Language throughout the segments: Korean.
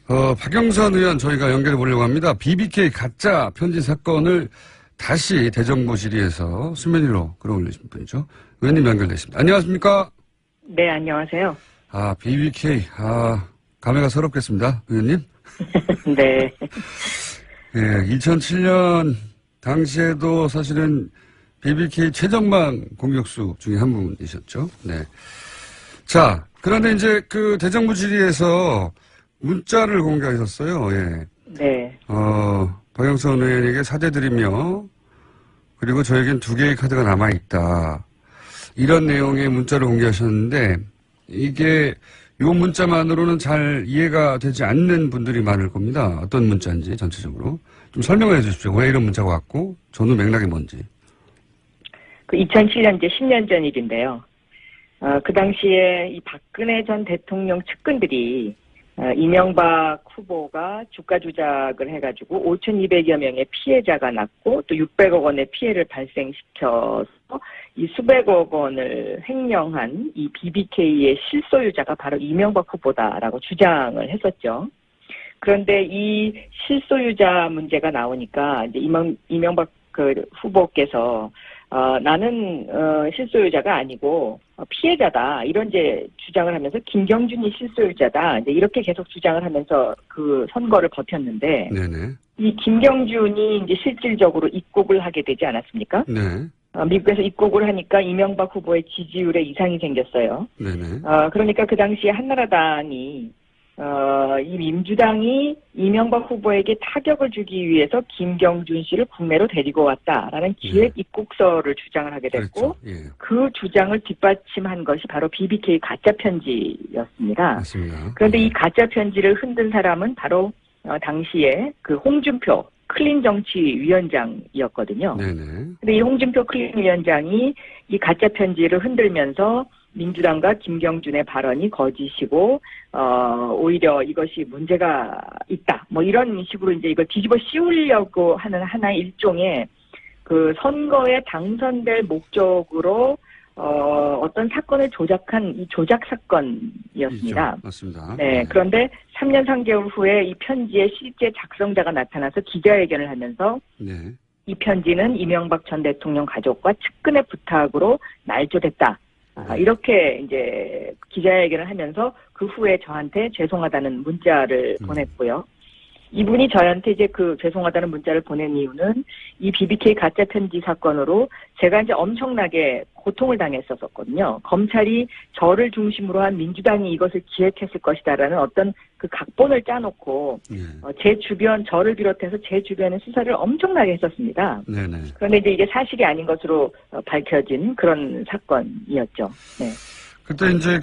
박영선 의원 저희가 연결해 보려고 합니다. BBK 가짜 편지 사건을 다시 대정부 질의에서 수면 위로 끌어올리신 분이죠. 의원님 연결되십니다. 안녕하십니까? 네, 안녕하세요. BBK. 감회가 새롭겠습니다. 의원님. 네. 예, 2007년 당시에도 사실은 BBK 최전방 공격수 중에 한 분이셨죠. 네. 자, 그런데 이제 그 대정부 질의에서 문자를 공개하셨어요. 예. 네. 박영선 의원에게 사죄드리며, 그리고 저에겐 2개의 카드가 남아있다. 이런 내용의 문자를 공개하셨는데, 이게, 요 문자만으로는 잘 이해가 되지 않는 분들이 많을 겁니다. 어떤 문자인지 전체적으로. 좀 설명해 주십시오. 왜 이런 문자가 왔고, 전후 맥락이 뭔지. 그 2007년 이제 10년 전 일인데요. 그 당시에 이 박근혜 전 대통령 측근들이 이명박 후보가 주가 조작을 해가지고 5,200여 명의 피해자가 났고 또 600억 원의 피해를 발생시켜서 이 수백억 원을 횡령한 이 BBK의 실소유자가 바로 이명박 후보다라고 주장을 했었죠. 그런데 이 실소유자 문제가 나오니까 이제 이명박 그 후보께서 나는 실소유자가 아니고 피해자다 이런 이제 주장을 하면서 김경준이 실소유자다 이제 이렇게 계속 주장을 하면서 그 선거를 버텼는데 네네. 이 김경준이 이제 실질적으로 입국을 하게 되지 않았습니까? 네. 미국에서 입국을 하니까 이명박 후보의 지지율에 이상이 생겼어요. 네네. 그러니까 그 당시에 한나라당이 이 민주당이 이명박 후보에게 타격을 주기 위해서 김경준 씨를 국내로 데리고 왔다라는 기획 입국서를 주장을 하게 됐고, 그렇죠. 예. 그 주장을 뒷받침한 것이 바로 BBK 가짜 편지였습니다. 맞습니다. 그런데 이 가짜 편지를 흔든 사람은 바로 당시에 그 홍준표 클린정치위원장이었거든요. 네네. 근데 이 홍준표 클린위원장이 이 가짜 편지를 흔들면서 민주당과 김경준의 발언이 거짓이고 오히려 이것이 문제가 있다. 뭐 이런 식으로 이제 이걸 뒤집어 씌우려고 하는 하나의 일종의 그 선거에 당선될 목적으로 어떤 사건을 조작한 이 조작 사건이었습니다. 있죠. 맞습니다. 네. 그런데 3년 3개월 후에 이 편지의 실제 작성자가 나타나서 기자회견을 하면서 네. 이 편지는 이명박 전 대통령 가족과 측근의 부탁으로 날조됐다. 이렇게 이제 기자회견을 하면서 그 후에 저한테 죄송하다는 문자를 보냈고요. 이분이 저한테 이제 그 죄송하다는 문자를 보낸 이유는 이 BBK 가짜 편지 사건으로 제가 이제 엄청나게 고통을 당했었거든요. 검찰이 저를 중심으로 한 민주당이 이것을 기획했을 것이다라는 어떤 그 각본을 짜놓고 제 주변 저를 비롯해서 제 주변에 수사를 엄청나게 했었습니다. 네네. 그런데 이제 이게 사실이 아닌 것으로 밝혀진 그런 사건이었죠. 네. 그때 이제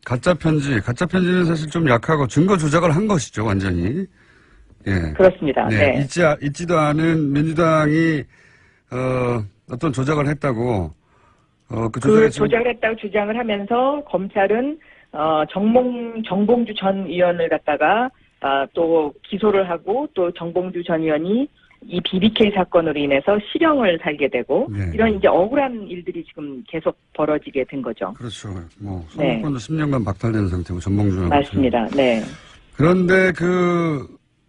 가짜 편지는 사실 좀 약하고 증거 조작을 한 것이죠, 완전히. 예. 그렇습니다. 네. 네. 있지도 않은 민주당이, 어떤 조작을 했다고, 조작을 했다고 주장을 하면서 검찰은, 정봉주 전 의원을 갖다가, 또 기소를 하고 또 정봉주 전 의원이 이 BBK 사건으로 인해서 실형을 살게 되고 네. 이런 이제 억울한 일들이 지금 계속 벌어지게 된 거죠. 그렇죠. 선거권도 10년간 박탈된 상태고, 전봉주는. 맞습니다. 네. 그런데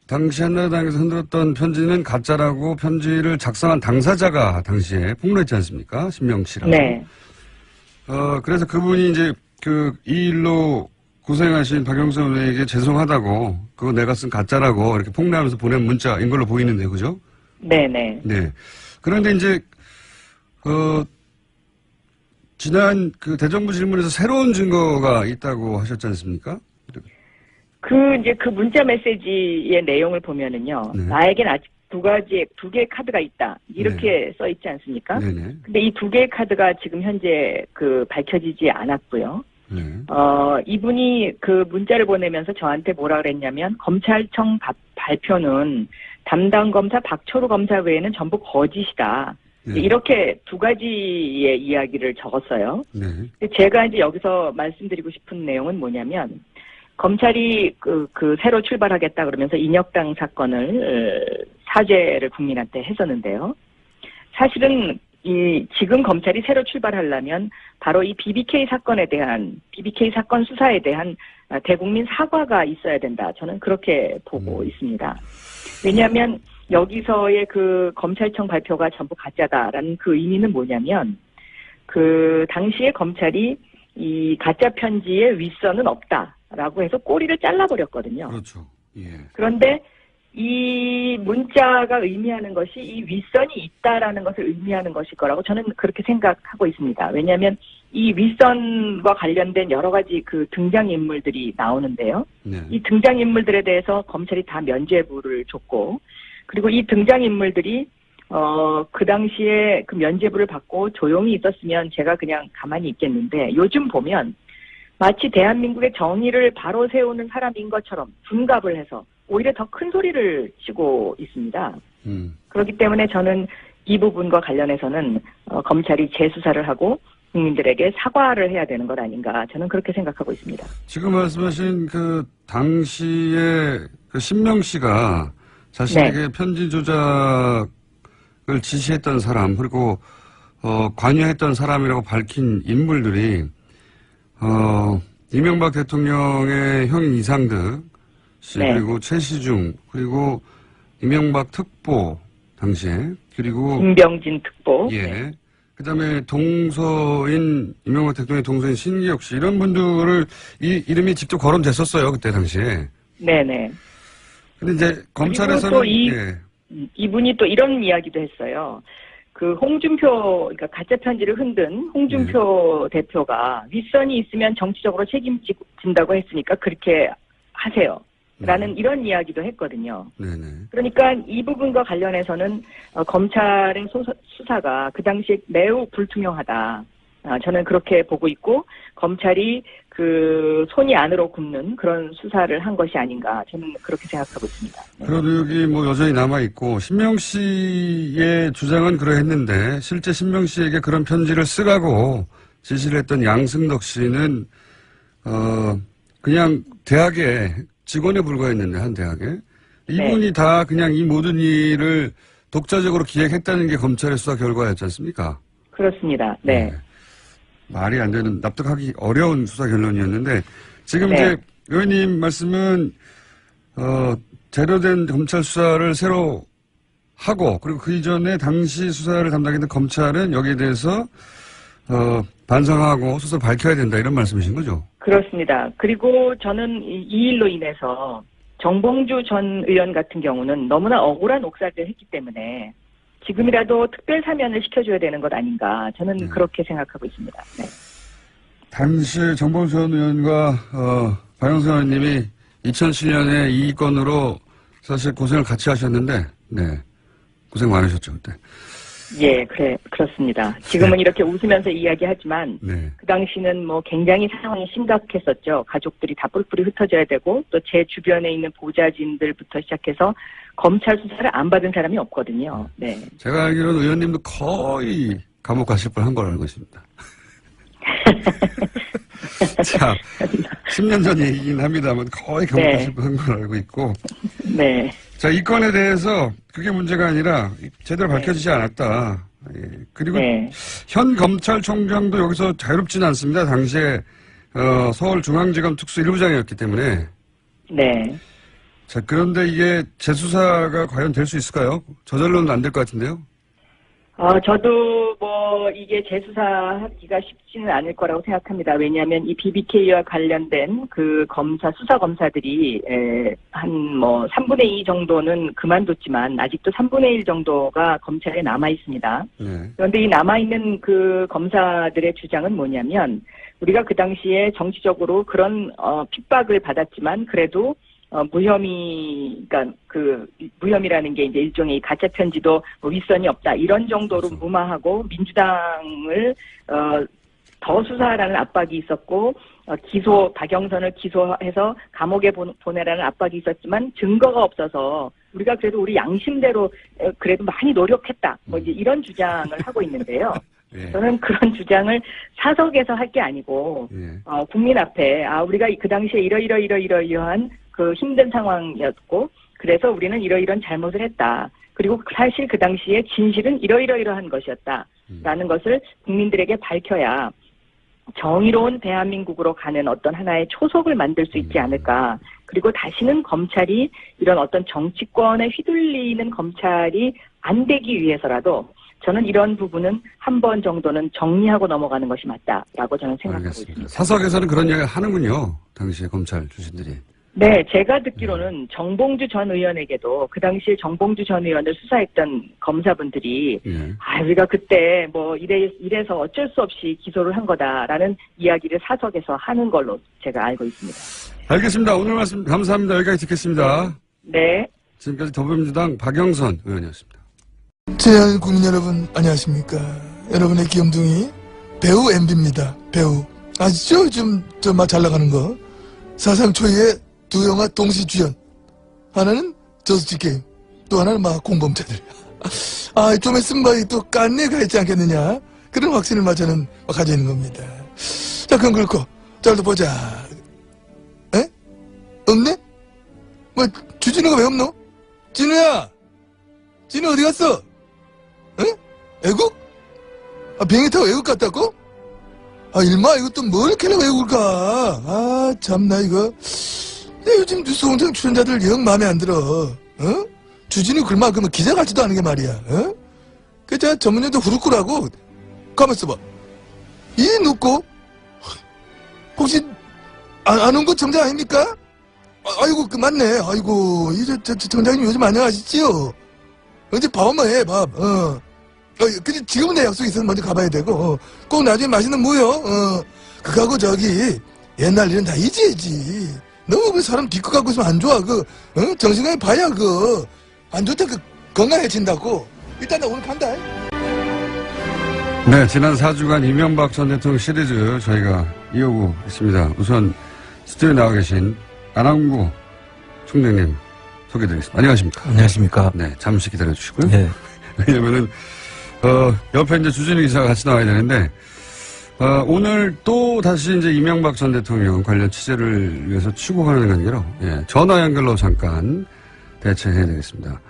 당시 한나라당에서 흔들었던 편지는 가짜라고 편지를 작성한 당사자가 당시에 폭로했지 않습니까? 신명 씨라고. 네. 그래서 그분이 이제 이 일로 고생하신 박영선 의원에게 죄송하다고, 그거 내가 쓴 가짜라고 이렇게 폭로하면서 보낸 문자인 걸로 보이는데, 그죠? 네네. 네. 그런데 이제, 지난 대정부 질문에서 새로운 증거가 있다고 하셨지 않습니까? 그 문자 메시지의 내용을 보면은요. 네. 나에겐 아직 두 개의 카드가 있다. 이렇게 써 있지 않습니까? 네네. 근데 이 2개의 카드가 지금 현재 밝혀지지 않았고요. 네. 이분이 그 문자를 보내면서 저한테 뭐라 그랬냐면 검찰청 발표는 담당 검사 박철우 검사 외에는 전부 거짓이다. 네. 이렇게 2가지의 이야기를 적었어요. 네. 제가 이제 여기서 말씀드리고 싶은 내용은 뭐냐면 검찰이 새로 출발하겠다 그러면서 인혁당 사건을 사죄를 국민한테 했었는데요. 사실은 지금 검찰이 새로 출발하려면 바로 이 BBK 사건 수사에 대한 대국민 사과가 있어야 된다. 저는 그렇게 보고 있습니다. 왜냐하면 여기서의 그 검찰청 발표가 전부 가짜다라는 그 의미는 뭐냐면 그 당시에 검찰이 이 가짜 편지의 윗선은 없다라고 해서 꼬리를 잘라버렸거든요. 그렇죠. 예. 그런데 이 문자가 의미하는 것이 이 윗선이 있다라는 것을 의미하는 것일 거라고 저는 그렇게 생각하고 있습니다. 왜냐하면 이 윗선과 관련된 여러 가지 그 등장인물들이 나오는데요. 네. 이 등장인물들에 대해서 검찰이 다 면죄부를 줬고, 그리고 이 등장인물들이 그 당시에 그 면죄부를 받고 조용히 있었으면 제가 그냥 가만히 있겠는데, 요즘 보면 마치 대한민국의 정의를 바로 세우는 사람인 것처럼 둔갑을 해서 오히려 더 큰 소리를 치고 있습니다. 그렇기 때문에 저는 이 부분과 관련해서는 검찰이 재수사를 하고 국민들에게 사과를 해야 되는 것 아닌가, 저는 그렇게 생각하고 있습니다. 지금 말씀하신 그 당시에 그 신명 씨가 자신에게 네. 편지 조작을 지시했던 사람, 그리고 관여했던 사람이라고 밝힌 인물들이 이명박 대통령의 형인 이상득 씨, 네. 그리고 최시중, 그리고 이명박 특보 당시에, 그리고 김병진 특보. 예. 네. 그다음에 동서인 이명박 대통령의 동서인 신기혁 씨, 이런 분들을 이름이 직접 거론됐었어요, 그때 당시에. 네네. 근데 이제 검찰에서는 또 이분이 또 이런 이야기도 했어요. 그 홍준표, 그러니까 가짜 편지를 흔든 홍준표 대표가 윗선이 있으면 정치적으로 책임진다고 했으니까 그렇게 하세요. 라는 이런 이야기도 했거든요. 네네. 그러니까 이 부분과 관련해서는 검찰의 수사가 그 당시에 매우 불투명하다. 저는 그렇게 보고 있고, 검찰이 그 손이 안으로 굽는 그런 수사를 한 것이 아닌가, 저는 그렇게 생각하고 있습니다. 네. 그래도 여기 뭐 여전히 남아있고, 신명 씨의 주장은 그러했는데, 실제 신명 씨에게 그런 편지를 쓰라고 지시를 했던 양승덕 씨는, 그냥 대학에 직원에 불과했는데, 한 대학에. 이분이 다 그냥 이 모든 일을 독자적으로 기획했다는 게 검찰의 수사 결과였지 않습니까? 그렇습니다. 네. 말이 안 되는, 납득하기 어려운 수사 결론이었는데, 지금 이제 의원님 말씀은 제대로 된 검찰 수사를 새로 하고, 그리고 그 이전에 당시 수사를 담당했던 검찰은 여기에 대해서 반성하고 수사를 밝혀야 된다, 이런 말씀이신 거죠? 그렇습니다. 그리고 저는 이 일로 인해서 정봉주 전 의원 같은 경우는 너무나 억울한 옥살이를 했기 때문에 지금이라도 특별 사면을 시켜줘야 되는 것 아닌가, 저는 그렇게 생각하고 있습니다. 네. 당시 정봉주 전 의원과 박영선 의원님이 2007년에 이 건으로 사실 고생을 같이 하셨는데, 네, 고생 많으셨죠 그때. 예, 그렇습니다. 지금은 이렇게 웃으면서 이야기하지만 그 당시는 뭐 굉장히 상황이 심각했었죠. 가족들이 다 뿔뿔이 흩어져야 되고, 또 제 주변에 있는 보좌진들부터 시작해서 검찰 수사를 안 받은 사람이 없거든요. 네. 제가 알기로는 의원님도 거의 감옥 가실 뻔한 걸 알고 있습니다. 자, 10년 전 얘기긴 합니다만 거의 감옥 가실 뻔한 걸 알고 있고. 네. 자, 이 건에 대해서 그게 문제가 아니라 제대로 밝혀지지 않았다. 예. 그리고 현 검찰총장도 여기서 자유롭지는 않습니다. 당시에 서울중앙지검 특수 1부장이었기 때문에. 네. 자, 그런데 이게 재수사가 과연 될 수 있을까요? 저절로는 안 될 것 같은데요? 저도 뭐 이게 재수사하기가 쉽지는 않을 거라고 생각합니다. 왜냐하면 이 BBK와 관련된 그 수사 검사들이 한 뭐 3분의 2 정도는 그만뒀지만 아직도 3분의 1 정도가 검찰에 남아 있습니다. 그런데 이 남아 있는 그 검사들의 주장은 뭐냐면, 우리가 그 당시에 정치적으로 그런 핍박을 받았지만 그래도 그러니까 무혐의라는 게 이제 일종의 가짜 편지도 뭐 윗선이 없다, 이런 정도로 무마하고 민주당을 더 수사하라는 압박이 있었고, 박영선을 기소해서 감옥에 보내라는 압박이 있었지만 증거가 없어서 우리가 그래도 우리 양심대로 그래도 많이 노력했다, 뭐 이제 이런 주장을 하고 있는데요. 저는 그런 주장을 사석에서 할 게 아니고 국민 앞에 우리가 그 당시에 이러이러한 그 힘든 상황이었고, 그래서 우리는 이러이런 잘못을 했다. 그리고 사실 그 당시에 진실은 이러이러이러한 것이었다라는 것을 국민들에게 밝혀야 정의로운 대한민국으로 가는 어떤 하나의 초석을 만들 수 있지 않을까. 그리고 다시는 검찰이 이런 어떤 정치권에 휘둘리는 검찰이 안 되기 위해서라도 저는 이런 부분은 한 번 정도는 정리하고 넘어가는 것이 맞다라고 저는 생각하고 알겠습니다. 있습니다. 사석에서는 그런 이야기 하는군요. 당시에 검찰 출신들이. 네, 제가 듣기로는 정봉주 전 의원에게도 그 당시에 정봉주 전 의원을 수사했던 검사분들이 예. 우리가 그때 뭐 이래서 어쩔 수 없이 기소를 한 거다라는 이야기를 사석에서 하는 걸로 제가 알고 있습니다. 알겠습니다. 오늘 말씀 감사합니다. 여기까지 듣겠습니다. 네. 지금까지 더불어민주당 박영선 의원이었습니다. 친한 국민 여러분 안녕하십니까. 여러분의 귀염둥이 배우 MB입니다. 배우 아시죠? 요즘 막 잘 나가는 거 사상 초유의 두 영화 동시 주연. 하나는 저스트 게임, 또 하나는 막 공범죄들. 좀 있으면 또 깐내가 있지 않겠느냐, 그런 확신을 저는 가지고 있는 겁니다. 자, 그럼 그렇고 자, 또 보자. 에? 없네? 뭐 주진우가 왜 없노? 진우야, 진우 어디 갔어? 응? 애국? 비행기 타고 애국 갔다고? 일마 이거 또 뭘 이렇게 외국을 가? 참나 이거. 요즘 뉴스 공장 출연자들 영 마음에 안 들어. 주진우 글마 그러면 기자 같지도 않은 게 말이야. 저 전문용도 후루꾸라고. 가만있어 봐. 이 놓고 혹시 안 온 거 정장 아닙니까? 아이고 맞네. 아이고 저 정장님 요즘 안녕하시지요? 언제 밥 한번 해 밥. 근데 지금은 내 약속이 있어서 먼저 가봐야 되고, 꼭 나중에 맛있는 무요. 그거하고 저기 옛날 일은 다 잊어야지. 너무 그 사람 뒤끝 갖고 있으면 안 좋아. 정신을 봐야 안 좋다. 건강해진다고. 일단 나 오늘 간다. 네, 지난 4주간 이명박 전 대통령 시리즈 저희가 이어오고 있습니다. 우선 스튜디오에 나와 계신 안항구 총장님 소개드리겠습니다. 안녕하십니까? 안녕하십니까? 네, 잠시 기다려주시고요. 네. 왜냐면은 옆에 이제 주진우 기자가 같이 나와야 되는데, 오늘 또 다시 이제 이명박 전 대통령 관련 취재를 위해서 출국하는 관계로, 예, 전화 연결로 잠깐 대체해야 되겠습니다.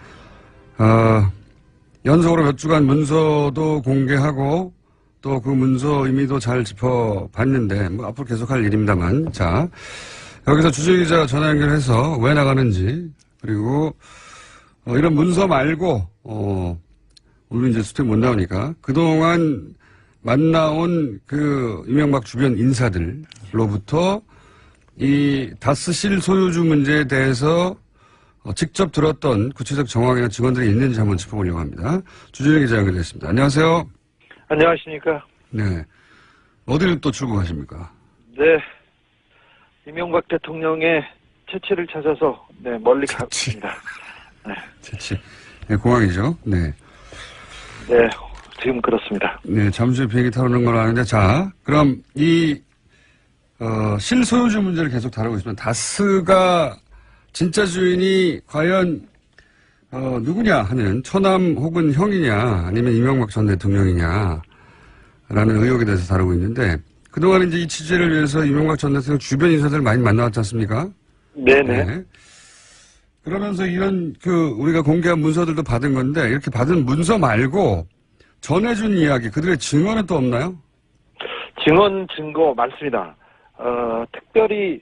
연속으로 몇 주간 문서도 공개하고, 또 그 문서 의미도 잘 짚어봤는데, 뭐 앞으로 계속 할 일입니다만, 자, 여기서 주진우 기자가 전화 연결해서 왜 나가는지, 그리고, 이런 문서 말고, 오늘 이제 스튜디오 못 나오니까 그동안 만나온 이명박 주변 인사들로부터 이 다스 실소유주 문제에 대해서 직접 들었던 구체적 정황이나 증언들이 있는지 한번 짚어보려고 합니다. 주진우 기자 연결됐습니다. 안녕하세요. 안녕하십니까. 네. 어디를 또 출국하십니까? 네. 이명박 대통령의 채취를 찾아서 멀리 갔습니다. 네. 채취. 네, 공항이죠. 네. 네, 지금 그렇습니다. 네, 잠시 후에 비행기 타는 걸 아는데, 자, 그럼 실소유주 문제를 계속 다루고 있으면 다스가 진짜 주인이 과연 누구냐 하는 처남 혹은 형이냐 아니면 이명박 전 대통령이냐 라는 의혹에 대해서 다루고 있는데, 그동안 이제 이 취재를 위해서 이명박 전 대통령 주변 인사들을 많이 만나왔지 않습니까? 네네. 네. 그러면서 이런 우리가 공개한 문서들도 받은 건데, 이렇게 받은 문서 말고 전해준 이야기, 그들의 증언은 또 없나요? 증언, 증거 많습니다. 특별히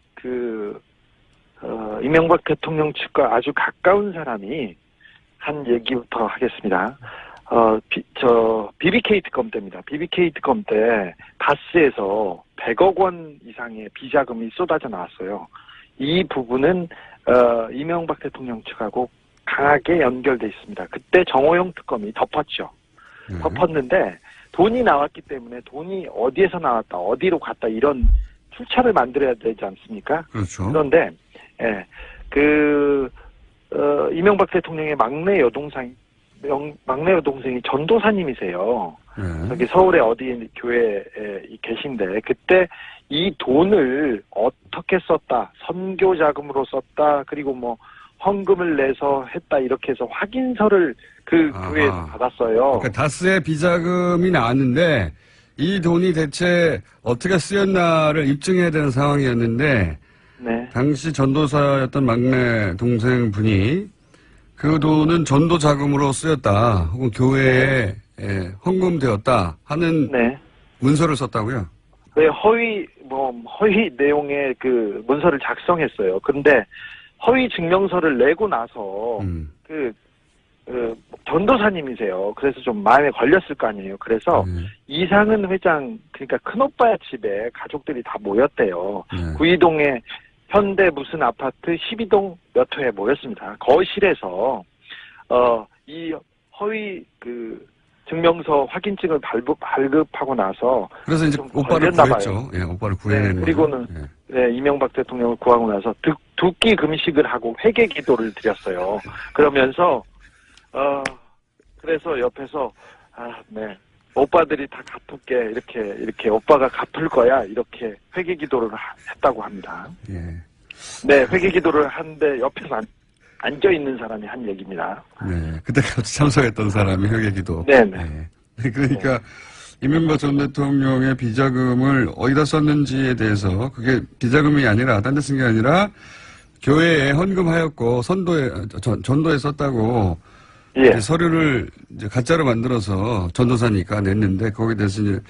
이명박 대통령 측과 아주 가까운 사람이 한 얘기부터 하겠습니다. BBK 특검 때입니다. BBK 특검 때 다스에서 100억 원 이상의 비자금이 쏟아져 나왔어요. 이 부분은 이명박 대통령 측하고 강하게 연결돼 있습니다. 그때 정호영 특검이 덮었죠. 덮었는데 돈이 나왔기 때문에 돈이 어디에서 나왔다, 어디로 갔다 이런 출처를 만들어야 되지 않습니까? 그렇죠. 그런데 이명박 대통령의 막내 여동생이 전도사님이세요. 저기 서울의 어디 교회에 계신데, 그때 이 돈을 어떻게 썼다, 선교 자금으로 썼다, 그리고 뭐 헌금을 내서 했다, 이렇게 해서 확인서를 교회에서 받았어요. 그러니까 다스의 비자금이 나왔는데 이 돈이 대체 어떻게 쓰였나를 입증해야 되는 상황이었는데, 네. 당시 전도사였던 막내 동생분이 그 돈은 전도 자금으로 쓰였다, 혹은 교회에 헌금되었다 하는 네. 문서를 썼다고요? 네, 허위 내용의 그 문서를 작성했어요. 근데 허위 증명서를 내고 나서 전도사님이세요. 그래서 좀 마음에 걸렸을 거 아니에요. 그래서 이상은 회장, 그러니까 큰오빠 집에 가족들이 다 모였대요. 네. 구이동에 현대 무슨 아파트 12동 몇 호에 모였습니다. 거실에서 이 허위 그 증명서 확인증을 발급하고 나서 그래서 이제 좀 오빠를 걸렸나 구했죠. 봐요. 예, 오빠를 구해낸 네, 그리고는 거죠. 네, 이명박 대통령을 구하고 나서 두 끼 금식을 하고 회개 기도를 드렸어요. 그러면서 그래서 옆에서 네. 오빠들이 다 갚을게 이렇게 오빠가 갚을 거야 이렇게 회개 기도를 했다고 합니다. 예. 네, 회개 기도를 하는데 옆에서 앉아 있는 사람이 한 얘기입니다. 네, 그때 같이 참석했던 사람이 회계기도. 네네. 네. 그러니까 이명박 전 대통령의 비자금을 어디다 썼는지에 대해서 그게 비자금이 아니라 딴 데 쓴 게 아니라 교회에 헌금하였고 전도에 썼다고 예. 서류를 이제 가짜로 만들어서 전도사니까 냈는데 거기에 대해서 이제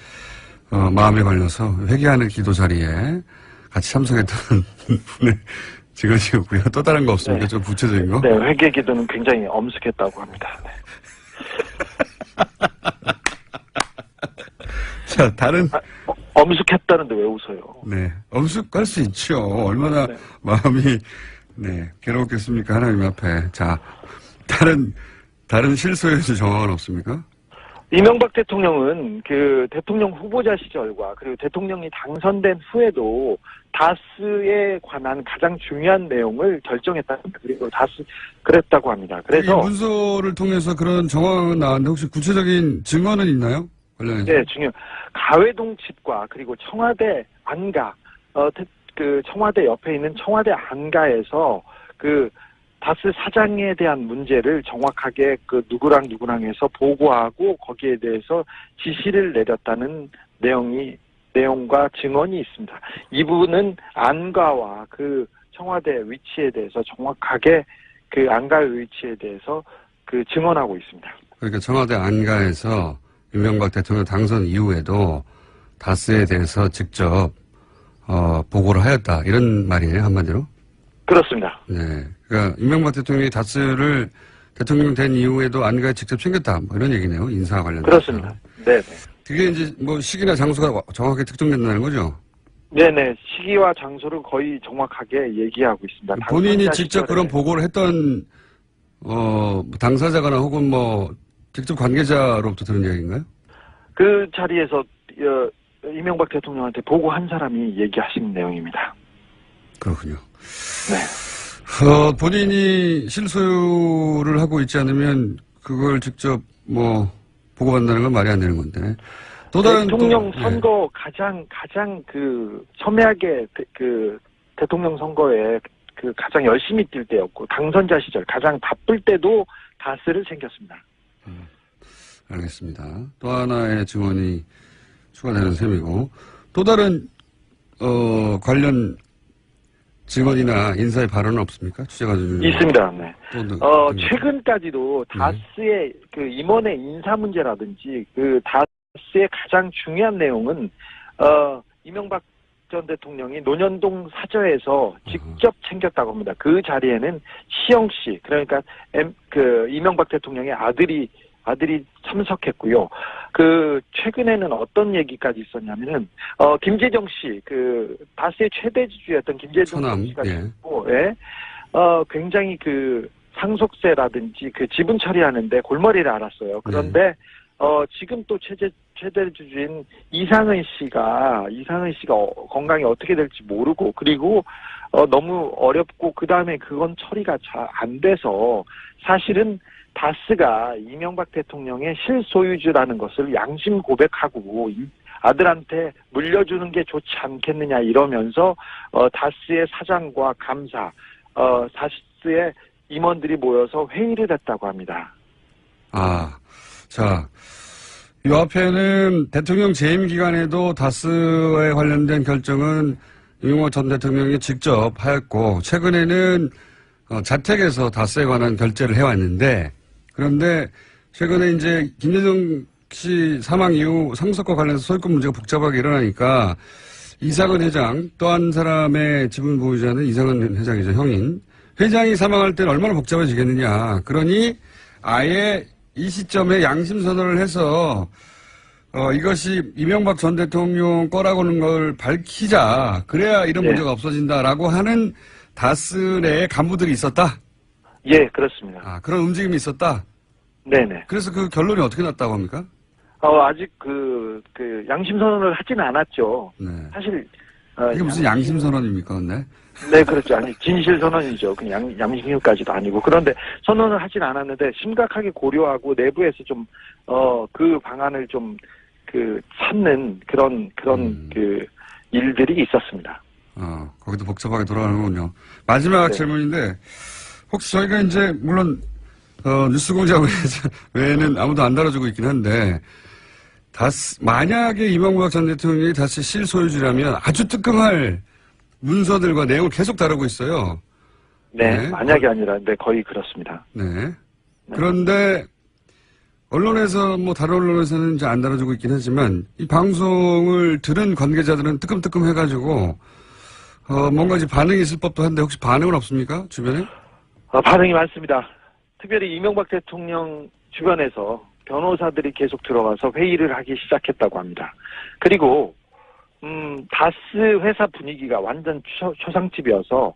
마음에 걸려서 회개하는 기도 자리에 같이 참석했던 분의 직원이었고요. 또 다른 거 없습니까? 네. 좀 구체적인 거? 네, 회개 기도는 굉장히 엄숙했다고 합니다. 네. 자, 다른. 엄숙했다는데 왜 웃어요? 네. 엄숙할 수 있죠. 얼마나 네. 마음이, 네, 괴로웠겠습니까? 하나님 앞에. 자, 다른 실소유주 정황은 없습니까? 이명박 대통령은 그 대통령 후보자 시절과 그리고 대통령이 당선된 후에도 다스에 관한 가장 중요한 내용을 결정했다. 그리고 그랬다고 합니다. 그래서 이 문서를 통해서 그런 정황은 나왔는데 혹시 구체적인 증거는 있나요? 관련해서? 네, 가회동 집과 그리고 청와대 안가, 그 청와대 옆에 있는 청와대 안가에서 그 다스 사장에 대한 문제를 정확하게 그 누구랑 해서 보고하고 거기에 대해서 지시를 내렸다는 내용과 증언이 있습니다. 이 부분은 안가와 그 청와대 위치에 대해서 정확하게 그 안가의 위치에 대해서 그 증언하고 있습니다. 그러니까 청와대 안가에서 이명박 대통령 당선 이후에도 다스에 대해서 직접 보고를 하였다. 이런 말이에요, 한마디로? 그렇습니다. 네. 그러니까 이명박 대통령이 다스를 대통령 된 이후에도 안가에 직접 챙겼다. 뭐 이런 얘기네요. 인사 관련해서. 그렇습니다. 네네. 그게 이제 뭐 시기나 장소가 정확하게 특정된다는 거죠? 네네. 시기와 장소를 거의 정확하게 얘기하고 있습니다. 본인이 당선자 직접 시절에 그런 보고를 했던 당사자거나 혹은 뭐 직접 관계자로부터 들은 얘기인가요? 그 자리에서 이명박 대통령한테 보고한 사람이 얘기하신 내용입니다. 그렇군요. 네. 본인이 실소유를 하고 있지 않으면 그걸 직접 뭐 보고받는다는 건 말이 안 되는 건데. 또 다른 대통령 또, 선거 가장 그 첨예하게 그 대통령 선거에 그 가장 열심히 뛸 때였고 당선자 시절 가장 바쁠 때도 다스를 챙겼습니다. 알겠습니다. 또 하나의 증언이 추가되는 셈이고 또 다른 관련 증언이나 인사의 발언은 없습니까? 취재가 있습니다. 네. 최근까지도 네. 다스의 그 임원의 인사 문제라든지 그 다스의 가장 중요한 내용은 이명박 전 대통령이 논현동 사저에서 직접 챙겼다고 합니다. 그 자리에는 시영 씨, 그러니까 그 이명박 대통령의 아들이 참석했고요. 그 최근에는 어떤 얘기까지 있었냐면은 김재정 씨, 그 다스의 최대 지주였던 김재정 처남, 씨가 예. 있고, 예. 굉장히 그 상속세라든지 그 지분 처리하는데 골머리를 앓았어요. 그런데 지금 또 최대 주주인 이상은 씨가 건강이 어떻게 될지 모르고 그리고 너무 어렵고 그 다음에 그건 처리가 잘 안 돼서 사실은 다스가 이명박 대통령의 실소유주라는 것을 양심 고백하고 아들한테 물려주는 게 좋지 않겠느냐 이러면서 다스의 사장과 감사, 다스의 임원들이 모여서 회의를 했다고 합니다. 자, 이 앞에는 대통령 재임 기간에도 다스에 관련된 결정은 이명박 전 대통령이 직접 하였고 최근에는 자택에서 다스에 관한 결재를 해왔는데 그런데 최근에 이제 김대중 씨 사망 이후 상속과 관련해서 소유권 문제가 복잡하게 일어나니까 이상은 회장 또 한 사람의 지분 보유자는 이상은 회장이죠. 형인. 회장이 사망할 때는 얼마나 복잡해지겠느냐. 그러니 아예 이 시점에 양심 선언을 해서 이것이 이명박 전 대통령 거라고는 걸 밝히자. 그래야 이런 예. 문제가 없어진다라고 하는 다스 내에 간부들이 있었다. 예, 그렇습니다. 아, 그런 움직임이 있었다. 네네. 그래서 그 결론이 어떻게 났다고 합니까? 아직 양심 선언을 하지는 않았죠. 네. 사실, 이게 무슨 양심 선언입니까, 근데? 네, 그렇죠. 아니, 진실 선언이죠. 그냥 양심까지도 아니고. 그런데 선언을 하진 않았는데, 심각하게 고려하고 내부에서 좀, 그 방안을 좀, 찾는 그런 일들이 있었습니다. 거기도 복잡하게 돌아가는군요. 마지막 네. 질문인데, 혹시 저희가 이제, 물론, 뉴스공장 외에는 아무도 안 다뤄주고 있긴 한데, 만약에 이명박 전 대통령이 다시 실소유주라면 아주 뜨끔할 문서들과 내용을 계속 다루고 있어요. 네, 네. 만약이 아니라, 네, 거의 그렇습니다. 네. 그런데, 언론에서, 다른 언론에서는 이제 안 다뤄주고 있긴 하지만, 이 방송을 들은 관계자들은 뜨끔뜨끔 해가지고, 뭔가 이제 반응이 있을 법도 한데, 혹시 반응은 없습니까? 주변에? 반응이 많습니다. 특별히 이명박 대통령 주변에서 변호사들이 계속 들어와서 회의를 하기 시작했다고 합니다. 그리고 다스 회사 분위기가 완전 초상집이어서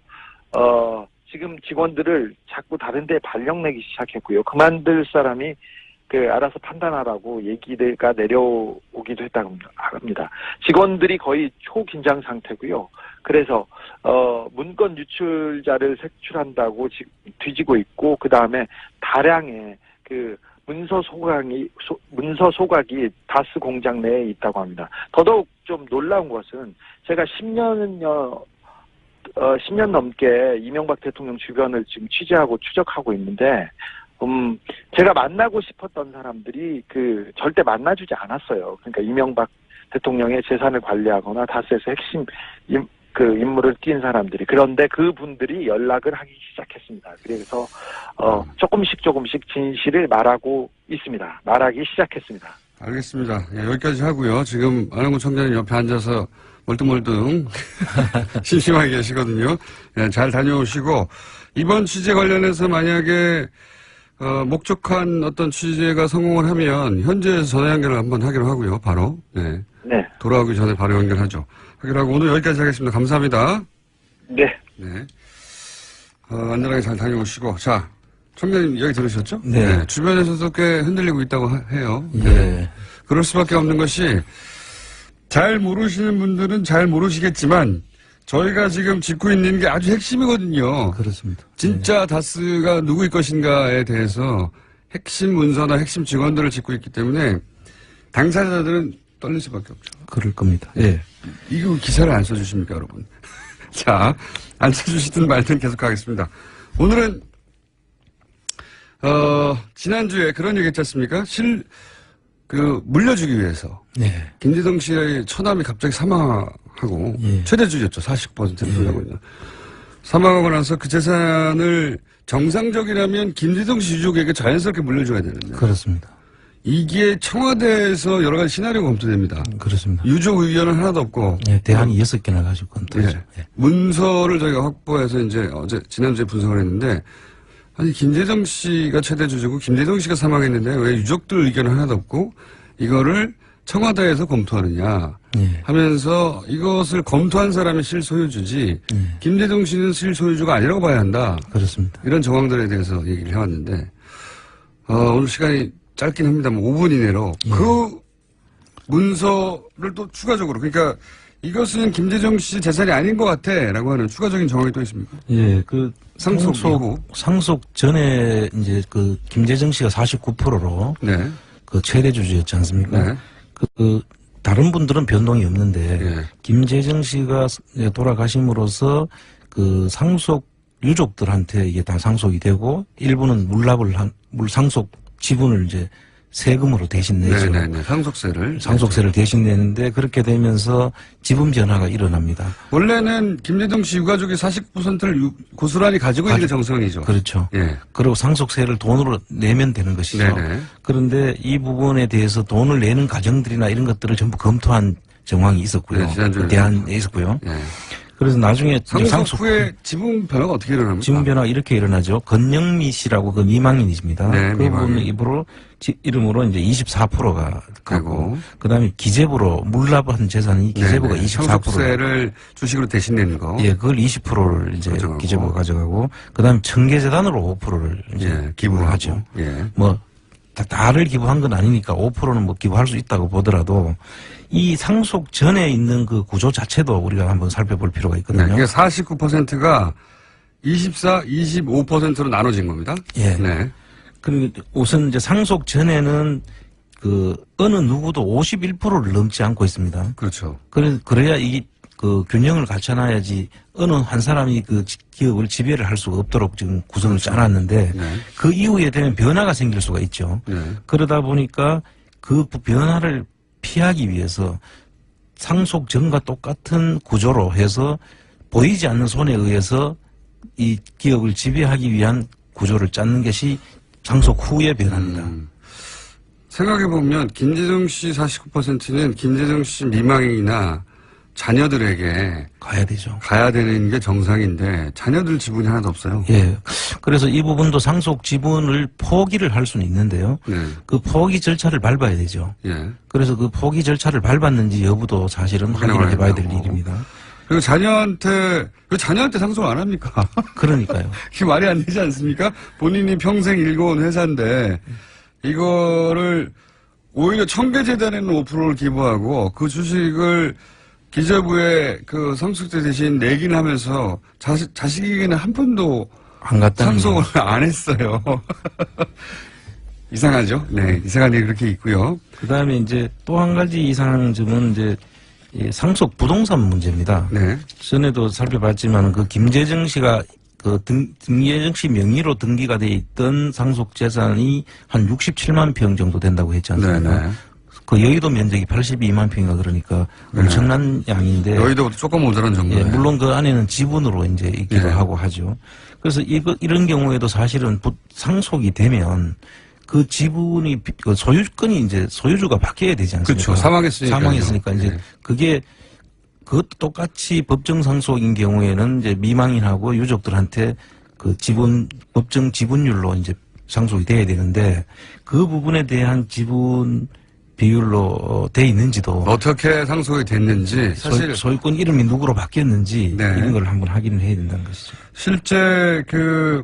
지금 직원들을 자꾸 다른 데 발령내기 시작했고요. 그만둘 사람이 알아서 판단하라고 얘기가 내려오기도 했다고 합니다. 직원들이 거의 초긴장 상태고요. 그래서 문건 유출자를 색출한다고 뒤지고 있고, 그 다음에 다량의 문서 소각이 다스 공장 내에 있다고 합니다. 더더욱 좀 놀라운 것은 제가 10년 넘게 이명박 대통령 주변을 지금 취재하고 추적하고 있는데, 제가 만나고 싶었던 사람들이 절대 만나주지 않았어요. 그러니까 이명박 대통령의 재산을 관리하거나 다스에서 핵심 인물을 띈 사람들이. 그런데 그분들이 연락을 하기 시작했습니다. 그래서 조금씩 진실을 말하기 시작했습니다. 알겠습니다. 예, 여기까지 하고요. 지금 안홍근 청장님 옆에 앉아서 멀뚱멀뚱 심심하게 계시거든요. 예, 잘 다녀오시고 이번 취재 관련해서 만약에 목적한 어떤 취재가 성공을 하면 현지에서 전화 연결을 한번 하기로 하고요. 바로. 네. 네. 돌아오기 전에 바로 연결하죠. 하기로 하고 오늘 여기까지 하겠습니다. 감사합니다. 네. 네. 안전하게 잘 다녀오시고. 자, 청장님 얘기 들으셨죠? 네. 주변에서도 꽤 흔들리고 있다고 해요. 네. 그럴 수밖에 없는 것이 잘 모르시는 분들은 잘 모르시겠지만 저희가 지금 짚고 있는 게 아주 핵심이거든요. 그렇습니다. 진짜 다스가 누구일 것인가에 대해서 핵심 문서나 핵심 직원들을 짚고 있기 때문에 당사자들은 떨릴 수밖에 없죠. 그럴 겁니다. 예. 이거 기사를 안 써주십니까, 여러분? 자, 안 써주시든 말든 계속 하겠습니다. 오늘은, 지난주에 그런 얘기 했지 않습니까? 물려주기 위해서. 네. 김대중 씨의 처남이 갑자기 사망하고, 예. 최대주였죠. 40%를 돌려고 있는. 사망하고 나서 그 재산을 정상적이라면 김대중 씨 유족에게 자연스럽게 물려줘야 되는데. 그렇습니다. 이게 청와대에서 여러 가지 시나리오가 검토됩니다. 그렇습니다. 유족 의견은 하나도 없고. 예, 대안이 6개나 가지고 검토하죠. 예. 예. 문서를 저희가 확보해서 이제 지난주에 분석을 했는데, 아니, 김대중 씨가 최대 주주고 김대중 씨가 사망했는데 왜 유족들 의견은 하나도 없고, 이거를 청와대에서 검토하느냐 예. 하면서 이것을 검토한 사람이 실소유주지, 김대중 씨는 실소유주가 아니라고 봐야 한다. 그렇습니다. 이런 정황들에 대해서 얘기를 해왔는데, 오늘 시간이 짧긴 합니다만 5분 이내로 그 문서를 또 추가적으로, 그러니까 이것은 김대중 씨 재산이 아닌 것 같아 라고 하는 추가적인 정황이 또 있습니까? 예, 상속 전에 이제 김재정 씨가 49%로 네. 최대 주주였지 않습니까? 네. 다른 분들은 변동이 없는데 네. 김재정 씨가 돌아가심으로써 상속 유족들한테 이게 다 상속이 되고 일부는 물상속 지분을 이제 세금으로 대신 내죠. 네네네. 상속세를 대신 내는데 그렇게 되면서 지분 변화가 일어납니다. 원래는 김재동 씨 유가족이 49%를 고스란히 가지고 있는 게 정상이죠. 그렇죠. 예. 그리고 상속세를 돈으로 내면 되는 것이죠. 네네. 그런데 이 부분에 대해서 돈을 내는 가정들이나 이런 것들을 전부 검토한 정황이 있었고요. 네, 지난주에 대안에 있었고요. 예. 그래서 나중에 상속 후에 지분 변화가 어떻게 일어납니까? 지분 변화가 이렇게 일어나죠. 건영미 씨라고 그 미망인이십니다. 네, 그 미망인. 부분 입으로 이름으로 이제 24%가 되고. 가고, 그다음에 기재부로 물납한 재산이 기재부가 24%. 상속세를 주식으로 대신 내는 거. 예, 그걸 20%를 이제 가져가고. 기재부가 가져가고, 그다음에 청계재단으로 5%를 이제 예, 기부를 하죠. 예. 뭐 다를 기부한 건 아니니까 5%는 뭐 기부할 수 있다고 보더라도 이 상속 전에 있는 그 구조 자체도 우리가 한번 살펴볼 필요가 네, 있거든요. 그게 49%가 24, 25%로 나눠진 겁니다. 예. 네. 그리고 우선 이제 상속 전에는 그 어느 누구도 51%를 넘지 않고 있습니다. 그렇죠. 그래야 이 그 균형을 갖춰놔야지 어느 한 사람이 그 기업을 지배를 할 수가 없도록 지금 구성을 짜놨는데 네. 그 이후에 되면 변화가 생길 수가 있죠. 네. 그러다 보니까 그 변화를 피하기 위해서 상속 전과 똑같은 구조로 해서 보이지 않는 손에 의해서 이 기업을 지배하기 위한 구조를 짜는 것이 상속 후의 변화입니다. 생각해보면 김재정 씨 49%는 김재정 씨 미망이나 자녀들에게 가야 되죠. 가야 되는 게 정상인데 자녀들 지분이 하나도 없어요. 예. 그래서 이 부분도 상속 지분을 포기를 할 수는 있는데요. 네. 그 포기 절차를 밟아야 되죠. 예. 그래서 그 포기 절차를 밟았는지 여부도 사실은 확인을 해봐야 될 된다고. 일입니다. 그리고 자녀한테 상속을 안 합니까? 그러니까요. 그게 말이 안 되지 않습니까? 본인이 평생 일궈온 회사인데 이거를 오히려 청계재단에는 5%를 기부하고 그 주식을 기재부에 그 상속세 대신 내긴 하면서 자식에게는 한 푼도 안 갔다는 상속을 거. 안 했어요. 이상하죠? 네, 이상한 일이 그렇게 있고요. 그다음에 이제 또 한 가지 이상한 점은 이제 이 상속 부동산 문제입니다. 네, 전에도 살펴봤지만 그 김재정 씨가 그 김재정 씨 명의로 등기가 돼 있던 상속 재산이 한 67만 평 정도 된다고 했지 않습니까? 네. 그 여의도 면적이 82만 평인가 그러니까 엄청난 양인데. 여의도보다 조금 모자란 정도예요. 예, 물론 그 안에는 지분으로 이제 있기도 네. 하고 하죠. 그래서 이런 경우에도 사실은 상속이 되면 그 지분이 그 소유권이 이제 소유주가 바뀌어야 되지 않습니까? 그렇죠. 사망했으니까. 이제 네. 그게 그것도 똑같이 법정 상속인 경우에는 이제 미망인하고 유족들한테 그 법정 지분율로 이제 상속이 돼야 되는데 그 부분에 대한 지분 비율로 돼 있는지도 어떻게 상속이 됐는지 사실 소유권 이름이 누구로 바뀌었는지 네. 이런 걸 한번 확인을 해야 된다는 것이죠. 실제 그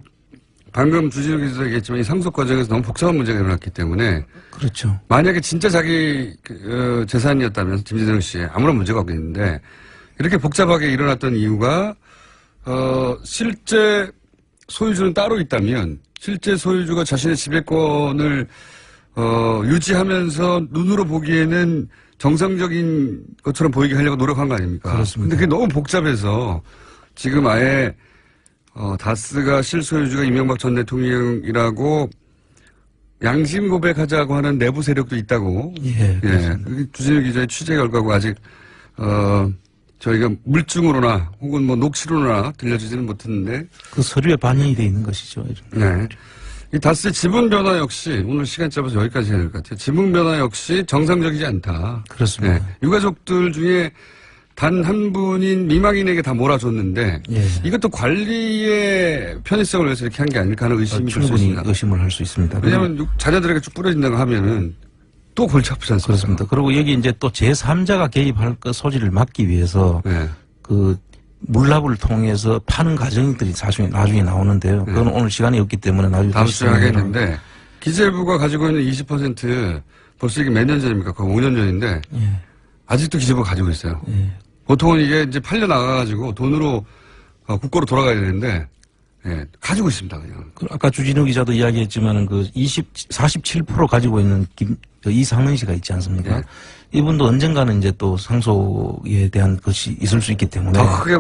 방금 주진우 기자가 얘기했지만 이 상속 과정에서 너무 복잡한 문제가 일어났기 때문에 그렇죠. 만약에 진짜 자기 재산이었다면 김재정 씨의 아무런 문제가 없겠는데 이렇게 복잡하게 일어났던 이유가 실제 소유주는 따로 있다면 실제 소유주가 자신의 지배권을 유지하면서 눈으로 보기에는 정상적인 것처럼 보이게 하려고 노력한 거 아닙니까? 그렇습니다. 근데 그게 너무 복잡해서 지금 아예 다스가 실소유주가 이명박 전 대통령이라고 양심 고백하자고 하는 내부 세력도 있다고. 예. 예. 그게 주진우 기자의 취재 결과고 아직 저희가 물증으로나 혹은 뭐 녹취로나 들려주지는 못했는데. 그 서류에 반영이 돼 있는 것이죠. 네. 이 다스의 지분 변화 역시 오늘 시간 짧아서 여기까지 해야 될 것 같아요. 지분 변화 역시 정상적이지 않다. 그렇습니다. 네. 유가족들 중에 단 한 분인 미망인에게 다 몰아줬는데 예. 이것도 관리의 편의성을 위해서 이렇게 한 게 아닐까 하는 의심이 들 수 충분히 있습니다. 의심을 할 수 있습니다. 왜냐하면 자녀들에게 쭉 뿌려진다고 하면은 또 골치 아프지 않습니까? 그렇습니다. 그리고 여기 이제 또 제3자가 개입할 그 소지를 막기 위해서 네. 그 물납을 통해서 파는 과정들이 나중에 나오는데요. 그건 오늘 시간이 없기 때문에 나중에 다음 주에 하겠는데 기재부가 가지고 있는 20% 벌써 이게 몇 년 전입니까? 거의 5년 전인데 예. 아직도 기재부가 가지고 있어요. 예. 보통은 이게 이제 팔려 나가가지고 돈으로 국고로 돌아가야 되는데 예, 가지고 있습니다 그냥. 아까 주진우 기자도 이야기했지만은 그 47% 가지고 있는 이상은 씨가 있지 않습니까? 네. 이분도 언젠가는 이제 또 상속에 대한 것이 있을 수 있기 때문에 더 크게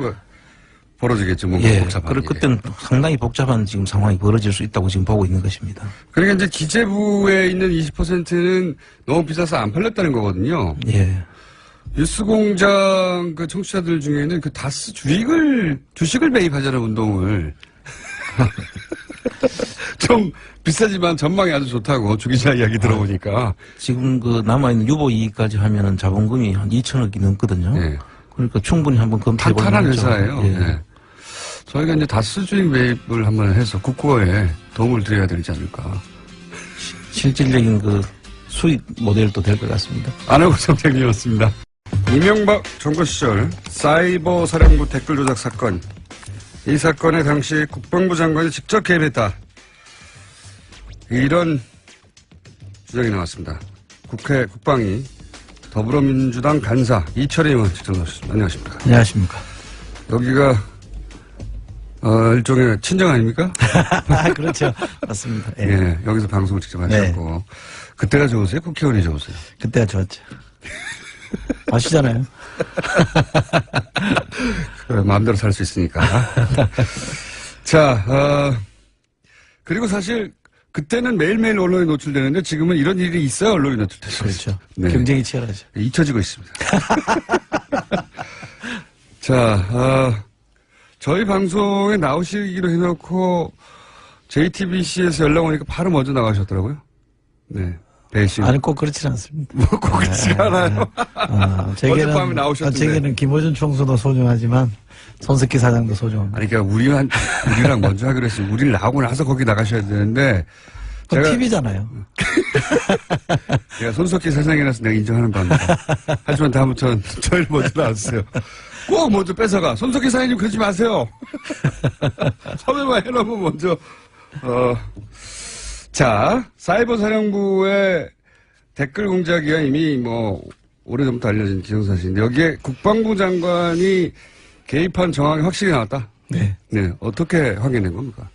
벌어지겠죠. 뭔가 예. 복잡한 그리고 일이. 그때는 상당히 복잡한 지금 상황이 벌어질 수 있다고 지금 보고 있는 것입니다. 그러니까 이제 기재부에 있는 20%는 너무 비싸서 안 팔렸다는 거거든요. 예. 뉴스공장 그 청취자들 중에는 그 다스 주식을 매입하자는 운동을 좀 비싸지만 전망이 아주 좋다고 주 기자 이야기 들어보니까. 지금 그 남아있는 유보 이익까지 하면은 자본금이 한 2천억이 넘거든요. 예. 그러니까 충분히 한번 검토해 볼 탄탄한 만하죠. 회사예요. 예. 예. 저희가 이제 다스 주식 매입을 한번 해서 국고에 도움을 드려야 되지 않을까. 실질적인 그 수익 모델도 될 것 같습니다. 안하고 정책이었습니다. 이명박 정부 시절 사이버 사령부 댓글 조작 사건. 이 사건에 당시 국방부 장관이 직접 개입했다. 이런 주장이 나왔습니다. 국회 국방위 더불어민주당 간사 이철희 의원 직접 나오셨습니다. 안녕하십니까. 안녕하십니까. 여기가 일종의 친정 아닙니까? 그렇죠. 맞습니다. 예. 예, 여기서 방송을 직접 하셨고. 그때가 좋으세요? 국회의원이 좋으세요? 그때가 좋았죠. 아시잖아요. 그래, 마음대로 살 수 있으니까. 자, 그리고 사실 그때는 매일매일 언론에 노출되는데 지금은 이런 일이 있어야 언론에 노출되죠. 그렇죠. 네. 경쟁이 치열하죠. 잊혀지고 있습니다. 자, 저희 방송에 나오시기로 해놓고 JTBC에서 연락 오니까 바로 먼저 나가셨더라고요. 네. 배신. 아니, 꼭 그렇진 않습니다. 꼭 그렇지 않아요. 어젯밤에 나오셨는데. 제게는 김호준 총수도 소중하지만 손석희 사장도 소중합니다. 아니, 그러니까 우리랑 먼저 하기로 했어요. 우리를 나오고 나서 거기 나가셔야 되는데. 그건 TV잖아요. 제가 손석희 사장이라서 내가 인정하는 바입니다. 하지만 다음부터는 저희를 먼저 나왔어요. 꼭 먼저 뺏어가. 손석희 사장님 그러지 마세요. 섭외만 해놓으면 먼저. 자, 사이버 사령부의 댓글 공작이야 이미 오래전부터 알려진 기정사실인데 여기에 국방부 장관이 개입한 정황이 확실히 나왔다. 네. 네, 어떻게 확인된 겁니까?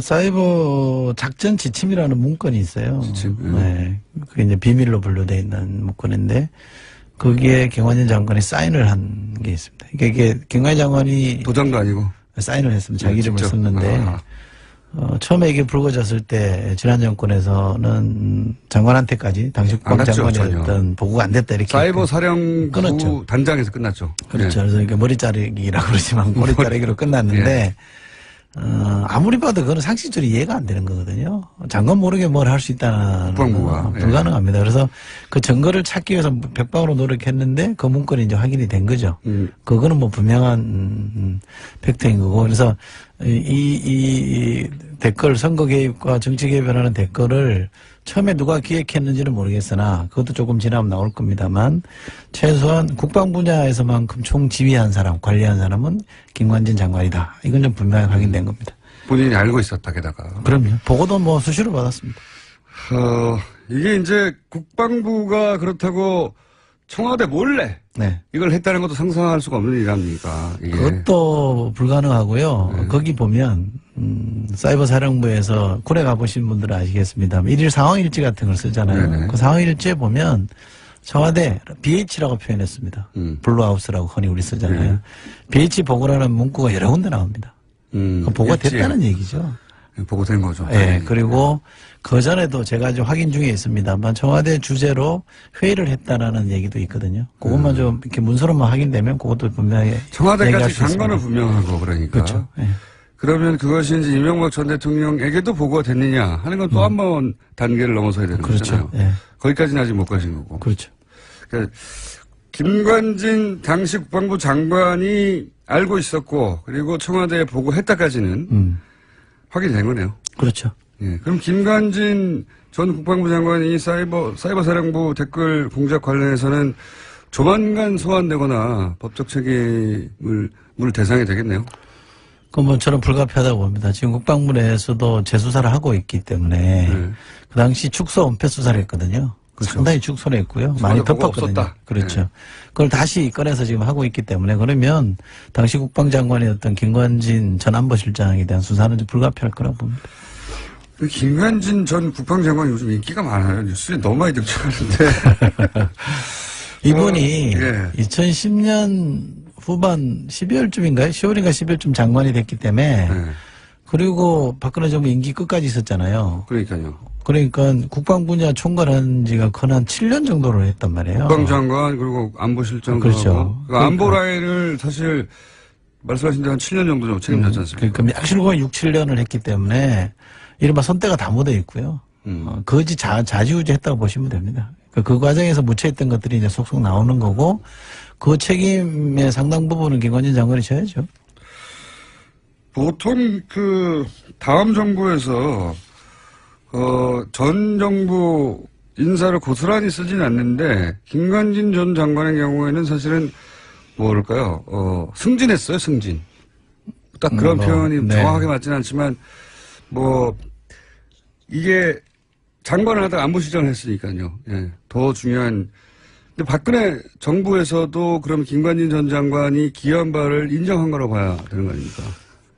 사이버 작전 지침이라는 문건이 있어요. 지침? 네. 그게 이제 비밀로 분류되어 있는 문건인데 거기에 경관진 장관이 사인을 한 게 있습니다. 이게 경관진 장관이 도장도 아니고. 사인을 했습니다. 자기 이름을 직접. 썼는데 처음에 이게 불거졌을 때 지난 정권에서는 장관한테까지 당시 국방장관이었던 보고가 안 됐다 이렇게 사이버 사령부 끊었죠. 단장에서 끝났죠. 그렇죠. 네. 그래서 이게 머리 자르기라고 그러지만 머리 자르기로 끝났는데 아무리 봐도 그거는 상식적으로 이해가 안 되는 거거든요. 장관 모르게 뭘 할 수 있다는 국방부가 불가능합니다. 그래서 그 증거를 찾기 위해서 백방으로 노력했는데 그 문건이 이제 확인이 된 거죠. 그거는 분명한 팩트인 거고 그래서 이 댓글 선거 개입과 정치 개입을 하는 댓글을 처음에 누가 기획했는지는 모르겠으나 그것도 조금 지나면 나올 겁니다만 최소한 국방 분야에서만큼 총지휘한 사람, 관리한 사람은 김관진 장관이다. 이건 좀 분명히 확인된 겁니다. 본인이 알고 있었다, 게다가. 그럼요. 보고도 수시로 받았습니다. 이게 이제 국방부가 그렇다고 청와대 몰래 네. 이걸 했다는 것도 상상할 수가 없는 일입니까? 이게. 그것도 불가능하고요. 네. 거기 보면 사이버 사령부에서 군에 가보신 분들은 아시겠습니다만 일일 상황일지 같은 걸 쓰잖아요. 네네. 그 상황일지에 보면 청와대 BH라고 표현했습니다. 블루하우스라고 흔히 우리 쓰잖아요. BH 보고라는 문구가 여러 군데 나옵니다. 보고가 됐다는 얘기죠. 보고된 거죠. 네, 그리고 그 전에도 제가 지금 확인 중에 있습니다만 청와대 주재로 회의를 했다라는 얘기도 있거든요. 그것만 좀 이렇게 문서로만 확인되면 그것도 분명히 청와대까지 간 거는 분명하고 그러니까. 그렇죠. 네. 그러면 그것이 이제 이명박 전 대통령에게도 보고가 됐느냐 하는 건 또 한 번 단계를 넘어서야 되는 그렇죠. 거잖아요. 네. 거기까지는 아직 못 가신 거고. 그렇죠. 그러니까 김관진 당시 국방부 장관이 알고 있었고 그리고 청와대에 보고했다까지는 확인된 거네요. 그렇죠. 예. 그럼 김관진 전 국방부 장관이 사이버 사령부 댓글 공작 관련해서는 조만간 소환되거나 법적 책임을 물 대상이 되겠네요. 그건 저는 불가피하다고 봅니다. 지금 국방부 내에서도 재수사를 하고 있기 때문에 그 당시 축소 은폐 수사를 했거든요. 그렇죠. 상당히 축소를 했고요. 많이 덮었거든요. 없었다. 그렇죠. 네. 그걸 다시 꺼내서 지금 하고 있기 때문에 그러면 당시 국방장관이었던 김관진 전 안보실장에 대한 수사는 좀 불가피할 거라고 봅니다. 김관진 전 국방장관이 요즘 인기가 많아요. 뉴스에 너무 많이 등장하는데. 이분이 예. 2010년 후반 12월쯤인가요? 10월인가 12월쯤 장관이 됐기 때문에 네. 그리고 박근혜 정부 임기 끝까지 있었잖아요. 그러니까요. 그러니까 국방 분야 총괄한 지가 거의 한 7년 정도를 했단 말이에요. 국방장관 그리고 안보실장도 그렇죠. 하고 그러니까 안보 라인을 사실 말씀하신 대로 한 7년 정도 좀 책임졌지 않습니까? 그러니까 약실고 6, 7년을 했기 때문에 이른바 손때가 다 묻어 있고요. 거지 자지우지 했다고 보시면 됩니다. 그 과정에서 묻혀있던 것들이 이제 속속 나오는 거고 그 책임의 상당 부분은 김관진 장관이 져야죠. 보통 그 다음 정부에서 전 정부 인사를 고스란히 쓰진 않는데 김관진 전 장관의 경우에는 사실은 뭐랄까요? 승진했어요, 승진. 딱 그런 표현이 네. 정확하게 맞지는 않지만 뭐 이게 장관을 하다가 안보실장을 했으니까요. 예. 더 중요한. 근데 박근혜 정부에서도 그럼 김관진 전 장관이 기여한 바를 인정한 거라고 봐야 되는 거 아닙니까?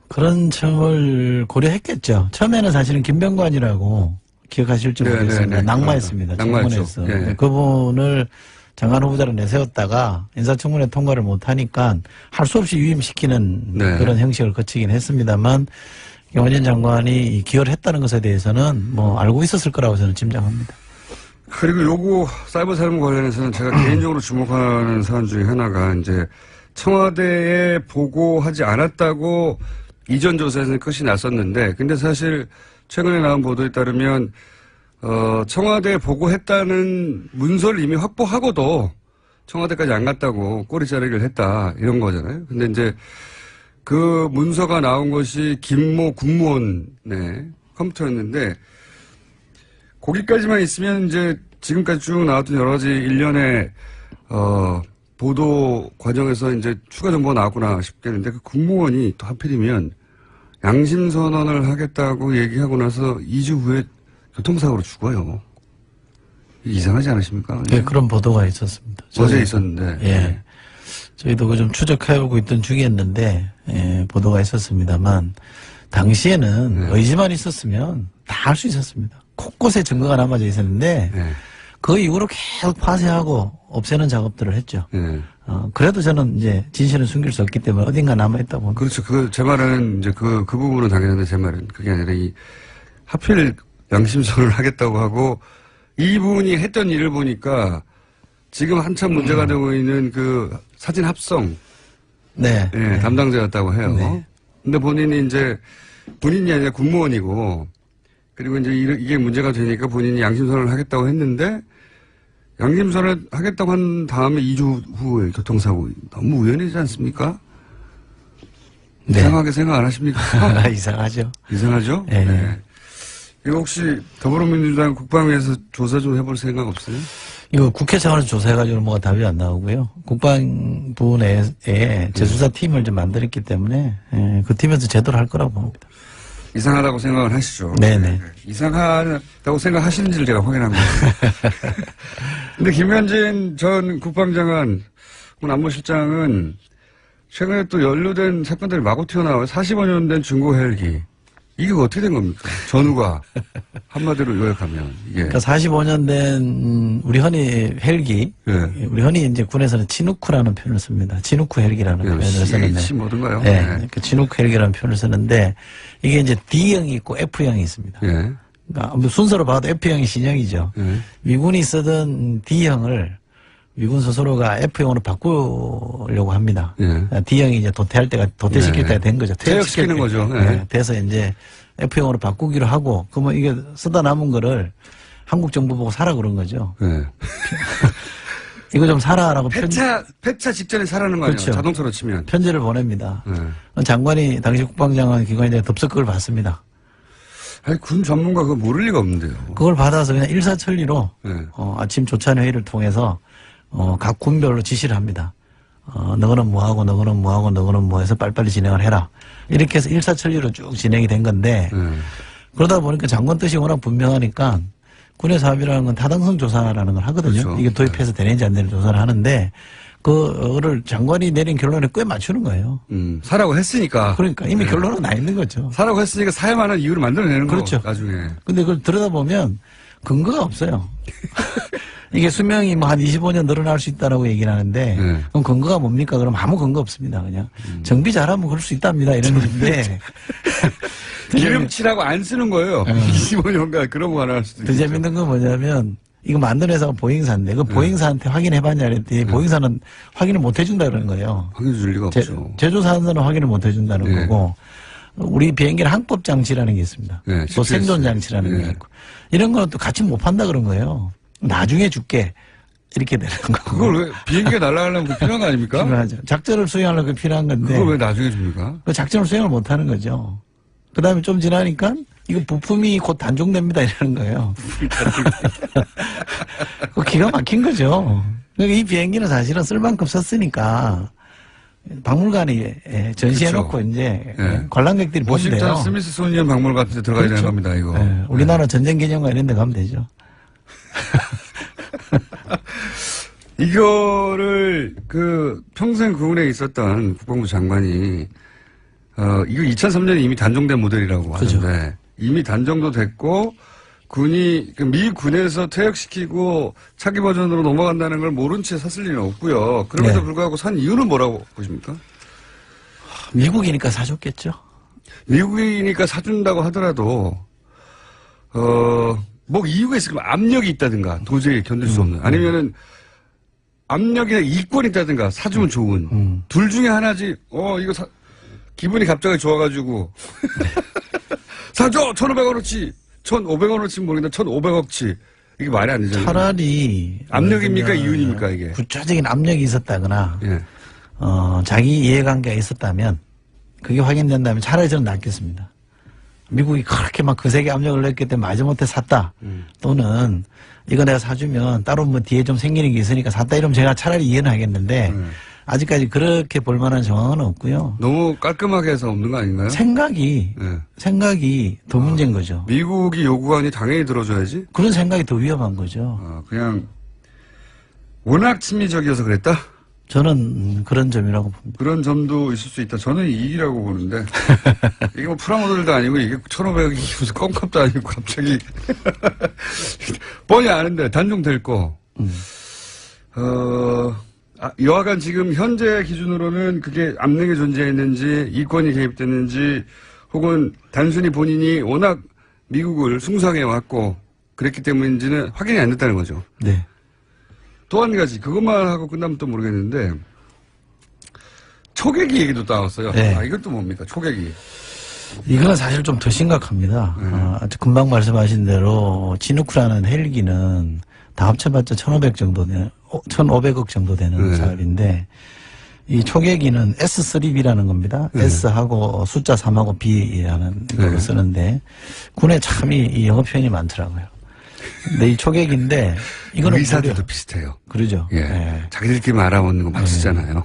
그런 점을 고려했겠죠. 처음에는 사실은 김병관이라고 기억하실지 모르겠습니다. 네. 낙마했습니다. 낙마했죠. 청문회에서. 예. 그분을 장관 후보자로 내세웠다가 인사청문회 통과를 못하니까 할 수 없이 유임시키는 네. 그런 형식을 거치긴 했습니다만 김관진 장관이 기여를 했다는 것에 대해서는 뭐 알고 있었을 거라고 저는 짐작합니다. 그리고 요거 사이버 살인 관련해서는 제가 개인적으로 주목하는 사안 중에 하나가 이제 청와대에 보고하지 않았다고 이전 조사에서는 끝이 났었는데 근데 사실 최근에 나온 보도에 따르면 청와대에 보고했다는 문서를 이미 확보하고도 청와대까지 안 갔다고 꼬리 자르기를 했다 이런 거잖아요. 근데 이제 그 문서가 나온 것이 김모 국무원의 컴퓨터였는데 거기까지만 있으면 이제 지금까지 쭉 나왔던 여러 가지 일련의 보도 과정에서 이제 추가 정보가 나왔구나 싶겠는데 그 국무원이 또 하필이면 양심 선언을 하겠다고 얘기하고 나서 2주 후에 교통사고로 죽어요. 이상하지 않으십니까? 네, 그런 보도가 있었습니다. 어제 있었는데. 예. 저희도 그 좀 추적해오고 있던 중이었는데, 예, 보도가 있었습니다만, 당시에는 네. 의지만 있었으면 다 할 수 있었습니다. 곳곳에 증거가 남아져 있었는데, 네. 그 이후로 계속 파쇄하고 없애는 작업들을 했죠. 네. 그래도 저는 이제 진실은 숨길 수 없기 때문에 어딘가 남아있다고 봅니다. 그렇죠. 제 말은 이제 그 부분은 당연한데 제 말은 그게 아니라 하필 양심선언을 하겠다고 하고 이분이 했던 일을 보니까 지금 한참 문제가 되고 있는 그 사진 합성. 네. 예, 네. 담당자였다고 해요. 네. 근데 본인이 이제 본인이 아니라 국무원이고 그리고 이제 이게 문제가 되니까 본인이 양심선언을 하겠다고 했는데 양심선언을 하겠다고 한 다음에 2주 후에 교통사고 너무 우연이지 않습니까? 네. 이상하게 생각 안 하십니까? 이상하죠. 이상하죠? 네. 네. 이거 혹시 더불어민주당 국방위에서 조사 좀 해볼 생각 없어요? 이거 국회 차원에서 조사해가지고 뭐가 답이 안 나오고요. 국방부 내에 재수사팀을 좀 만들었기 때문에 예, 그 팀에서 제대로 할 거라고 봅니다. 이상하다고 생각을 하시죠. 네네. 이상하다고 생각하시는지를 제가 확인한 거예요. 근데 김관진 전 국방장관, 안보실장은 최근에 또 연루된 사건들이 마구 튀어나와요. 45년 된 중고 헬기. 이게 어떻게 된 겁니까? 전후가 한마디로 요약하면 이게. 그러니까 45년 된 우리 흔히 헬기, 예. 우리 흔히 이제 군에서는 치누크라는 표현을 씁니다. 치누크 헬기라는 표현을 쓰는데, CH 뭐든가요? 네, 그러니까 치누크 헬기라는 표현을 쓰는데 이게 이제 D형이 있고 F형이 있습니다. 예. 그러니까 순서로 봐도 F형이 신형이죠. 예. 미군이 쓰던 D형을 미군 스스로가 F형으로 바꾸려고 합니다. 예. D형이 이제 도태할 때가, 도태시킬 네. 때가 된 거죠. 퇴역시키는 거죠. 네. 네. 돼서 이제 F형으로 바꾸기로 하고, 그러면 이게 쓰다 남은 거를 한국 정부 보고 사라 그런 거죠. 예. 이거 좀 사라라고 폐차 직전에 사라는 거 아니에요? 그렇죠. 자동차로 치면. 편지를 보냅니다. 예. 장관이, 당시 국방장관 기관이 덥석 그걸 받습니다. 아니, 군 전문가 그거 모를 리가 없는데요. 그걸 받아서 그냥 일사천리로 예. 아침 조찬 회의를 통해서 각 군별로 지시를 합니다. 너거는 뭐하고 너거는 뭐하고 너거는 뭐해서 빨리빨리 진행을 해라. 이렇게 해서 일사천리로 쭉 진행이 된 건데 그러다 보니까 장관 뜻이 워낙 분명하니까 군의 사업이라는 건 타당성 조사라는 걸 하거든요. 그렇죠. 이게 도입해서 되는지 안 되는지 조사를 하는데 그거를 장관이 내린 결론에 꽤 맞추는 거예요. 사라고 했으니까. 그러니까 이미 결론은 나 있는 거죠. 사라고 했으니까 사야 만한 이유를 만들어내는 그렇죠. 거 나중에. 근데 그걸 들여다보면 근거가 없어요. 이게 수명이 뭐 한 25년 늘어날 수 있다라고 얘기를 하는데 네. 그럼 근거가 뭡니까? 그럼 아무 근거 없습니다. 그냥 정비 잘하면 그럴 수 있답니다. 이런 건데 기름칠하고 안 쓰는 거예요. 25년간 그런 거 가능할 수도 더 있죠. 재밌는 건 뭐냐면 이거 만든 회사가 보잉사인데 그 보잉사한테 확인해봤냐 그랬더니 보잉사는 확인을 못 해준다 그러는 거예요. 확인해 줄 리가 없죠. 제조사는 확인을 못 해준다는 네. 거고 우리 비행기는 항법 장치라는 게 있습니다. 네, 또 GPS. 생존 장치라는 네. 게 있고 이런 거는 또 같이 못 판다 그런 거예요. 나중에 줄게 이렇게 되는 거고. 그걸 왜 비행기가 날아가려면 그거 필요한 거 아닙니까? 필요하죠. 작전을 수행하려면 그게 필요한 건데 그걸 왜 나중에 줍니까? 그 작전을 수행을 못 하는 거죠. 그 다음에 좀 지나니까 이거 부품이 곧 단종됩니다 이러는 거예요. 그 기가 막힌 거죠. 그러니까 이 비행기는 사실은 쓸 만큼 썼으니까 박물관에 전시해놓고 이제 네. 관람객들이 보면 돼요. 워싱턴 스미스소니언 박물관 같은 데 들어가야 되는 그렇죠. 겁니다, 이거. 네. 우리나라 전쟁기념관 이런 데 가면 되죠. 이거를 평생 그군에 있었던 국방부 장관이 이거 2003년에 이미 단종된 모델이라고 그죠. 하는데 이미 단종도 됐고 군이 미 군에서 퇴역시키고 차기 버전으로 넘어간다는 걸 모른 채 샀을 리는 없고요. 그럼에도 네. 불구하고 산 이유는 뭐라고 보십니까? 미국이니까 사줬겠죠. 미국이니까 사준다고 하더라도 뭐 이유가 있을까? 압력이 있다든가 도저히 견딜 수 없는 아니면은 압력이나 이권이 있다든가 사주면 좋은 둘 중에 하나지. 이거 기분이 갑자기 좋아가지고 사줘 1,500원어치 1,500원어치 모르겠는데 1,500억치 이게 말이 안 되잖아요. 차라리 압력입니까 이윤입니까 이게? 구체적인 압력이 있었다거나 예. 자기 이해관계가 있었다면 그게 확인된다면 차라리 저는 낫겠습니다. 미국이 그렇게 막 거세게 압력을 넣었기 때문에 마지못해 샀다. 또는 이거 내가 사주면 따로 뭐 뒤에 좀 생기는 게 있으니까 샀다 이러면 제가 차라리 이해는 하겠는데 아직까지 그렇게 볼 만한 정황은 없고요. 너무 깔끔하게 해서 없는 거 아닌가요? 생각이 더 문제인 거죠. 미국이 요구하니 당연히 들어줘야지. 그런 생각이 더 위험한 거죠. 그냥 워낙 친미적이어서 그랬다? 저는 그런 점이라고 봅니다. 그런 점도 있을 수 있다. 저는 이익이라고 보는데 이게 뭐 프라모델도 아니고 이게 1,500억이 무슨 껌값도 아니고 갑자기 뻔히 아는데 단종될 거. 여하간 지금 현재 기준으로는 그게 압력이 존재했는지 이권이 개입됐는지 혹은 단순히 본인이 워낙 미국을 숭상해 왔고 그랬기 때문인지는 확인이 안 됐다는 거죠. 네. 또 한 가지 그것만 하고 끝나면 또 모르겠는데 초계기 얘기도 나왔어요. 네. 이것도 뭡니까 초계기. 이거는 사실 좀 더 심각합니다. 금방 말씀하신 대로 지누크라는 헬기는 다 합쳐봤자 1,500 정도 되는 1,500억 정도 되는 사업인데 이 초계기는 S3B라는 겁니다. S하고 숫자 3하고 B라는 걸 쓰는데 군에 참 이 영어 표현이 많더라고요. 근데 이 초계기인데 이거는 의사들도 비슷해요. 그러죠. 예. 네. 자기들끼리 알아보는 거 막 쓰잖아요.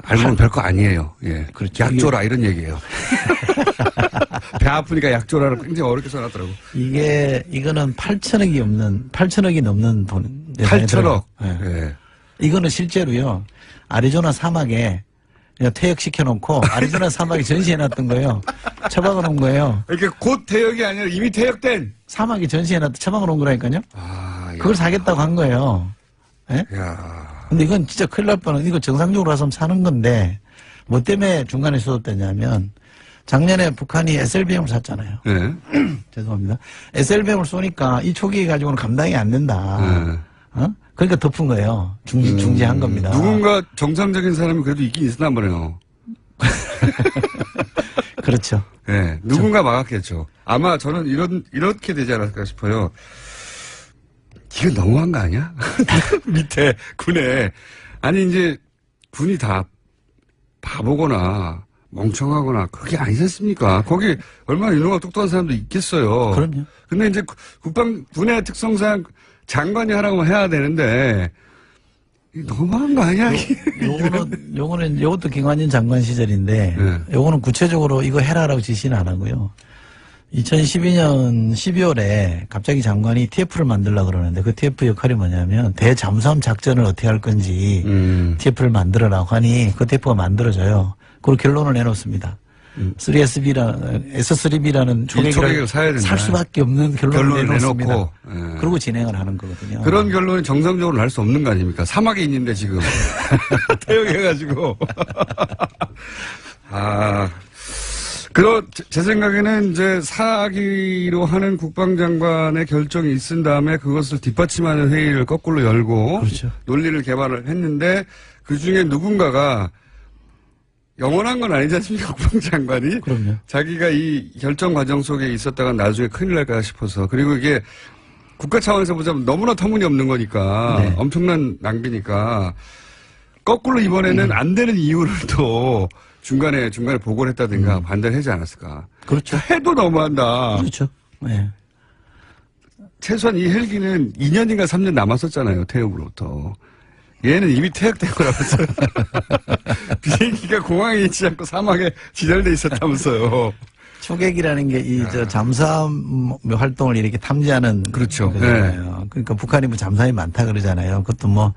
알고 보면 별거 아니에요. 예. 그렇죠. 약 줘라 이런 얘기예요. 배 아프니까 약 줘라를 굉장히 어렵게 써놨더라고. 이거는 8천억이 넘는 돈. 8천억. 네. 예. 이거는 실제로요. 아리조나 사막에 그냥 퇴역시켜놓고 아리조나 사막에 전시해놨던 거예요. 처박아놓은 거예요. 이렇게 곧 퇴역이 아니라 이미 퇴역된. 사막에 전시해놨던 처박아놓은 거라니까요. 그걸 사겠다고 한 거예요. 예? 야. 근데 이건 진짜 큰일 날 뻔한, 이거 정상적으로 가서 사는 건데, 뭐 때문에 중간에 수습되냐면, 작년에 북한이 SLBM을 샀잖아요. 예. 죄송합니다. SLBM을 쏘니까 이 초기 가지고는 감당이 안 된다. 그러니까 덮은 거예요. 중지한 겁니다. 누군가 정상적인 사람이 그래도 있긴 있었단 말이에요. 그렇죠. 예. 누군가 막았겠죠. 아마 저는 이렇게 되지 않았을까 싶어요. 이거 너무한 거 아니야? 밑에 군에. 아니, 이제 군이 다 바보거나 멍청하거나 그게 아니지 않습니까? 거기 얼마나 유능하고 똑똑한 사람도 있겠어요. 그럼요. 근데 이제 군의 특성상 장관이 하라고 해야 되는데, 너무한 거 아니야? 요것도 김관진 장관 시절인데, 요거는 구체적으로 이거 해라라고 지시는 안 하고요. 2012년 12월에 갑자기 장관이 TF를 만들려고 그러는데 그 TF 역할이 뭐냐면 대잠수함 작전을 어떻게 할 건지 TF를 만들어라고 하니 그 TF가 만들어져요. 그걸 결론을 내놓습니다. S3B라는 초계기를 사야 된다. 살 수밖에 없는 결론을 내놓습니다. 내놓고. 예. 그리고 진행을 하는 거거든요. 그런 결론이 정상적으로 날 수 없는 거 아닙니까? 사막에 있는데 지금. 태용해가지고. 제 생각에는 이제 사기로 하는 국방장관의 결정이 있은 다음에 그것을 뒷받침하는 회의를 거꾸로 열고. 그렇죠. 논리를 개발을 했는데 그 중에 누군가가 영원한 건 아니지 않습니까? 국방장관이. 그럼요. 자기가 이 결정 과정 속에 있었다가 나중에 큰일 날까 싶어서. 그리고 이게 국가 차원에서 보자면 너무나 터무니없는 거니까. 네. 엄청난 낭비니까. 거꾸로 이번에는 안 되는 이유를 또 중간에 보고를 했다든가 반대를 하지 않았을까. 그렇죠. 해도 너무한다. 그렇죠. 네. 최소한 이 헬기는 2년인가 3년 남았었잖아요. 퇴역으로부터. 얘는 이미 퇴역되고 나면서 비행기가 공항에 있지 않고 사막에 지절돼 있었다면서요. 초계기라는 게 잠수함 활동을 이렇게 탐지하는 그렇죠. 거잖아요. 그러니까 북한이 뭐 잠수함이 많다 그러잖아요. 그것도 뭐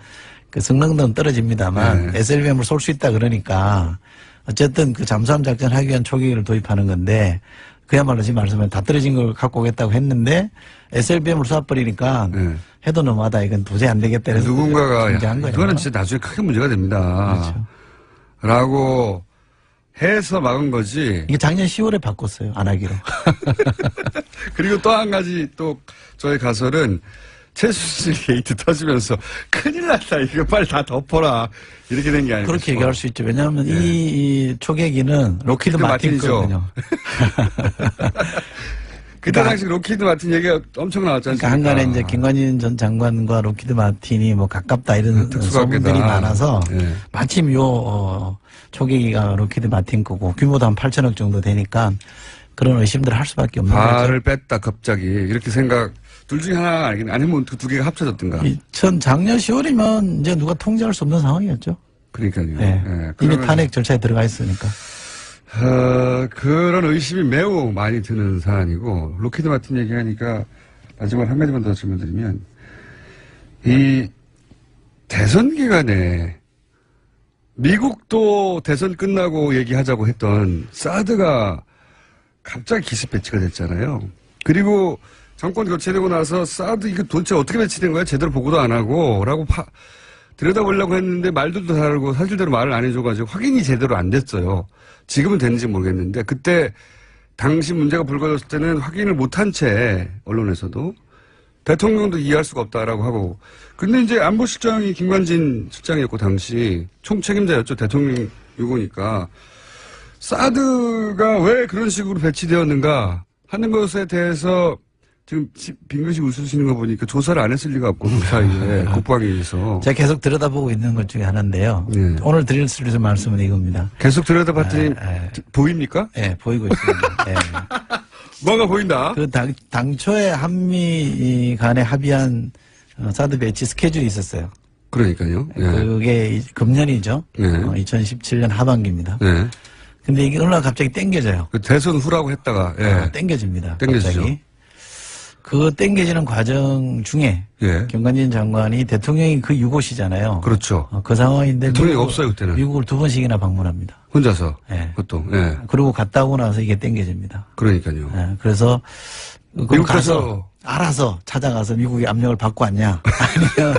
그 성능은 떨어집니다만 네. SLBM을 쏠 수 있다 그러니까 어쨌든 그 잠수함 작전을 하기 위한 초계기를 도입하는 건데 그야말로 지금 말씀하신 다 떨어진 걸 갖고 오겠다고 했는데 SLBM을 쏴버리니까 네. 해도 너무하다. 이건 도저히 안 되겠다. 해서 누군가가 중재한 거예요. 이거는 진짜 나중에 크게 문제가 됩니다. 그렇죠. 라고 해서 막은 거지. 이게 작년 10월에 바꿨어요. 안 하기로. 그리고 또 한 가지 또 저희 가설은 최순실 게이트 터지면서 큰일 났다. 이거 빨리 다 덮어라. 이렇게 된 게 아니고. 그렇게 얘기할 수 있죠. 왜냐하면 네. 이 초계기는 로키드 마틴 거거든요. 그때 당시 로키드 마틴 얘기가 엄청 나왔지 않습니까? 그러니까 한간에 이제 김관진 전 장관과 로키드 마틴이 뭐 가깝다 이런 특수관계다. 소문들이 많아서 네. 마침 초계기가 로키드 마틴 거고 규모도 한 8천억 정도 되니까 그런 의심들을 할 수밖에 없는 거죠. 발을 뺐다 갑자기 이렇게 생각 둘 중에 하나가 아니면 두 개가 합쳐졌든가. 작년 10월이면 이제 누가 통제할 수 없는 상황이었죠. 그러니까요. 네. 네. 이미 탄핵 절차에 들어가 있으니까. 그런 의심이 매우 많이 드는 사안이고 로키드 마틴 얘기하니까 마지막으로 한 가지만 더 질문드리면 이 대선 기간에 미국도 대선 끝나고 얘기하자고 했던 사드가 갑자기 기습 배치가 됐잖아요. 그리고 정권 교체되고 나서 사드 이거 도대체 어떻게 배치된 거야? 제대로 보고도 안 하고 라고 들여다보려고 했는데 말들도 다르고 사실대로 말을 안 해줘가지고 확인이 제대로 안 됐어요. 지금은 됐는지 모르겠는데 그때 당시 문제가 불거졌을 때는 확인을 못한 채 언론에서도 대통령도 이해할 수가 없다라고 하고 근데 이제 안보실장이 김관진 실장이었고 당시 총책임자였죠. 대통령 유고니까 사드가 왜 그런 식으로 배치되었는가 하는 것에 대해서 지금 빙긋이 웃으시는 거 보니까 조사를 안 했을 리가 없고 그 사이에 국방위에서 제가 계속 들여다보고 있는 것 중에 하나인데요. 네. 오늘 드릴 수 있는 말씀은 이겁니다. 계속 들여다봤더니 보입니까? 네, 보이고 있습니다. 네. 뭐가 보인다? 그 당초에 한미 간에 합의한 사드 배치 스케줄이 있었어요. 그러니까요. 네. 그게 금년이죠. 네. 2017년 하반기입니다. 네. 근데 이게 어느 날 갑자기 땡겨져요. 그 대선 후라고 했다가 예. 땡겨집니다. 땡겨지죠. 갑자기. 그 땡겨지는 과정 중에 예. 김관진 장관이 대통령이 그 유고시잖아요. 그렇죠. 그 상황인데 대통령이 없어요 그때는. 미국을 2번씩이나 방문합니다. 혼자서. 예. 그것도. 예. 그리고 갔다 오고 나서 이게 땡겨집니다. 그러니까요. 예. 그래서 미국 가서 알아서 찾아가서 미국의 압력을 받고 왔냐? 아니면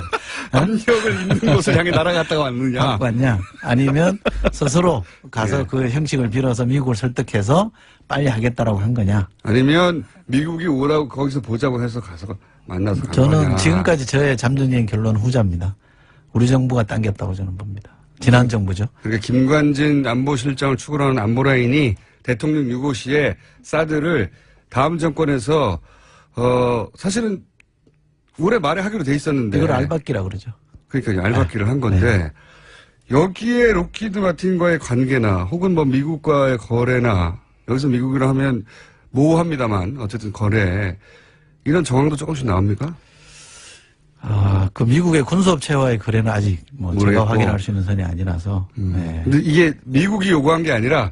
압력을 있는 곳을 향해 날아갔다가 왔느냐? 받고 왔냐? 아니면 스스로 가서 예. 그 형식을 빌어서 미국을 설득해서 빨리 하겠다라고 한 거냐? 아니면 미국이 오라고 거기서 보자고 해서 가서 만나서 간 저는 거냐? 지금까지 저의 잠정적인 결론은 후자입니다. 우리 정부가 당겼다고 저는 봅니다. 지난 정부죠. 그러니까 김관진 안보실장을 추구하는 안보라인이 대통령 유고시에 사드를 다음 정권에서 사실은 올해 말에 하기로 돼 있었는데 이걸 알박기라 그러죠. 그러니까 알박기를 한 건데 여기에 로키드 마틴과의 관계나 혹은 뭐 미국과의 거래나 여기서 미국이라 하면 모호합니다만 어쨌든 거래 이런 정황도 조금씩 나옵니까? 그 미국의 군수업체와의 거래는 아직 뭐 제가 모르겠고. 확인할 수 있는 선이 아니라서. 네. 근데 이게 미국이 요구한 게 아니라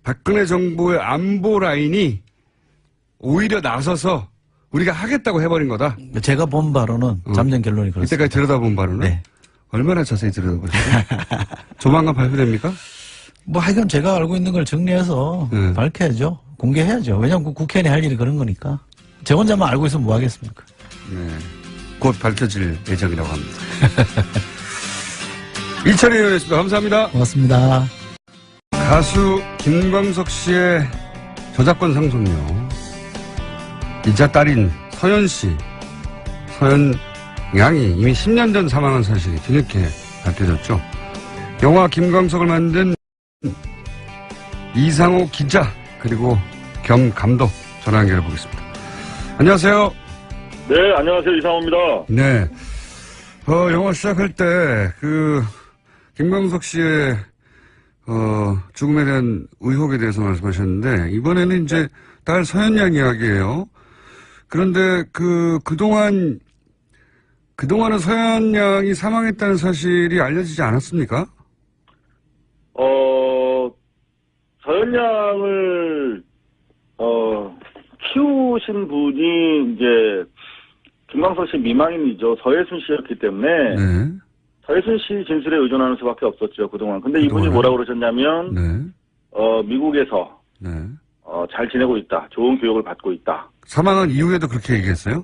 박근혜 정부의 안보 라인이 오히려 나서서 우리가 하겠다고 해버린 거다. 제가 본 바로는 잠정 결론이 그렇습니다. 이때까지 들여다본 바로는 네. 얼마나 자세히 들여다보셨어요? 조만간 발표됩니까? 뭐 하여간 제가 알고 있는 걸 정리해서 네. 밝혀야죠. 공개해야죠. 왜냐하면 국회의원이 할 일이 그런 거니까. 제 혼자만 알고 있으면 뭐 하겠습니까? 네. 곧 밝혀질 예정이라고 합니다. 이철희 의원이었습니다. 감사합니다. 고맙습니다. 가수 김광석 씨의 저작권 상속료 이자 딸인 서연 씨, 서연 양이 이미 10년 전 사망한 사실이 뒤늦게 밝혀졌죠. 영화 김광석을 만든 이상호 기자 그리고 겸 감독 전화 연결해 보겠습니다. 안녕하세요. 네, 안녕하세요. 이상호입니다. 네. 영화 시작할 때 김광석 씨의 죽음에 대한 의혹에 대해서 말씀하셨는데 이번에는 이제 딸 서연 양 이야기예요. 그런데 그동안은 서연 양이 사망했다는 사실이 알려지지 않았습니까? 서현 양을, 키우신 분이 이제, 김광석 씨 미망인이죠. 서예순 씨였기 때문에, 네. 서예순 씨 진술에 의존하는 수밖에 없었죠, 그동안. 근데 이분이 뭐라고 그러셨냐면, 네. 미국에서, 네. 잘 지내고 있다. 좋은 교육을 받고 있다. 사망한 이후에도 그렇게 얘기했어요?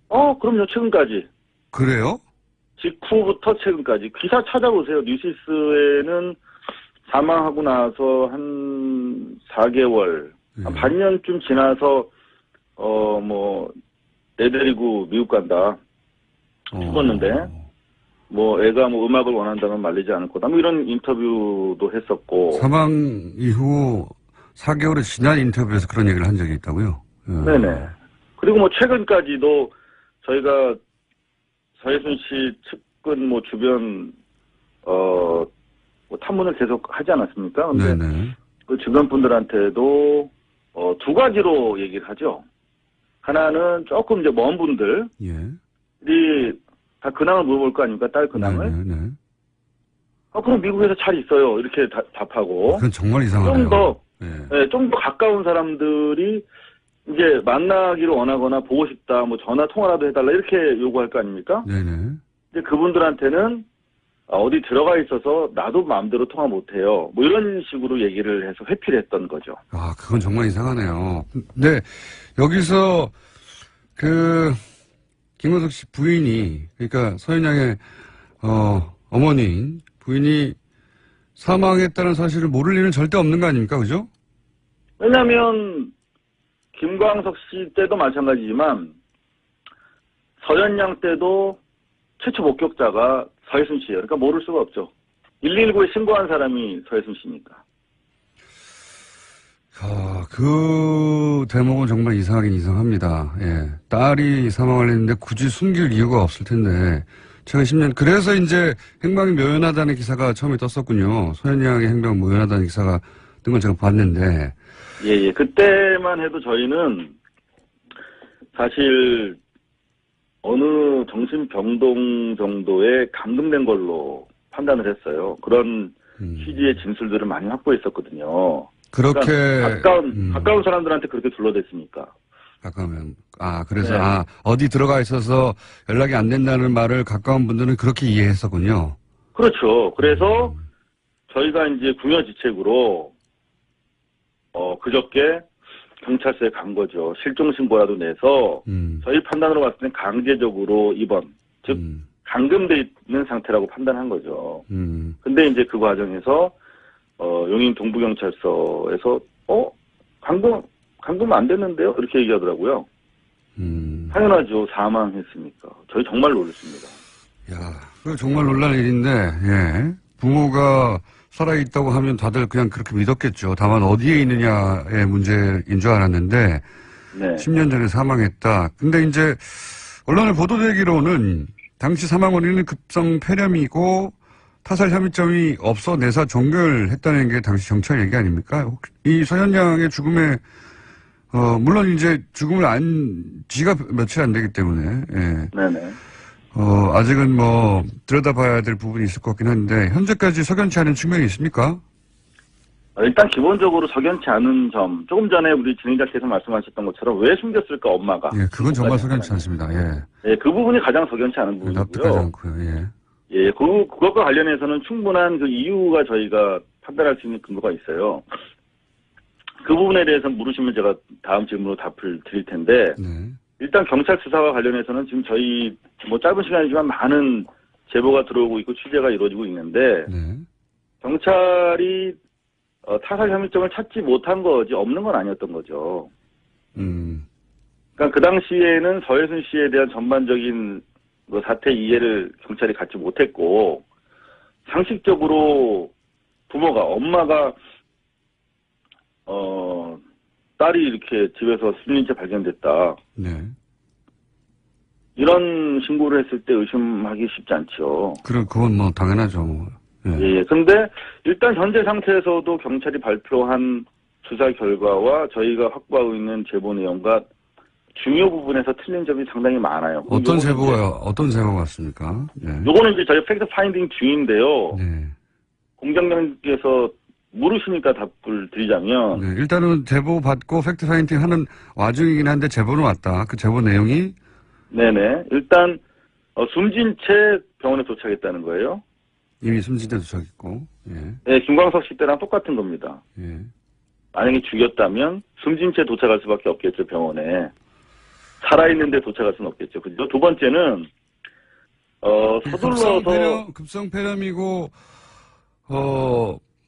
그럼요, 최근까지. 그래요? 직후부터 최근까지. 기사 찾아보세요. 뉴시스에는 사망하고 나서 한 4개월, 한 반년쯤 지나서, 애 데리고 미국 간다. 죽었는데, 애가 음악을 원한다면 말리지 않을 거다. 이런 인터뷰도 했었고. 사망 이후 4개월이 지난 인터뷰에서 그런 얘기를 한 적이 있다고요? 네네. 그리고 최근까지도 저희가 서예순 씨 측근 주변, 탐문을 계속 하지 않았습니까? 근데 네네. 그 주변 분들한테도, 두 가지로 얘기를 하죠. 하나는 조금 이제 먼 분들이 다 근황을 물어볼 거 아닙니까? 딸 근황을. 네네. 그럼 미국에서 잘 있어요. 이렇게 답하고. 그건 정말 이상하네요. 좀 더 가까운 사람들이 이제 만나기를 원하거나 보고 싶다, 전화 통화라도 해달라 이렇게 요구할 거 아닙니까? 네네. 근데 그분들한테는 어디 들어가 있어서 나도 마음대로 통화 못해요. 이런 식으로 얘기를 해서 회피를 했던 거죠. 그건 정말 이상하네요. 네, 여기서 김광석 씨 부인이, 그러니까 서현 양의 어머니인 부인이 사망했다는 사실을 모를 일은 절대 없는 거 아닙니까? 그죠? 왜냐면 김광석 씨 때도 마찬가지지만 서현 양 때도 최초 목격자가 서예순 씨예요. 그러니까 모를 수가 없죠. 119에 신고한 사람이 서예순 씨니까. 그 대목은 정말 이상하긴 이상합니다. 예. 딸이 사망을 했는데 굳이 숨길 이유가 없을 텐데, 최근 10년, 그래서 이제 행방이 묘연하다는 기사가 처음에 떴었군요. 서현 양의 행방 묘연하다는 기사가 뜬 걸 제가 봤는데. 예. 그때만 해도 저희는 사실 어느 정신병동 정도에 감금된 걸로 판단을 했어요. 그런 취지의 진술들을 많이 확보했었거든요. 그렇게. 그러니까 가까운 사람들한테 그렇게 둘러댔으니까. 가까우면. 그래서, 어디 들어가 있어서 연락이 안 된다는 말을 가까운 분들은 그렇게 이해했었군요. 그렇죠. 그래서 저희가 이제 궁여지책으로, 그저께 경찰서에 간 거죠. 실종신고라도 내서 저희 판단으로 봤을 땐 강제적으로 입원, 즉 감금돼 있는 상태라고 판단한 거죠. 근데 이제 그 과정에서 용인 동부경찰서에서 감금 안 됐는데요? 이렇게 얘기하더라고요. 당연하죠. 사망했으니까. 저희 정말 놀랐습니다. 그거 정말 놀랄 일인데, 예. 부모가 살아있다고 하면 다들 그냥 그렇게 믿었겠죠. 다만 어디에 있느냐의 문제인 줄 알았는데, 네. 10년 전에 사망했다. 근데 이제, 언론에 보도되기로는, 당시 사망 원인은 급성 폐렴이고, 타살 혐의점이 없어 내사 종결했다는 게 당시 경찰 얘기 아닙니까? 이 서현 양의 죽음에, 물론 이제 죽음을 지가 며칠 안 되기 때문에, 예. 네네. 아직은 들여다봐야 될 부분이 있을 것 같긴 한데, 현재까지 석연치 않은 측면이 있습니까? 일단 기본적으로 석연치 않은 점, 조금 전에 우리 진행자께서 말씀하셨던 것처럼 왜 숨겼을까, 엄마가. 예, 그건 정말 석연치 않습니다, 예. 예, 그 부분이 가장 석연치 않은 부분이고요. 납득하지 않고요, 예. 예, 그것과 관련해서는 충분한 그 이유가 저희가 판단할 수 있는 근거가 있어요. 그 부분에 대해서 물으시면 제가 다음 질문으로 답을 드릴 텐데, 네. 일단 경찰 수사와 관련해서는 지금 저희 뭐 짧은 시간이지만 많은 제보가 들어오고 있고 취재가 이루어지고 있는데, 네. 경찰이 타살 혐의점을 찾지 못한 거지 없는 건 아니었던 거죠. 그러니까 그 당시에는 서혜순 씨에 대한 전반적인 뭐 사태 이해를 경찰이 갖지 못했고, 상식적으로 부모가, 엄마가 딸이 이렇게 집에서 숨진 채 발견됐다, 네. 이런 신고를 했을 때 의심하기 쉽지 않죠. 그건 뭐 당연하죠. 예. 예. 근데 일단 현재 상태에서도 경찰이 발표한 수사 결과와 저희가 확보하고 있는 제보 내용과 중요 부분에서 틀린 점이 상당히 많아요. 어떤 제보가 왔습니까? 네. 요거는 이제 저희 팩트 파인딩 중인데요. 네. 공장장님께서 물으시니까 답을 드리자면, 네. 일단은 제보 받고 팩트 파인팅 하는 와중이긴 한데 제보는 왔다. 그 제보 내용이? 네네. 일단, 숨진 채 병원에 도착했다는 거예요. 이미 숨진 데 도착했고, 예. 네, 김광석 씨 때랑 똑같은 겁니다. 예. 만약에 죽였다면 숨진 채 도착할 수밖에 없겠죠, 병원에. 살아있는데 도착할 수는 없겠죠. 그죠? 두 번째는, 서둘러서. 급성 폐렴이고,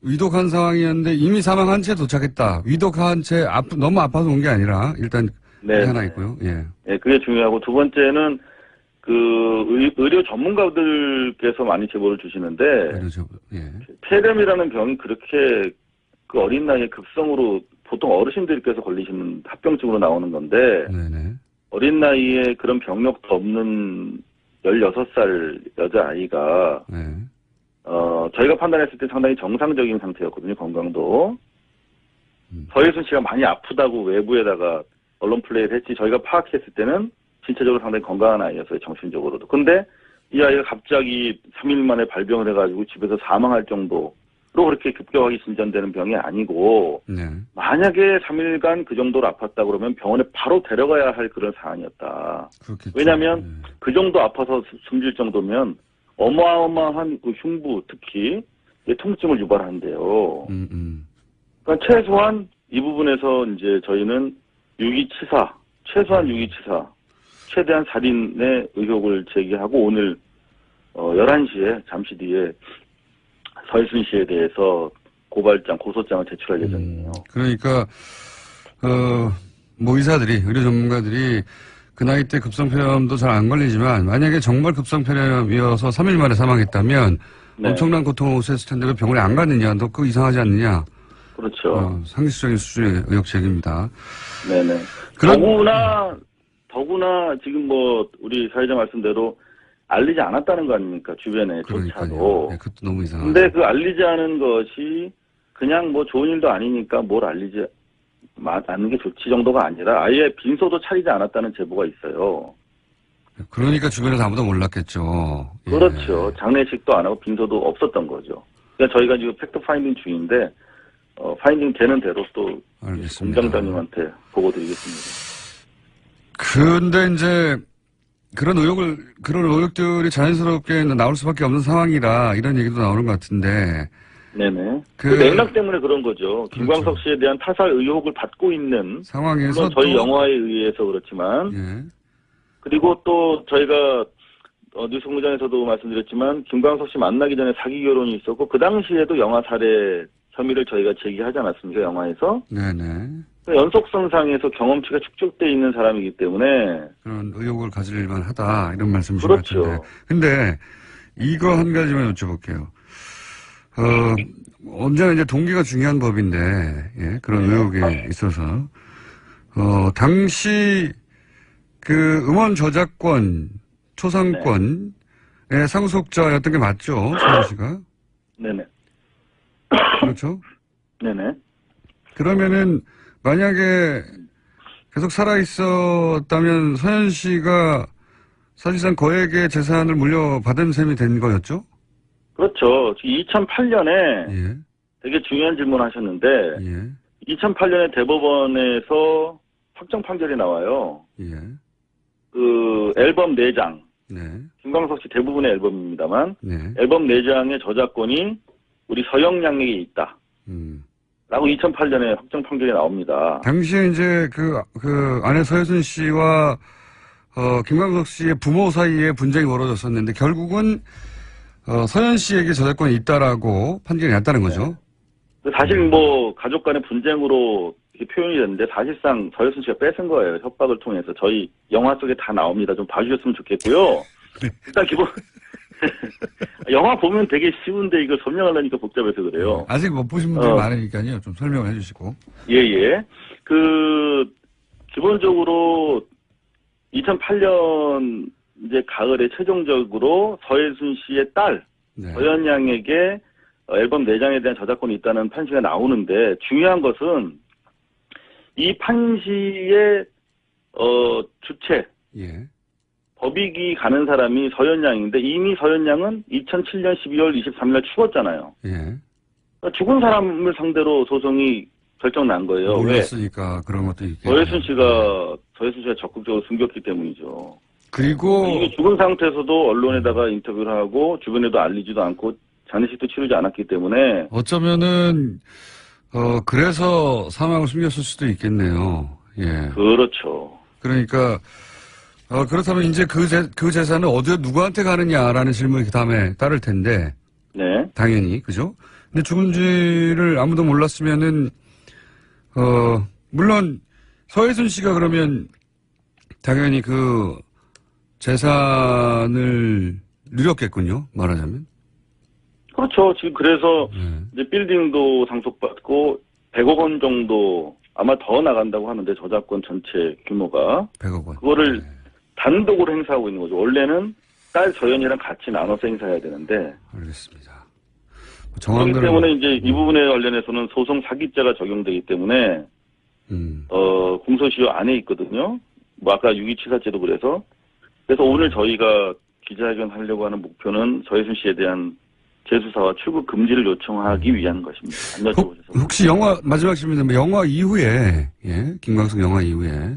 위독한 상황이었는데 이미 사망한 채 도착했다. 위독한 채 너무 아파서 온 게 아니라, 일단, 네. 그게 하나 있고요. 예. 네, 그게 중요하고, 두 번째는, 의료 전문가들께서 많이 제보를 주시는데, 그렇죠. 예. 폐렴이라는 병이 그렇게 그 어린 나이에 급성으로 보통 어르신들께서 걸리시는 합병증으로 나오는 건데, 네네. 어린 나이에 그런 병력도 없는 16살 여자아이가, 네. 저희가 판단했을 때 상당히 정상적인 상태였거든요, 건강도. 서혜순 씨가 많이 아프다고 외부에다가 언론 플레이를 했지, 저희가 파악했을 때는 신체적으로 상당히 건강한 아이였어요, 정신적으로도. 근데 이 아이가 갑자기 3일 만에 발병을 해가지고 집에서 사망할 정도로 그렇게 급격하게 진전되는 병이 아니고, 네. 만약에 3일간 그 정도로 아팠다 그러면 병원에 바로 데려가야 할 그런 사안이었다. 그렇겠죠. 왜냐하면 네. 그 정도 아파서 숨질 정도면 어마어마한 그 흉부, 특히 통증을 유발하는데요. 그러니까 최소한 이 부분에서 이제 저희는 유기치사, 최소한 유기치사, 최대한 살인의 의혹을 제기하고 오늘 11시에 잠시 뒤에 서혜순 씨에 대해서 고소장을 제출할 예정이에요. 그러니까 뭐 의료 전문가들이 그 나이 때 급성폐렴도 잘 안 걸리지만 만약에 정말 급성폐렴이어서 3일 만에 사망했다면 네. 엄청난 고통을 호소했을 텐데 왜 병원에 안 갔느냐, 너 그거 이상하지 않느냐. 그렇죠. 상식적인 수준의 의혹 제기입니다. 네네. 더구나 지금 뭐 우리 사회자 말씀대로 알리지 않았다는 거 아닙니까? 주변에 조차도. 네, 그것도 너무 이상하죠. 근데 그 알리지 않은 것이 그냥 뭐 좋은 일도 아니니까 뭘 알리지 않는 게 좋지 정도가 아니라 아예 빈소도 차리지 않았다는 제보가 있어요. 그러니까 주변에서 아무도 몰랐겠죠. 예. 그렇죠. 장례식도 안 하고 빈소도 없었던 거죠. 그러니까 저희가 지금 팩트 파인딩 중인데 파인딩 되는 대로 또 알겠습니다. 공장장님한테 보고 드리겠습니다. 근데 이제 그런 의혹들이 자연스럽게 나올 수밖에 없는 상황이라 이런 얘기도 나오는 것 같은데. 네네. 그 맥락 때문에 그런 거죠. 김광석 씨에 대한 타살 의혹을 받고 있는 상황에서 물론 저희 영화에 의해서 그렇지만 예. 그리고 또 저희가 뉴스 공장에서도 말씀드렸지만 김광석 씨 만나기 전에 사기 결혼이 있었고 그 당시에도 영화 살해 혐의를 저희가 제기하지 않았습니까? 영화에서. 네네. 연속성상에서 경험치가 축적돼 있는 사람이기 때문에 그런 의혹을 가질 만하다 이런 말씀이신 그렇죠. 것 같은데. 근데 이거 한 가지만 여쭤볼게요. 언제나 이제 동기가 중요한 법인데, 예, 그런 의혹에 있어서, 당시 그 음원 저작권, 초상권의 상속자였던 게 맞죠? 서현 씨가? 네네. 그렇죠? 네네. 그러면은 만약에 계속 살아있었다면 서현 씨가 사실상 거액의 재산을 물려받은 셈이 된 거였죠? 그렇죠. 2008년에 예. 되게 중요한 질문 하셨는데 예. 2008년에 대법원에서 확정 판결이 나와요. 예. 그 앨범 4장. 네. 김광석 씨 대부분의 앨범입니다만 네. 앨범 4장의 저작권이 우리 서영양에게 있다. 라고 2008년에 확정 판결이 나옵니다. 당시에 이제 그 아내 서혜순 씨와 김광석 씨의 부모 사이에 분쟁이 벌어졌었는데 결국은 서현 씨에게 저작권이 있다라고 판결이 났다는 거죠. 사실 뭐 가족 간의 분쟁으로 이렇게 표현이 됐는데 사실상 서혜순 씨가 뺏은 거예요. 협박을 통해서. 저희 영화 속에 다 나옵니다. 좀 봐주셨으면 좋겠고요. 일단 기본 영화 보면 되게 쉬운데 이걸 설명하려니까 복잡해서 그래요. 아직 못 보신 분들이 많으니까요. 좀 설명을 해주시고. 예. 기본적으로 2008년 이제 가을에 최종적으로 서혜순 씨의 딸 서현양에게 앨범 4장에 대한 저작권이 있다는 판시가 나오는데 중요한 것은 이 판시의 주체 법익이 가는 사람이 서현양인데 이미 서현양은 2007년 12월 23일 죽었잖아요. 그러니까 죽은 사람을 상대로 소송이 결정난 거예요. 몰랐으니까 그런 것도 있겠네요. 서혜순 씨가 적극적으로 숨겼기 때문이죠. 그리고 이게 죽은 상태에서도 언론에다가 인터뷰를 하고 주변에도 알리지도 않고 장례식도 치르지 않았기 때문에 어쩌면은 그래서 사망을 숨겼을 수도 있겠네요. 예. 그렇죠. 그러니까 그렇다면 이제 그 재산은 어디 누구한테 가느냐라는 질문이 그 다음에 따를 텐데. 네. 당연히 그죠? 근데 죽은지를 아무도 몰랐으면은 물론 서혜순 씨가 그러면 당연히 그 재산을 누렸겠군요. 말하자면. 그렇죠. 지금 그래서 이제 빌딩도 상속받고 100억 원 정도 아마 더 나간다고 하는데 저작권 전체 규모가 100억 원. 그거를 단독으로 행사하고 있는 거죠. 원래는 딸 서연이랑 같이 나눠서 행사해야 되는데. 알겠습니다. 그렇기 때문에 이제 이 부분에 관련해서는 소송 사기죄가 적용되기 때문에 공소시효 안에 있거든요. 뭐 아까 6.27사죄도 그래서 오늘 저희가 기자회견 하려고 하는 목표는 서혜순 씨에 대한 재수사와 출국 금지를 요청하기 위한 것입니다. 혹시 마지막 질문인데 영화 이후에 김광석 영화 이후에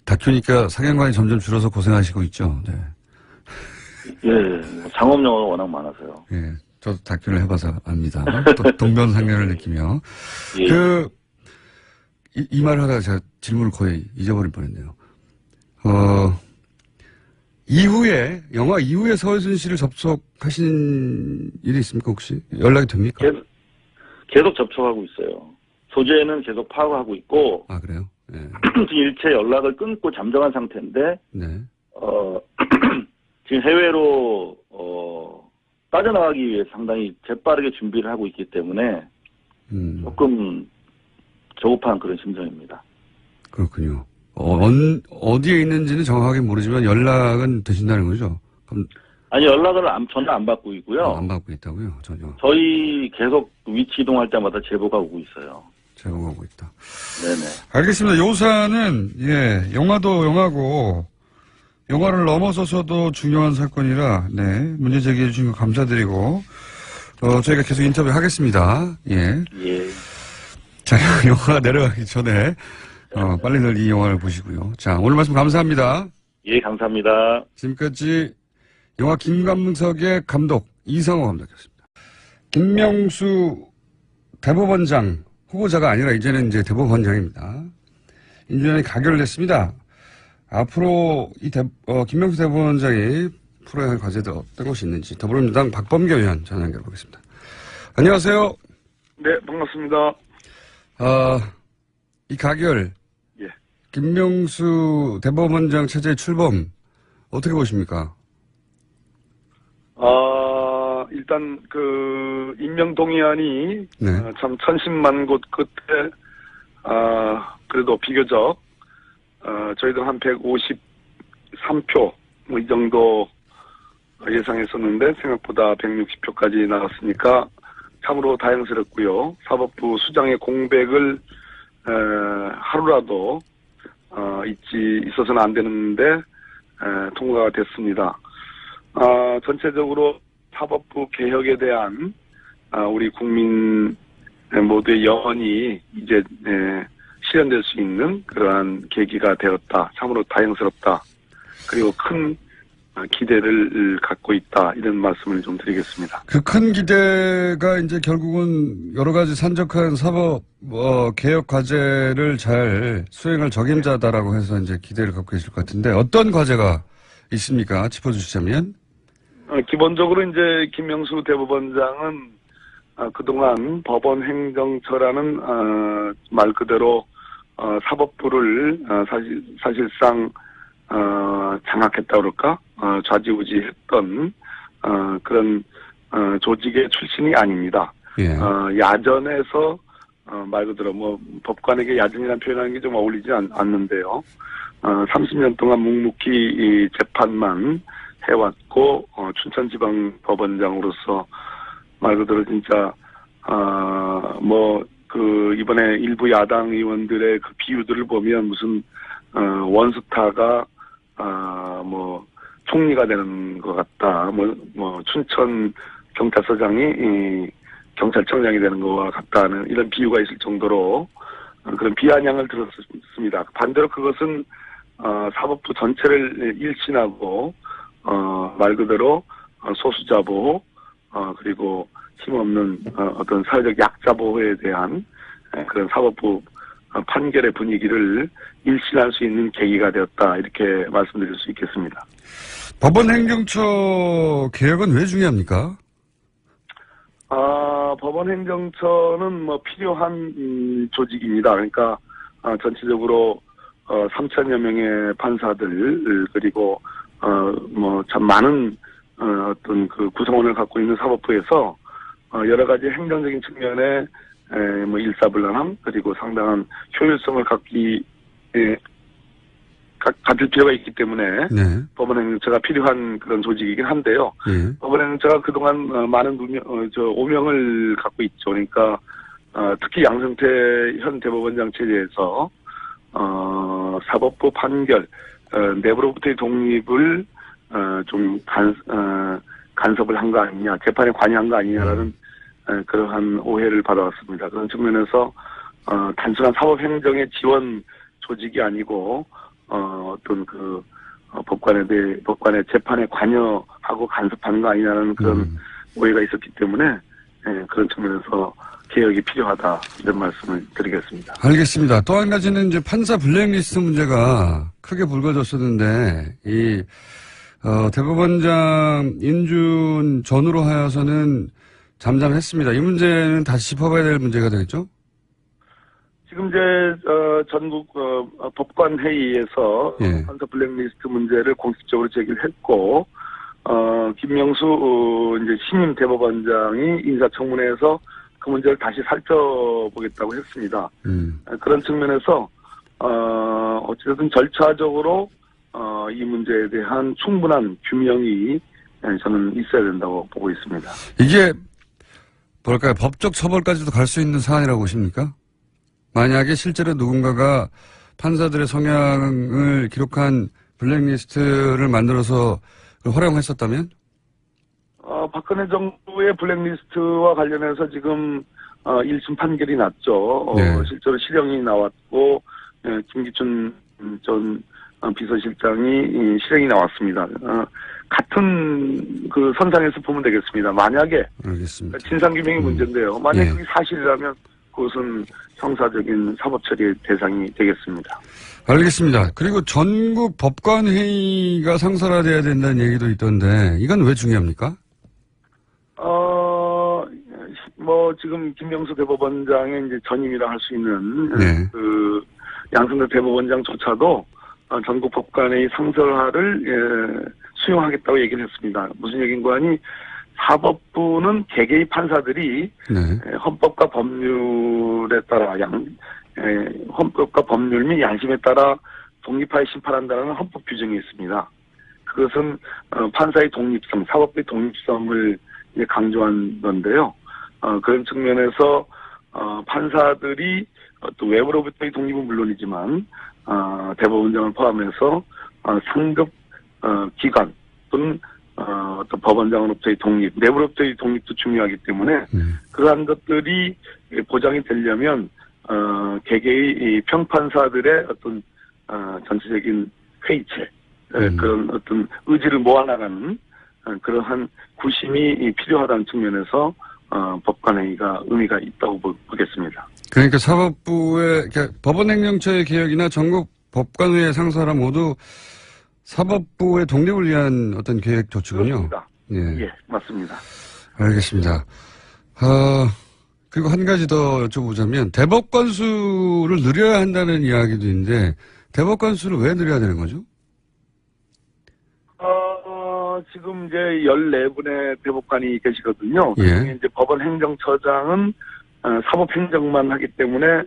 다큐니까 사경관이 점점 줄어서 고생하시고 있죠. 네. 예, 상업 영화가 워낙 많아서요. 예, 저도 다큐를 해봐서 압니다. 동변상련을 느끼며 이 말을 하다가 제가 질문을 거의 잊어버릴 뻔했네요. 영화 이후에 서혜순 씨를 접촉하신 일이 있습니까, 혹시? 연락이 됩니까? 계속 접촉하고 있어요. 소재는 계속 파악하고 있고. 아, 그래요? 네. 일체 연락을 끊고 잠정한 상태인데. 네. 지금 해외로, 빠져나가기 위해 상당히 재빠르게 준비를 하고 있기 때문에. 조금 조급한 그런 심정입니다. 그렇군요. 어디에 있는지는 정확하게 모르지만 연락은 되신다는 거죠? 아니, 연락을 전혀 안 받고 있고요. 안 받고 있다고요? 전혀. 저희 계속 위치 이동할 때마다 제보가 오고 있어요. 제보가 오고 있다. 네네. 알겠습니다. 요사는, 영화도 영화고, 영화를 넘어서서도 중요한 사건이라, 문제 제기해 주신 거 감사드리고, 저희가 계속 인터뷰 하겠습니다. 예. 자, 영화가 내려가기 전에, 빨리들 이 영화를 보시고요. 자, 오늘 말씀 감사합니다. 예, 감사합니다. 지금까지 영화 김광석의 감독 이상호 감독이었습니다. 김명수 대법원장 후보자가 아니라 이제는 이제 대법원장입니다. 인준안이 가결됐습니다. 앞으로 김명수 대법원장이 풀어야 할 과제들 어떤 것이 있는지 더불어민주당 박범계 의원 전화 연결해 보겠습니다. 안녕하세요. 네, 반갑습니다. 이 가결, 김명수 대법원장 체제 출범 어떻게 보십니까? 일단 임명 동의안이 참 천신만 곳 끝에 그래도 비교적 저희도 한 153표 뭐 이 정도 예상했었는데 생각보다 160표까지 나왔으니까 참으로 다행스럽고요. 사법부 수장의 공백을 하루라도 있어서는 안 되는데 통과가 됐습니다. 전체적으로 사법부 개혁에 대한 우리 국민 모두의 영혼이 이제 실현될 수 있는 그러한 계기가 되었다. 참으로 다행스럽다. 그리고 큰 기대를 갖고 있다 이런 말씀을 좀 드리겠습니다. 그 큰 기대가 이제 결국은 여러 가지 산적한 사법 개혁 과제를 잘 수행할 적임자다라고 해서 이제 기대를 갖고 계실 것 같은데 어떤 과제가 있습니까? 짚어주시자면. 기본적으로 이제 김명수 대법원장은 그동안 법원 행정처라는 말 그대로 사법부를 사실상 장악했다 그럴까 좌지우지했던 그런 조직의 출신이 아닙니다. 예. 야전에서 말 그대로 뭐 법관에게 야전이라는 표현하는 게 좀 어울리지 않는데요. 30년 동안 묵묵히 이 재판만 해왔고 춘천지방법원장으로서 말 그대로 진짜 뭐 그 이번에 일부 야당 의원들의 그 비유들을 보면 무슨 원스타가 뭐 총리가 되는 것 같다. 뭐 춘천 경찰서장이 경찰청장이 되는 것과 같다는 이런 비유가 있을 정도로 그런 비아냥을 들었습니다. 반대로 그것은 사법부 전체를 일신하고 말 그대로 소수자 보호 그리고 힘없는 어떤 사회적 약자 보호에 대한 그런 사법부 판결의 분위기를 일신할 수 있는 계기가 되었다 이렇게 말씀드릴 수 있겠습니다. 법원 행정처 개혁은 왜 중요합니까? 법원 행정처는 뭐 필요한 조직입니다. 그러니까 전체적으로 3천여 명의 판사들 그리고 뭐 참 많은 어떤 그 구성원을 갖고 있는 사법부에서 여러 가지 행정적인 측면에 뭐 일사불란함 그리고 상당한 효율성을 가질 필요가 있기 때문에 네. 법원 행정처가 필요한 그런 조직이긴 한데요. 예. 법원 행정처가 그동안 많은 오명을 갖고 있죠. 그러니까 특히 양승태 현 대법원장 체제에서 사법부 판결 내부로부터의 독립을 좀 간섭을 한 거 아니냐, 재판에 관여한 거 아니냐라는 그러한 오해를 받아왔습니다. 그런 측면에서 단순한 사법행정의 지원 조직이 아니고 어떤 그 법관의 재판에 관여하고 간섭하는 거 아니냐는 그런 오해가 있었기 때문에 그런 측면에서 개혁이 필요하다 이런 말씀을 드리겠습니다. 알겠습니다. 또 한 가지는 이제 판사 블랙리스트 문제가 크게 불거졌었는데 이 대법원장 인준 전후로 하여서는 잠잠했습니다. 이 문제는 다시 짚어봐야 될 문제가 되겠죠? 지금 이제 전국 법관 회의에서 예. 판사 블랙리스트 문제를 공식적으로 제기를 했고 김명수 이제 신임 대법원장이 인사청문회에서 그 문제를 다시 살펴보겠다고 했습니다. 그런 측면에서 어찌됐든 절차적으로 이 문제에 대한 충분한 규명이 저는 있어야 된다고 보고 있습니다. 이게 뭘까요? 법적 처벌까지도 갈 수 있는 사안이라고 보십니까? 만약에 실제로 누군가가 판사들의 성향을 기록한 블랙리스트를 만들어서 활용했었다면? 박근혜 정부의 블랙리스트와 관련해서 지금 1심 판결이 났죠. 네. 실제로 실형이 나왔고 김기춘 전 비서실장이 실형이 나왔습니다. 같은 그 선상에서 보면 되겠습니다. 만약에 알겠습니다. 진상규명이 문제인데요. 만약에 예. 그게 사실이라면 그것은 형사적인 사법처리의 대상이 되겠습니다. 알겠습니다. 그리고 전국 법관회의가 상설화돼야 된다는 얘기도 있던데 이건 왜 중요합니까? 뭐 지금 김명수 대법원장의 이제 전임이라 할 수 있는 네. 그 양승태 대법원장조차도 전국 법관회의 상설화를 수용하겠다고 얘기를 했습니다. 무슨 얘기인가 하니 사법부는 개개의 판사들이 네. 헌법과 법률에 따라 헌법과 법률 및 양심에 따라 독립하여 심판한다는 헌법 규정이 있습니다. 그것은 판사의 독립성, 사법부의 독립성을 이제 강조한 건데요. 그런 측면에서 판사들이 또 외부로부터의 독립은 물론이지만 대법원장을 포함해서 상급 기관 또는 또 법원장으로부터의 독립, 내부로부터의 독립도 중요하기 때문에 그러한 것들이 보장이 되려면 개개의 평판사들의 어떤 전체적인 회의체 그런 어떤 의지를 모아나가는 그러한 구심이 필요하다는 측면에서 법관회의가 의미가 있다고 보겠습니다. 그러니까 사법부의 그러니까 법원행정처의 개혁이나 전국 법관회의 상사라 모두 사법부의 독립을 위한 어떤 계획 조치군요. 그렇습니다. 예. 예, 맞습니다. 알겠습니다. 그리고 한 가지 더 여쭤보자면 대법관 수를 늘려야 한다는 이야기도 있는데 대법관 수를 왜 늘려야 되는 거죠? 지금 이제 14분의 대법관이 계시거든요. 예. 그중에 이제 법원 행정처장은 사법행정만 하기 때문에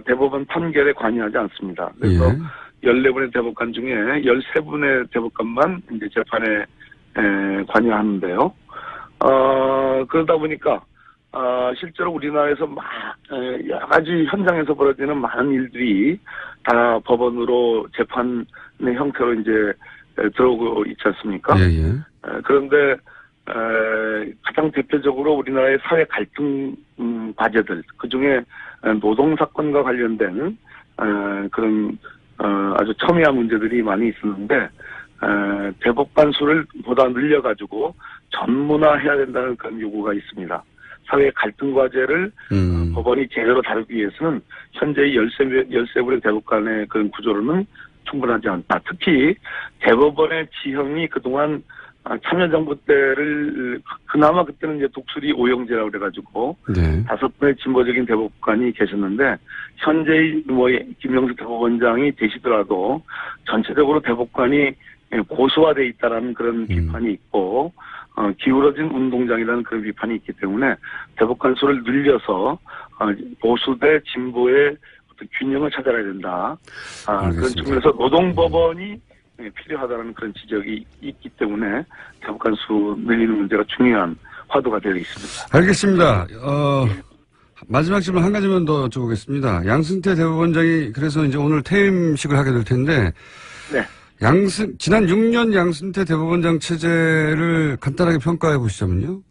대법원 판결에 관여하지 않습니다. 그래서 예. 14분의 대법관 중에 13분의 대법관만 이제 재판에 관여하는데요. 그러다 보니까 실제로 우리나라에서 여러 가지 현장에서 벌어지는 많은 일들이 다 법원으로 재판의 형태로 이제 들어오고 있지 않습니까? 예. 그런데 가장 대표적으로 우리나라의 사회 갈등 과제들, 그중에 노동사건과 관련된 그런 아주 첨예한 문제들이 많이 있었는데 대법관 수를 보다 늘려가지고 전문화해야 된다는 그런 요구가 있습니다. 사회 갈등 과제를 법원이 제대로 다루기 위해서는 현재의 13분의 대법관의 그런 구조로는 충분하지 않다. 특히 대법원의 지형이 그동안 참여정부 때를 그나마 그때는 이제 독수리 오영제라고 그래가지고 네. 5분의 진보적인 대법관이 계셨는데 현재의 김영수 대법원장이 되시더라도 전체적으로 대법관이 고수화돼 있다라는 그런 비판이 있고 기울어진 운동장이라는 그런 비판이 있기 때문에 대법관 수를 늘려서 보수 대 진보의 어떤 균형을 찾아야 된다. 그런 측면에서 노동법원이 필요하다는 그런 지적이 있기 때문에 대법관 수 늘리는 문제가 중요한 화두가 되어 있습니다. 알겠습니다. 마지막 질문 한 가지만 더 여쭤보겠습니다. 양승태 대법원장이 그래서 이제 오늘 퇴임식을 하게 될 텐데 네. 지난 6년 양승태 대법원장 체제를 간단하게 평가해 보시자면요.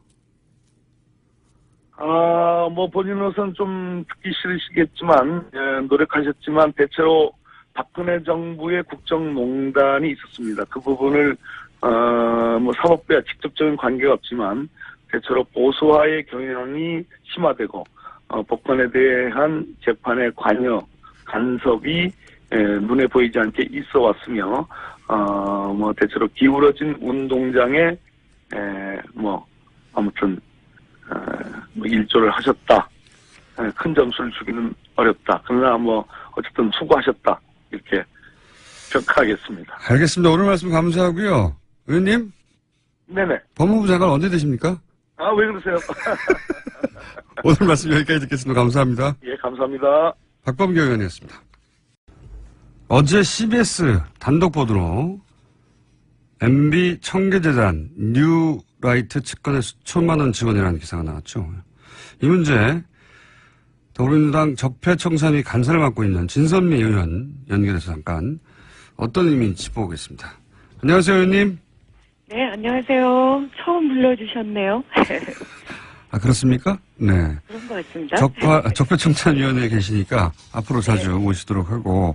본인으로서는 좀 듣기 싫으시겠지만, 노력하셨지만, 대체로 박근혜 정부의 국정농단이 있었습니다. 그 부분을, 사법부와 직접적인 관계가 없지만, 대체로 보수화의 경향이 심화되고, 법관에 대한 재판의 관여, 간섭이, 눈에 보이지 않게 있어 왔으며, 대체로 기울어진 운동장에, 아무튼, 일조를 하셨다. 큰 점수를 주기는 어렵다. 그러나 어쨌든 수고하셨다. 이렇게 평가하겠습니다. 알겠습니다. 오늘 말씀 감사하고요. 의원님? 네네. 법무부 장관 언제 되십니까? 왜 그러세요? 오늘 말씀 여기까지 듣겠습니다. 감사합니다. 예, 감사합니다. 박범계 의원이었습니다. 어제 CBS 단독 보도로 MB 청계재단 뉴라이트 측근의 수천만 원 지원이라는 기사가 나왔죠. 이 문제 더불어민주당 적폐청산위 간사를 맡고 있는 진선미 의원 연결해서 잠깐 어떤 의미인지 짚어보겠습니다. 안녕하세요, 의원님. 네, 안녕하세요. 처음 불러주셨네요. 그렇습니까? 네. 그런 것 같습니다. 적폐청산위원회에 계시니까 앞으로 자주 오시도록 하고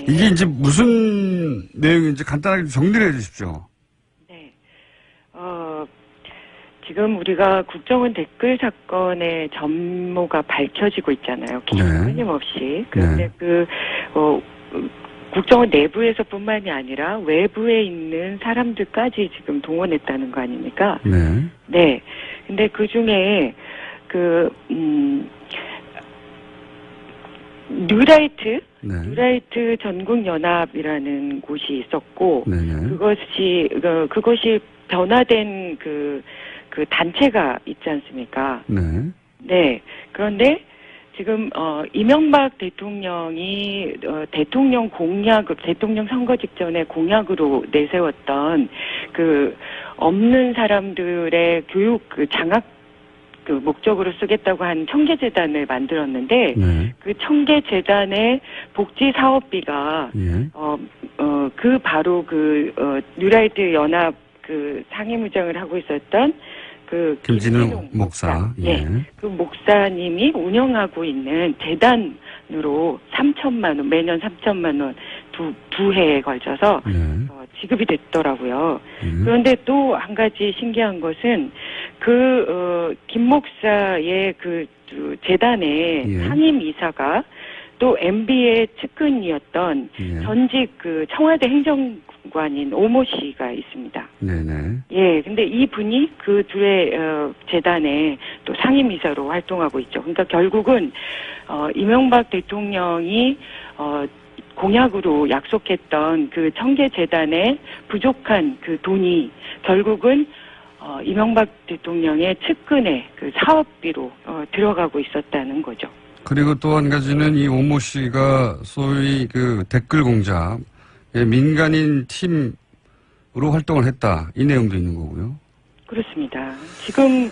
이게 이제 무슨 내용인지 간단하게 정리를 해 주십시오. 네. 지금 우리가 국정원 댓글 사건의 전모가 밝혀지고 있잖아요. 끊임없이. 그런데 국정원 내부에서뿐만이 아니라 외부에 있는 사람들까지 지금 동원했다는 거 아닙니까? 네. 네. 근데 그 중에 뉴라이트 전국연합이라는 곳이 있었고, 그것이 변화된 그 단체가 있지 않습니까? 네. 네. 그런데 지금 이명박 대통령이 대통령 선거 직전에 공약으로 내세웠던 그 없는 사람들의 교육 장학 목적으로 쓰겠다고 한 청계재단을 만들었는데 그 청계재단의 복지 사업비가 바로 뉴라이트 연합 상임의장을 하고 있었던 김진웅 목사. 그 목사님이 운영하고 있는 재단으로 3천만 원, 매년 3천만 원 두 해에 걸쳐서 지급이 됐더라고요. 그런데 또 한 가지 신기한 것은 김 목사의 재단의 예. 상임 이사가 또 MB의 측근이었던 예. 전직 청와대 행정관인 오모 씨가 있습니다. 네네. 예, 근데 이 분이 그 둘의 재단의 또 상임이사로 활동하고 있죠. 그러니까 결국은 이명박 대통령이 공약으로 약속했던 그 청계재단의 부족한 그 돈이 결국은 이명박 대통령의 측근의 그 사업비로 들어가고 있었다는 거죠. 그리고 또 한 가지는 이 오모 씨가 소위 그 댓글 공작의 민간인 팀으로 활동을 했다. 이 내용도 있는 거고요. 그렇습니다. 지금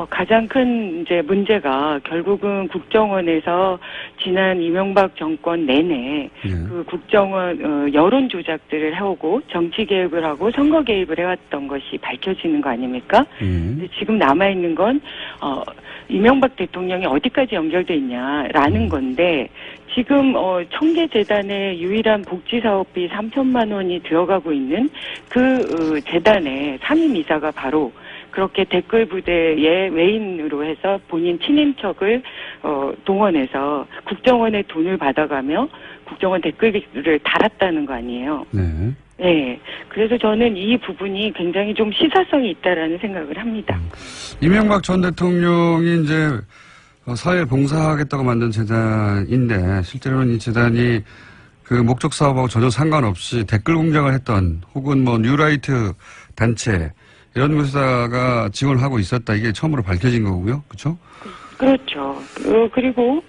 가장 큰 이제 문제가 결국은 국정원에서 지난 이명박 정권 내내 예. 그 국정원 여론 조작들을 해오고 정치 개입을 하고 선거 개입을 해왔던 것이 밝혀지는 거 아닙니까? 근데 지금 남아 있는 건 이명박 대통령이 어디까지 연결돼 있냐라는 건데 지금 청계재단의 유일한 복지사업비 3천만 원이 들어가고 있는 그 재단의 상임이사가 바로 그렇게 댓글 부대의 외인으로 해서 본인 친인척을 동원해서 국정원의 돈을 받아가며 국정원 댓글을 달았다는 거 아니에요. 네. 네. 그래서 저는 이 부분이 굉장히 좀 시사성이 있다라는 생각을 합니다. 이명박 전 대통령이 이제 사회에 봉사하겠다고 만든 재단인데 실제로는 이 재단이 그 목적 사업하고 전혀 상관없이 댓글 공작을 했던 혹은 뭐 뉴라이트 단체 이런 곳에다가 지원을 하고 있었다. 이게 처음으로 밝혀진 거고요. 그렇죠? 그렇죠. 그리고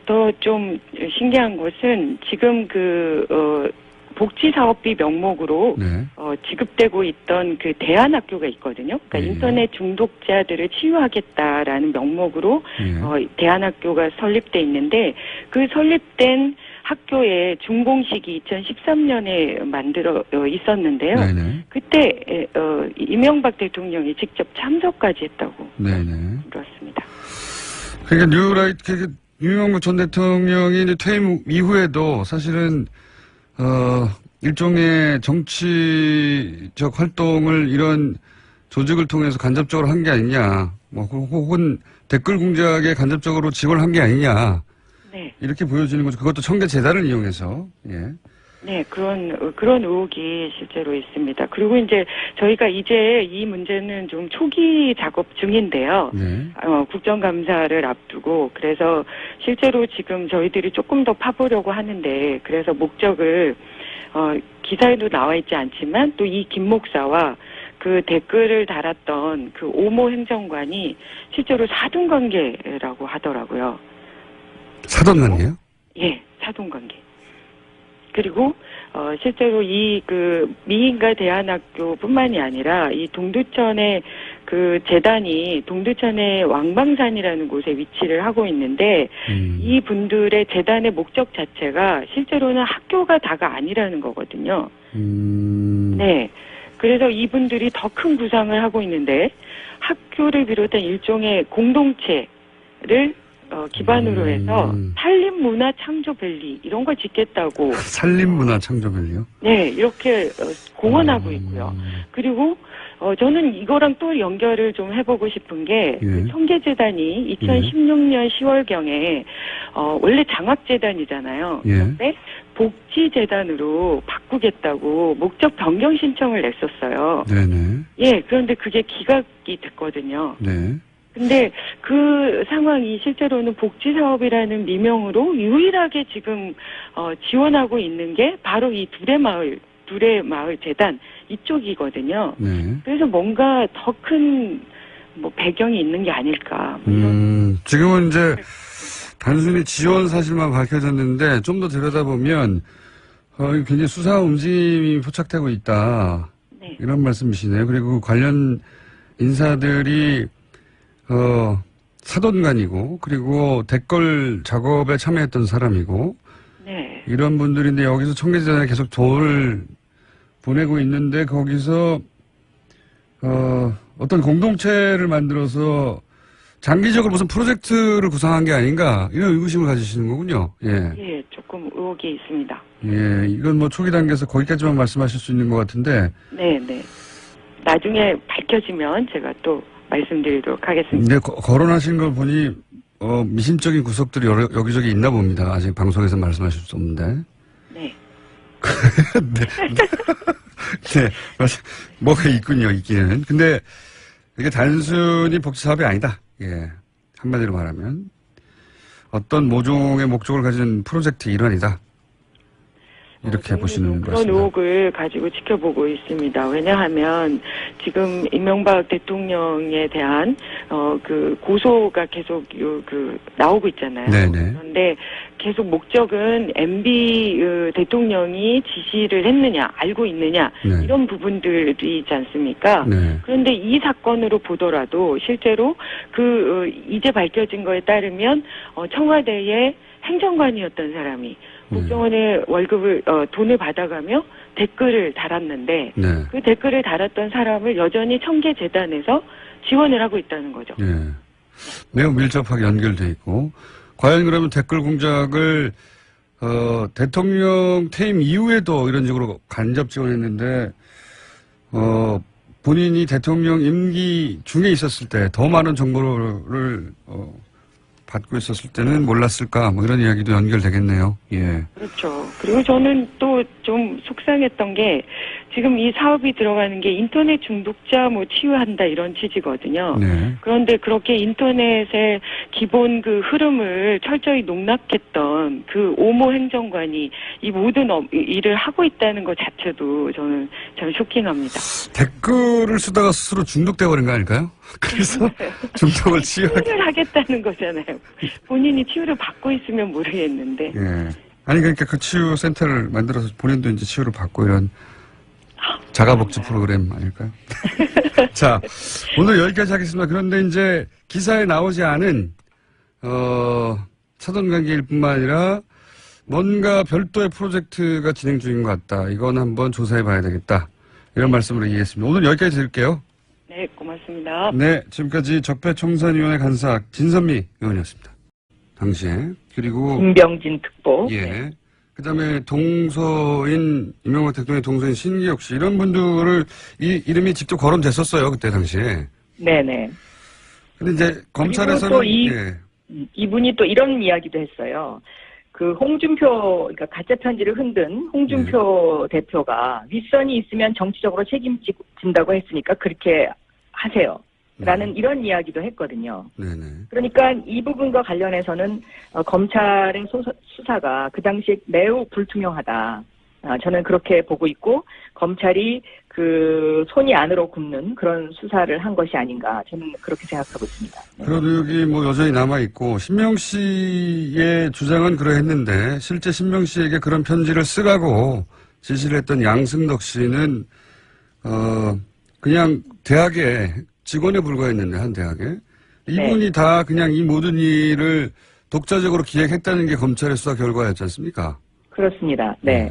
더 좀 신기한 것은 지금 복지사업비 명목으로 네. 지급되고 있던 그 대안학교가 있거든요. 그러니까 네. 인터넷 중독자들을 치유하겠다라는 명목으로 네. 대안학교가 설립돼 있는데 그 설립된 학교의 준공식이 2013년에 만들어 있었는데요. 네네. 그때 이명박 대통령이 직접 참석까지 했다고 네네. 들었습니다. 그러니까 이명박 전 대통령이 이제 퇴임 이후에도 사실은 일종의 정치적 활동을 이런 조직을 통해서 간접적으로 한 게 아니냐, 뭐, 혹은 댓글 공작에 간접적으로 지원을 한 게 아니냐. 네. 이렇게 보여지는 거죠. 그것도 청계재단을 이용해서, 예. 네, 그런 의혹이 실제로 있습니다. 그리고 이제 저희가 이제 이 문제는 좀 초기 작업 중인데요. 네. 국정감사를 앞두고 그래서 실제로 지금 저희들이 조금 더 파보려고 하는데 그래서 목적을 기사에도 나와 있지 않지만 또 이 김 목사와 그 댓글을 달았던 그 오모 행정관이 실제로 사돈관계라고 하더라고요. 사돈관계요? 예, 사돈관계. 그리고 실제로 이 미인가 대안학교뿐만이 아니라 이 동두천의 그 재단이 동두천의 왕방산이라는 곳에 위치를 하고 있는데 이 분들의 재단의 목적 자체가 실제로는 학교가 다가 아니라는 거거든요. 네. 그래서 이분들이 더 큰 구상을 하고 있는데 학교를 비롯한 일종의 공동체를 기반으로 해서 산림문화 창조밸리 이런 걸 짓겠다고 산림문화 창조밸리요? 네, 이렇게 공언하고 있고요. 그리고 저는 이거랑 또 연결을 좀 해보고 싶은 게 그 청계재단이 2016년 10월경에 원래 장학재단이잖아요. 예. 그런데 복지재단으로 바꾸겠다고 목적 변경 신청을 냈었어요. 네네. 예, 그런데 그게 기각이 됐거든요. 네. 근데 그 상황이 실제로는 복지사업이라는 미명으로 유일하게 지금 지원하고 있는 게 바로 이 둘의 마을 재단 이쪽이거든요. 네. 그래서 뭔가 더 큰 배경이 있는 게 아닐까. 지금은 이제 단순히 지원 사실만 밝혀졌는데 좀 더 들여다보면 굉장히 수사 움직임이 포착되고 있다. 네. 이런 말씀이시네요. 그리고 관련 인사들이 사돈관이고 그리고 댓글 작업에 참여했던 사람이고 네. 이런 분들인데 여기서 청계재단에 계속 돈을 보내고 있는데 거기서 어떤 공동체를 만들어서 장기적으로 무슨 프로젝트를 구상한 게 아닌가 이런 의구심을 가지시는 거군요. 예. 예, 조금 의혹이 있습니다. 예, 이건 뭐 초기 단계에서 거기까지만 말씀하실 수 있는 것 같은데. 네. 나중에 밝혀지면 제가 또 말씀드리도록 하겠습니다. 근데 거론하신 걸 보니 미심적인 구석들이 여기저기 있나 봅니다. 아직 방송에서 말씀하실 수 없는데. 네. 네, 뭐가 있군요, 있기는. 근데 이게 단순히 복지 사업이 아니다. 예, 한마디로 말하면 어떤 모종의 목적을 가진 프로젝트의 일환이다. 이렇게 보시는 그런 것입니다. 의혹을 가지고 지켜보고 있습니다. 왜냐하면 지금 이명박 대통령에 대한 그 고소가 계속 나오고 있잖아요. 네네. 그런데 계속 목적은 MB 대통령이 지시를 했느냐, 알고 있느냐 네. 이런 부분들이 있지 않습니까? 네. 그런데 이 사건으로 보더라도 실제로 이제 밝혀진 거에 따르면 청와대의 행정관이었던 사람이 국정원의 월급을 돈을 받아가며 댓글을 달았는데 네. 그 댓글을 달았던 사람을 여전히 청계재단에서 지원을 하고 있다는 거죠. 네. 매우 밀접하게 연결돼 있고 과연 그러면 댓글 공작을 대통령 퇴임 이후에도 이런 식으로 간접 지원했는데 본인이 대통령 임기 중에 있었을 때 더 많은 정보를 받고 있었을 때는 몰랐을까 뭐 이런 이야기도 연결되겠네요. 예. 그렇죠. 그리고 저는 또 좀 속상했던 게 지금 이 사업이 들어가는 게 인터넷 중독자 뭐 치유한다 이런 취지거든요. 네. 그런데 그렇게 인터넷의 기본 그 흐름을 철저히 농락했던 그 오모 행정관이 이 모든 일을 하고 있다는 것 자체도 저는 참 쇼킹합니다. 댓글을 쓰다가 스스로 중독돼 버린 거 아닐까요? 그래서 중독을 치유를 하겠다는 거잖아요. 본인이 치유를 받고 있으면 모르겠는데. 예. 아니 그러니까 그 치유 센터를 만들어서 본인도 이제 치유를 받고 이런 자가복지 프로그램 아닐까요? 자, 오늘 여기까지 하겠습니다. 그런데 이제 기사에 나오지 않은 사돈 관계일 뿐만 아니라 뭔가 별도의 프로젝트가 진행 중인 것 같다. 이건 한번 조사해 봐야 되겠다. 이런 말씀으로 이해했습니다. 오늘 여기까지 드릴게요. 네, 고맙습니다. 네, 지금까지 적폐청산위원회 간사 진선미 의원이었습니다. 당시에. 그리고 김병진 특보. 예. 네. 그다음에 동서인 이명박 대통령의 동서인 신기혁 씨 이런 분들을 이름이 직접 거론됐었어요 그때 당시에. 네네. 근데 이제 검찰에서는 또 이분이 또 이런 이야기도 했어요. 그 홍준표, 그러니까 가짜 편지를 흔든 홍준표 대표가 윗선이 있으면 정치적으로 책임진다고 했으니까 그렇게 하세요. 라는 이런 이야기도 했거든요. 네네. 그러니까 이 부분과 관련해서는 검찰의 수사가 그 당시에 매우 불투명하다. 저는 그렇게 보고 있고 검찰이 그 손이 안으로 굽는 그런 수사를 한 것이 아닌가 저는 그렇게 생각하고 있습니다. 네. 그래도 여기 뭐 여전히 남아 있고 신명 씨의 주장은 그러했는데 실제 신명 씨에게 그런 편지를 쓰라고 지시를 했던 양승덕 씨는 그냥 대학에 직원에 불과했는데 한 대학에 이분이 네. 다 그냥 이 모든 일을 독자적으로 기획했다는 게 검찰의 수사 결과였지 않습니까? 그렇습니다. 네.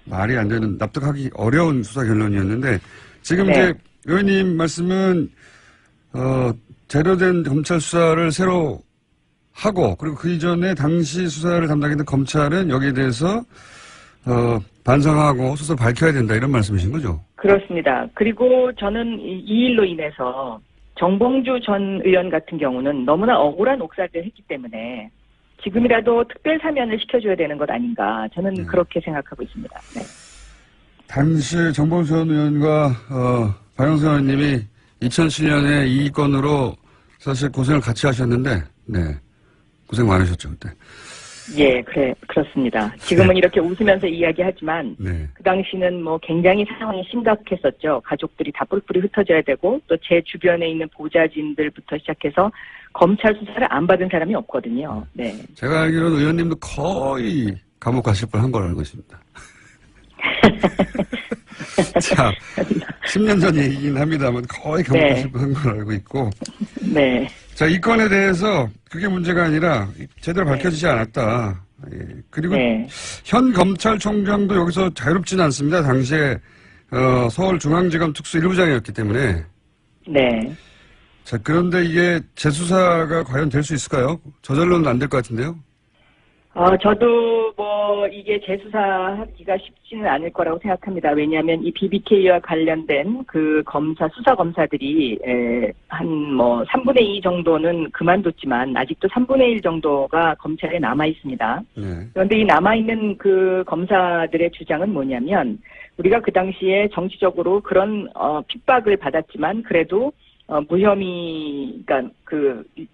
말이 안 되는 납득하기 어려운 수사 결론이었는데 지금 이제 의원님 말씀은 제대로 된 검찰 수사를 새로 하고 그리고 그 이전에 당시 수사를 담당했던 검찰은 여기에 대해서 반성하고 스스로 밝혀야 된다 이런 말씀이신 거죠? 그렇습니다. 그리고 저는 이 일로 인해서 정봉주 전 의원 같은 경우는 너무나 억울한 옥살이를 했기 때문에 지금이라도 특별 사면을 시켜줘야 되는 것 아닌가 저는 그렇게 생각하고 있습니다. 네. 당시 정봉주 전 의원과 박영선 의원님이 2007년에 이 건으로 사실 고생을 같이 하셨는데 네 고생 많으셨죠 그때. 예, 그렇습니다. 지금은 이렇게 웃으면서 이야기하지만 네. 그 당시는 뭐 굉장히 상황이 심각했었죠. 가족들이 다 뿔뿔이 흩어져야 되고 또 제 주변에 있는 보좌진들부터 시작해서 검찰 수사를 안 받은 사람이 없거든요. 네. 제가 알기로는 의원님도 거의 감옥 가실 뻔한 걸 알고 있습니다. 자, 10년 전 얘기긴 합니다만 거의 감옥 가실 뻔한 걸 알고 있고. 네. 자, 이 건에 대해서 그게 문제가 아니라 제대로 밝혀지지 않았다. 예. 그리고 현 검찰총장도 여기서 자유롭지는 않습니다. 당시에 서울중앙지검 특수 1부장이었기 때문에. 네. 자, 그런데 이게 재수사가 과연 될 수 있을까요? 저절로는 안 될 것 같은데요? 저도 이게 재수사하기가 쉽지는 않을 거라고 생각합니다. 왜냐하면 이 BBK와 관련된 그 수사 검사들이, 한 3분의 2 정도는 그만뒀지만, 아직도 3분의 1 정도가 검찰에 남아 있습니다. 그런데 이 남아있는 그 검사들의 주장은 뭐냐면, 우리가 그 당시에 정치적으로 그런, 핍박을 받았지만, 그래도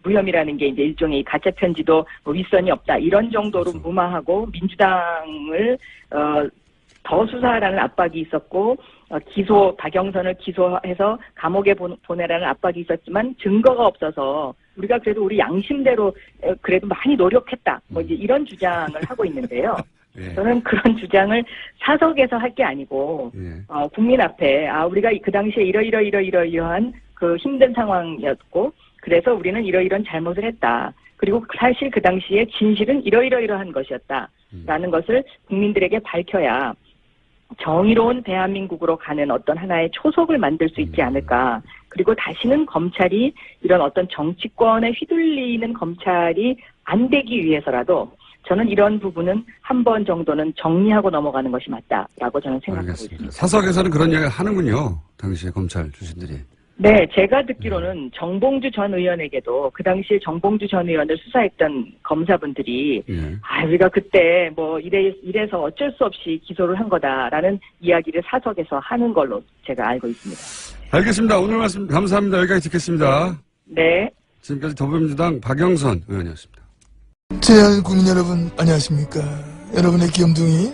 무혐의라는 게 이제 일종의 가짜 편지도 윗선이 없다. 이런 정도로 무마하고 민주당을, 더 수사하라는 압박이 있었고, 박영선을 기소해서 감옥에 보내라는 압박이 있었지만 증거가 없어서 우리가 그래도 우리 양심대로 그래도 많이 노력했다. 이제 이런 주장을 하고 있는데요. 예. 저는 그런 주장을 사석에서 할 게 아니고, 국민 앞에, 우리가 그 당시에 이러한 그 힘든 상황이었고, 그래서 우리는 이러이러한 잘못을 했다. 그리고 사실 그 당시에 진실은 이러이러한 것이었다. 라는 것을 국민들에게 밝혀야 정의로운 대한민국으로 가는 어떤 하나의 초석을 만들 수 있지 않을까. 그리고 다시는 검찰이 이런 어떤 정치권에 휘둘리는 검찰이 안 되기 위해서라도 저는 이런 부분은 한 번 정도는 정리하고 넘어가는 것이 맞다라고 저는 생각하고 알겠습니다. 있습니다. 사석에서는 그런 이야기 하는군요. 당시에 검찰 출신들이. 네, 제가 듣기로는 정봉주 전 의원에게도 그 당시에 정봉주 전 의원을 수사했던 검사분들이 우리가 그때 이래서 어쩔 수 없이 기소를 한 거다라는 이야기를 사석에서 하는 걸로 제가 알고 있습니다. 알겠습니다. 오늘 말씀 감사합니다. 여기까지 듣겠습니다. 네. 지금까지 더불어민주당 박영선 의원이었습니다. 친한 국민 여러분 안녕하십니까. 여러분의 귀염둥이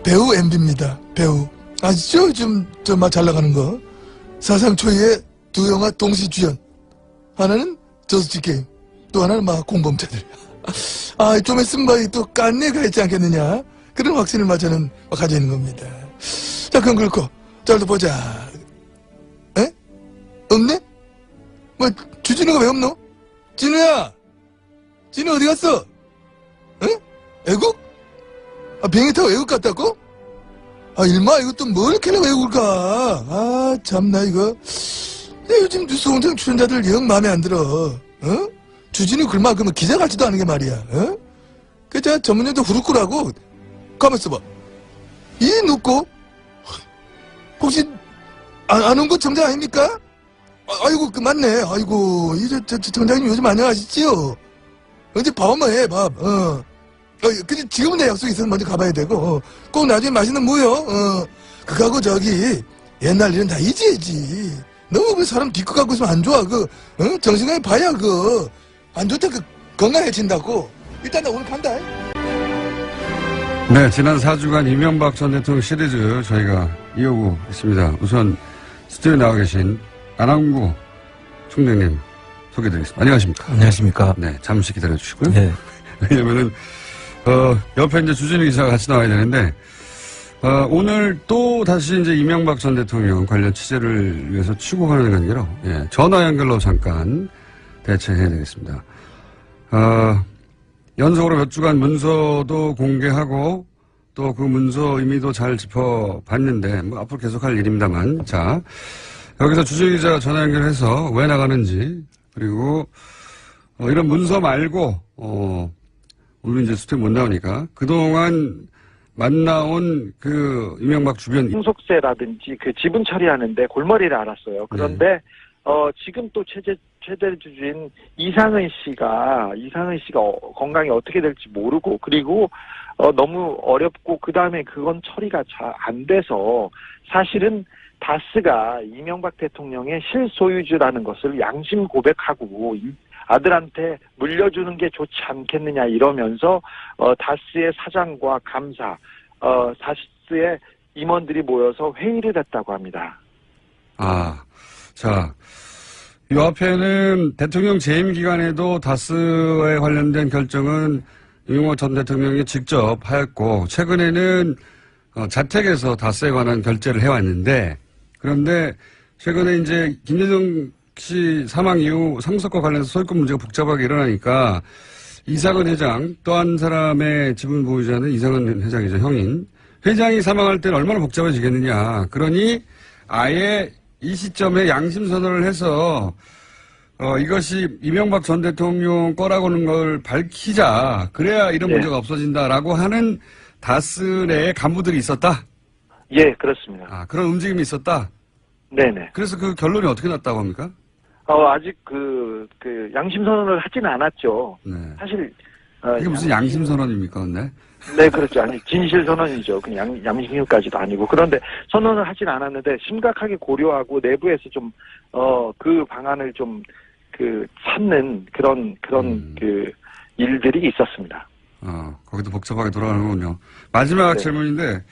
배우 MB입니다. 배우 아시죠? 좀 잘 나가는 거. 사상 초유의 두 영화 동시 주연. 하나는 저수지 게임, 또 하나는 공범죄들. 좀 있으면 또 깐내가 있지 않겠느냐, 그런 확신을 저는 가지고 있는 겁니다. 자, 그럼 그렇고 자, 또 보자. 에? 없네? 주진우가 왜 없노? 진우야, 진우 어디 갔어? 에? 애국? 비행기 타고 애국 갔다고? 일마 이거 또 뭘 이렇게 외국을 가? 참나 이거. 요즘 뉴스 공장 출연자들 영 마음에 안 들어. 주진우 글마 그러면 기자 같지도 않은 게 말이야. 저 전문용도 후루꾸라고. 가만있어 봐. 이 놓고 혹시 안 온 거 정장 아닙니까? 아이고 맞네. 아이고 저 정장님 요즘 안녕하시지요? 언제 밥 한번 해 밥. 근데 지금은 내 약속이 있어서 먼저 가봐야 되고, 꼭 나중에 맛있는 무요, 그거하고 옛날 일은 다 잊어야지. 너무 그 사람 뒤끝 갖고 있으면 안 좋아, 정신건강 봐야, 안 좋다, 건강해진다고. 일단 나 오늘 간다. 네, 지난 4주간 이명박 전 대통령 시리즈 저희가 이어오고 있습니다. 우선 스튜디오에 나와 계신 안항구 총장님 소개드리겠습니다. 안녕하십니까? 안녕하십니까? 네, 잠시 기다려주시고요. 네. 왜냐면은, 옆에 이제 주진우 기자가 같이 나와야 되는데, 오늘 또 다시 이제 이명박 전 대통령 관련 취재를 위해서 출국하는 관계로, 전화 연결로 잠깐 대체해야 되겠습니다. 연속으로 몇 주간 문서도 공개하고, 또 그 문서 의미도 잘 짚어봤는데, 앞으로 계속 할 일입니다만, 자, 여기서 주진우 기자가 전화 연결해서 왜 나가는지, 그리고, 이런 문서 말고, 오늘 이제 스튜디오 못 나오니까 그동안 만나온 이명박 주변 상속세라든지 지분 처리하는데 골머리를 앓았어요. 그런데 지금 또 최대 주주인 이상은 씨가 건강이 어떻게 될지 모르고, 그리고 너무 어렵고, 그 다음에 그건 처리가 잘 안 돼서 사실은 다스가 이명박 대통령의 실소유주라는 것을 양심 고백하고 아들한테 물려주는 게 좋지 않겠느냐 이러면서 다스의 사장과 감사, 다스의 임원들이 모여서 회의를 했다고 합니다. 자, 이 앞에는 대통령 재임 기간에도 다스에 관련된 결정은 이명박 전 대통령이 직접 하였고, 최근에는 자택에서 다스에 관한 결재를 해왔는데, 그런데 최근에 이제 김대중 씨 사망 이후 상속과 관련해서 소유권 문제가 복잡하게 일어나니까 이상은 회장, 또 한 사람의 지분 보유자는 이상은 회장이죠, 형인. 회장이 사망할 때는 얼마나 복잡해지겠느냐. 그러니 아예 이 시점에 양심 선언을 해서 이것이 이명박 전 대통령 거라고는 걸 밝히자. 그래야 이런 네. 문제가 없어진다라고 하는 다스 내의 간부들이 있었다. 예, 그렇습니다. 아, 그런 움직임이 있었다. 네네. 그래서 그 결론이 어떻게 났다고 합니까? 아직 양심 선언을 하지는 않았죠. 네. 사실, 이게 무슨 양심 선언입니까, 근데? 네, 그렇죠. 아니, 진실 선언이죠. 그냥 양심까지도 아니고. 그런데 선언을 하진 않았는데, 심각하게 고려하고 내부에서 좀, 그 방안을 좀, 찾는 그런 일들이 있었습니다. 거기도 복잡하게 돌아가는군요. 마지막 네. 질문인데,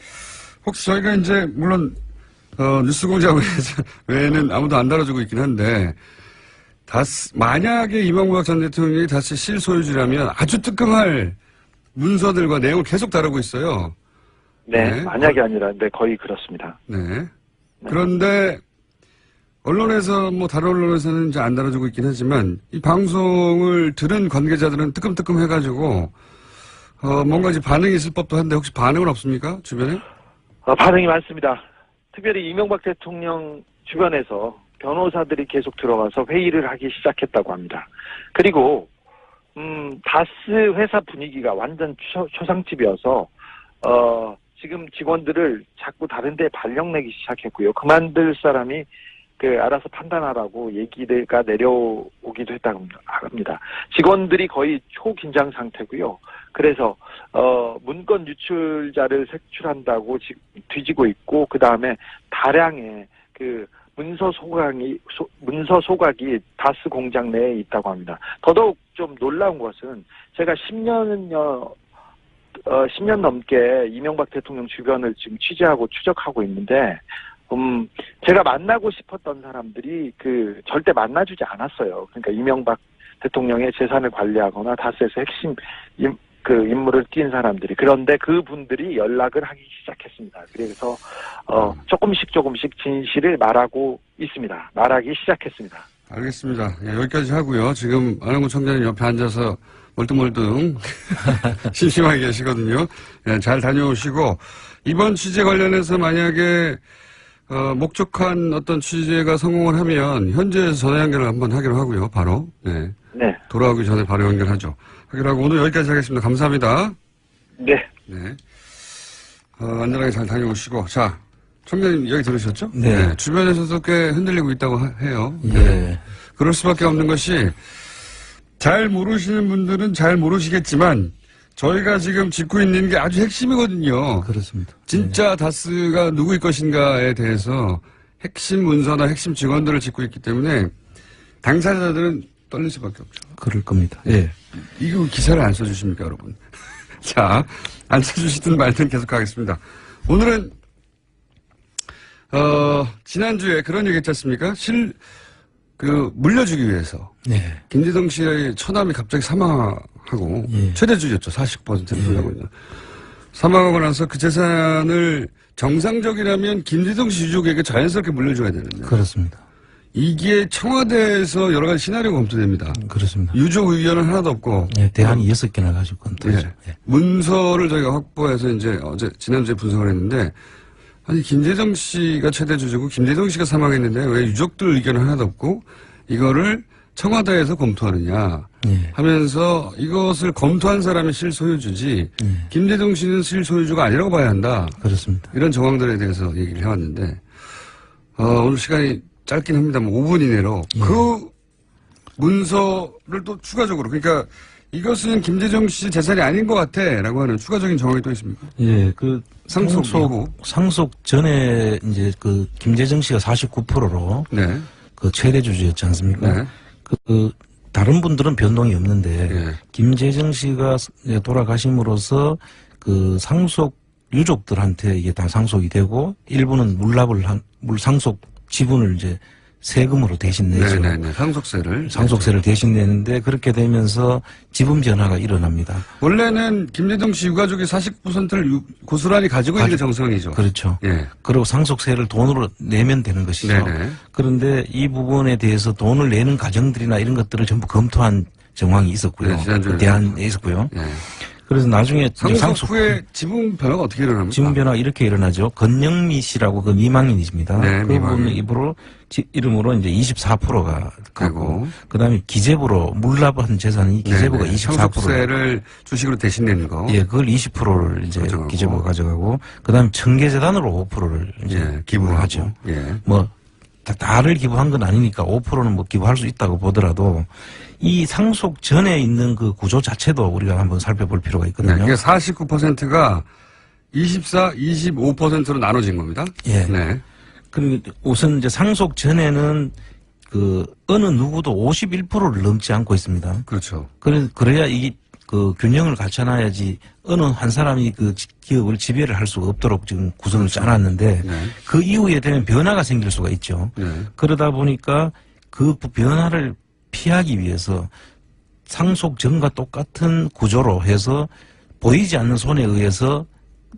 혹시 저희가 이제, 물론, 뉴스공장 외에는 아무도 안 다뤄주고 있긴 한데, 만약에 이명박 전 대통령이 다시 실소유주라면 아주 뜨끔할 문서들과 내용을 계속 다루고 있어요. 네, 네. 만약이 아니라, 네, 거의 그렇습니다. 네. 그런데, 언론에서, 다른 언론에서는 이제 안 다뤄주고 있긴 하지만, 이 방송을 들은 관계자들은 뜨끔뜨끔 해가지고, 뭔가 이제 반응이 있을 법도 한데, 혹시 반응은 없습니까? 주변에? 반응이 많습니다. 특별히 이명박 대통령 주변에서 변호사들이 계속 들어가서 회의를 하기 시작했다고 합니다. 그리고 다스 회사 분위기가 완전 초상집이어서 지금 직원들을 자꾸 다른 데 발령내기 시작했고요. 그만둘 사람이 알아서 판단하라고 얘기가 내려오기도 했다고 합니다. 직원들이 거의 초긴장 상태고요. 그래서 문건 유출자를 색출한다고 지금 뒤지고 있고, 그 다음에 다량의 문서 소각이 다스 공장 내에 있다고 합니다. 더더욱 좀 놀라운 것은 제가 10년 넘게 이명박 대통령 주변을 지금 취재하고 추적하고 있는데, 제가 만나고 싶었던 사람들이 절대 만나주지 않았어요. 그러니까 이명박 대통령의 재산을 관리하거나 다스에서 핵심 임무를 띈 사람들이. 그런데 그분들이 연락을 하기 시작했습니다. 그래서 조금씩 진실을 말하기 시작했습니다. 알겠습니다. 예, 여기까지 하고요. 지금 안홍구 청장님 옆에 앉아서 멀뚱멀뚱 심심하게 계시거든요. 예, 잘 다녀오시고, 이번 취재 관련해서 만약에 목적한 어떤 취재가 성공을 하면 현지에서 전화 연결을 한번 하기로 하고요. 바로. 네. 네. 돌아오기 전에 바로 연결하죠. 하기로 하고 오늘 여기까지 하겠습니다. 감사합니다. 네. 네. 안전하게 잘 다녀오시고. 자, 청장님 얘기 들으셨죠? 네. 주변에서도 꽤 흔들리고 있다고 해요. 예. 네. 그럴 수밖에 없는 것이 잘 모르시는 분들은 잘 모르시겠지만 저희가 지금 짚고 있는 게 아주 핵심이거든요. 그렇습니다. 진짜 다스가 누구일 것인가에 대해서 핵심 문서나 핵심 직원들을 짚고 있기 때문에 당사자들은 떨릴 수밖에 없죠. 그럴 겁니다. 예. 이거 기사를 안 써주십니까, 여러분? 자, 안 써주시든 말든 계속 하겠습니다. 오늘은, 지난주에 그런 얘기 했지 않습니까? 물려주기 위해서. 네. 김대성 씨의 처남이 갑자기 사망하고, 예. 최대주였죠. 40%를 보려고 있는. 사망하고 나서 그 재산을 정상적이라면 김대성 씨 유족에게 자연스럽게 물려줘야 되는데. 그렇습니다. 이게 청와대에서 여러 가지 시나리오가 검토됩니다. 그렇습니다. 유족 의견은 하나도 없고. 예, 대안이 6개나 가지고 검토하죠. 예. 문서를 저희가 확보해서 이제 지난주에 분석을 했는데, 아니, 김대정 씨가 최대 주주고 김대정 씨가 사망했는데 왜 유족들 의견은 하나도 없고, 이거를 청와대에서 검토하느냐 하면서 이것을 검토한 사람이 실소유주지, 김대정 씨는 실소유주가 아니라고 봐야 한다. 그렇습니다. 이런 정황들에 대해서 얘기를 해왔는데, 오늘 시간이 짧긴 합니다만 5분 이내로 그 문서를 또 추가적으로, 그러니까 이것은 김대정 씨 재산이 아닌 것 같아 라고 하는 추가적인 정황이 또 있습니까? 예, 상속 전에 이제 김대정 씨가 49%로 네. 최대 주주였지 않습니까? 네. 다른 분들은 변동이 없는데 네. 김대정 씨가 돌아가심으로써 상속 유족들한테 이게 다 상속이 되고 일부는 상속 지분을 이제 세금으로 대신 내죠. 네네네. 상속세를 대신 내는데 그렇게 되면서 지분 변화가 일어납니다. 원래는 김대정 씨 유가족이 49%를 고스란히 가지고 있는 게 정상이죠. 그렇죠. 예. 그리고 상속세를 돈으로 내면 되는 것이죠. 네네. 그런데 이 부분에 대해서 돈을 내는 가정들이나 이런 것들을 전부 검토한 정황이 있었고요. 네, 지난주에 대안에 있었고요. 예. 그래서 나중에 상속 후에 지분 변화가 어떻게 일어납니까? 지분 변화가 이렇게 일어나죠. 건영미 씨라고 그 미망인이십니다. 네, 그분 이름으로 이제 24%가 가고, 그다음에 기재부로 물납한 재산이 기재부가 24%. 상속세를 주식으로 대신 내는 거. 예, 그걸 20%를 이제 가져가고. 기재부가 가져가고, 그다음에 청계재단으로 5%를 이제 기부를 하죠. 뭐 다를 기부한 건 아니니까 5%는 뭐 기부할 수 있다고 보더라도 이 상속 전에 있는 그 구조 자체도 우리가 한번 살펴볼 필요가 있거든요. 네, 그러니까 49%가 24, 25%로 나눠진 겁니다. 예. 네. 그리고 우선 이제 상속 전에는 그 어느 누구도 51%를 넘지 않고 있습니다. 그렇죠. 그래야 이게 그 균형을 갖춰놔야지 어느 한 사람이 그 기업을 지배를 할 수가 없도록 지금 구성을 짜놨는데 그 이후에 되면 변화가 생길 수가 있죠. 그러다 보니까 그 변화를 피하기 위해서 상속 전과 똑같은 구조로 해서 보이지 않는 손에 의해서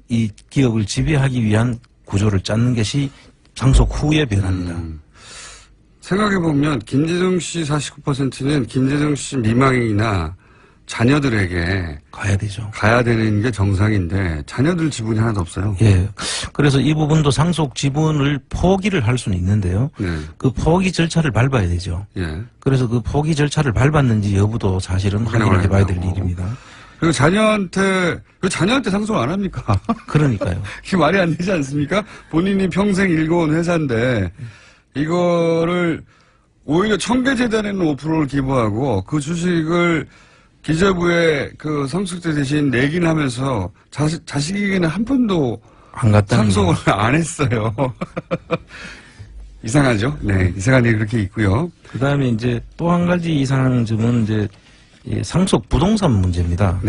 이 기업을 지배하기 위한 구조를 짜는 것이 상속 후의 변화입니다. 생각해보면 김재정 씨 49%는 김재정 씨 미망이나 자녀들에게 가야 되죠. 가야 되는 게 정상인데 자녀들 지분이 하나도 없어요. 예. 그래서 이 부분도 상속 지분을 포기를 할 수는 있는데요. 그 포기 절차를 밟아야 되죠. 그래서 그 포기 절차를 밟았는지 여부도 사실은 확인을 해봐야 될 일입니다. 그리고 자녀한테 상속 안 합니까? 그러니까요. 이게 말이 안 되지 않습니까? 본인이 평생 일궈온 회사인데 이거를 오히려 청계재단에는 5%를 기부하고 그 주식을 기재부에 그 상속세 대신 내긴 하면서 자식에게는 한 푼도 안 갔다는 상속을 안 했어요. 이상하죠? 네, 이상한 일이 그렇게 있고요. 그 다음에 이제 또 한 가지 이상한 점은 이제 이 상속 부동산 문제입니다.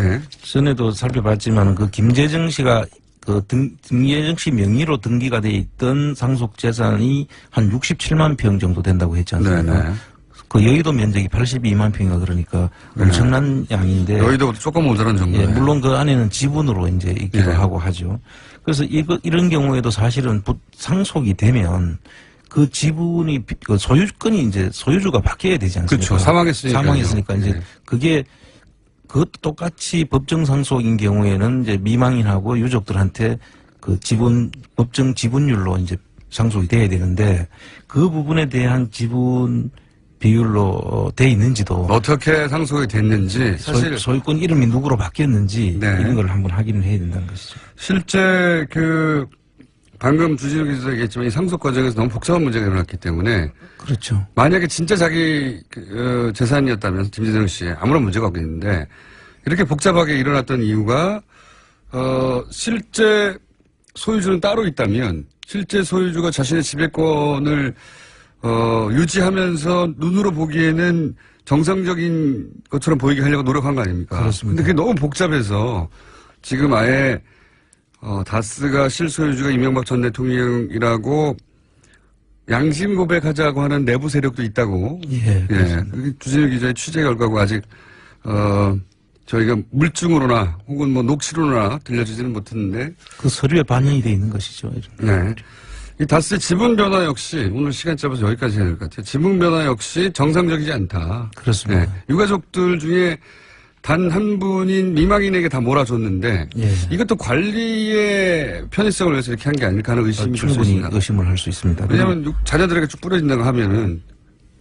전에도 살펴봤지만 그 김재정 씨가 김재정 씨 명의로 등기가 돼 있던 상속 재산이 한 67만 평 정도 된다고 했지 않습니까? 그 여의도 면적이 82만 평이가 그러니까 엄청난 양인데. 여의도보다 조금 모자란 정도예요. 예, 물론 그 안에는 지분으로 이제 있기도 하고 하죠. 그래서 이런 경우에도 사실은 상속이 되면 그 지분이 그 소유권이 이제 소유주가 바뀌어야 되지 않습니까? 그렇죠. 사망했으니까 이제 그게 그것도 똑같이 법정 상속인 경우에는 이제 미망인하고 유족들한테 그 법정 지분율로 이제 상속이 돼야 되는데 그 부분에 대한 지분 비율로 돼 있는지도 어떻게 상속이 됐는지 사실 소유권 이름이 누구로 바뀌었는지 이런 걸 한번 확인을 해야 된다는 것이죠. 실제 그 방금 주진우 기자도 얘기했지만 이 상속 과정에서 너무 복잡한 문제가 일어났기 때문에 그렇죠. 만약에 진짜 자기 재산이었다면 김재정 씨 아무런 문제가 없겠는데 이렇게 복잡하게 일어났던 이유가 실제 소유주는 따로 있다면 실제 소유주가 자신의 지배권을 유지하면서 눈으로 보기에는 정상적인 것처럼 보이게 하려고 노력한 거 아닙니까? 그렇습니다. 근데 그게 너무 복잡해서 지금 아예 다스가 실소유주가 이명박 전 대통령이라고 양심 고백하자고 하는 내부 세력도 있다고. 예. 주진우 기자의 취재 결과고 아직 저희가 물증으로나 혹은 뭐 녹취로나 들려주지는 못했는데 그 서류에 반영이 돼 있는 것이죠. 네. 이 다스의 지분 변화 역시 오늘 시간 짧아서 여기까지 해야 될 것 같아요. 지분 변화 역시 정상적이지 않다. 그렇습니다. 유가족들 중에 단 한 분인 미망인에게 다 몰아줬는데 이것도 관리의 편의성을 위해서 이렇게 한 게 아닐까 하는 의심이 들 수 충분히 있습니다. 의심을 할 수 있습니다. 왜냐하면 자녀들에게 쭉 뿌려진다고 하면은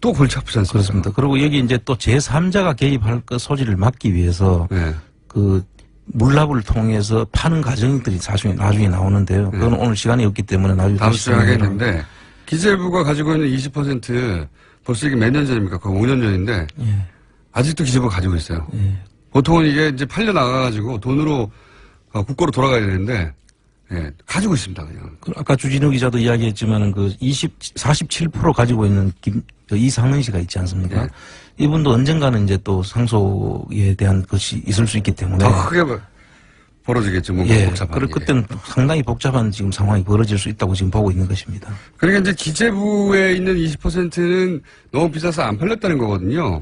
또 골치 아프지 않습니까? 그렇습니다. 그리고 여기 이제 또 제3자가 개입할 그 소지를 막기 위해서 그 물납을 통해서 파는 과정들이 나중에 나오는데요. 그건 오늘 시간이 없기 때문에 나중에 다음 주에 하겠는데 기재부가 가지고 있는 20% 벌써 이게 몇 년 전입니까? 거의 5년 전인데 아직도 기재부가 가지고 있어요. 보통은 이게 이제 팔려 나가가지고 돈으로 국고로 돌아가야 되는데 가지고 있습니다. 그냥. 아까 주진우 기자도 이야기했지만은 그 47% 가지고 있는 이상은 씨가 있지 않습니까? 이분도 언젠가는 이제 또 상속에 대한 것이 있을 수 있기 때문에 더 크게 벌어지겠죠. 뭔가 복잡한. 그리고 그때는 상당히 복잡한 지금 상황이 벌어질 수 있다고 지금 보고 있는 것입니다. 그러니까 이제 기재부에 있는 20%는 너무 비싸서 안 팔렸다는 거거든요.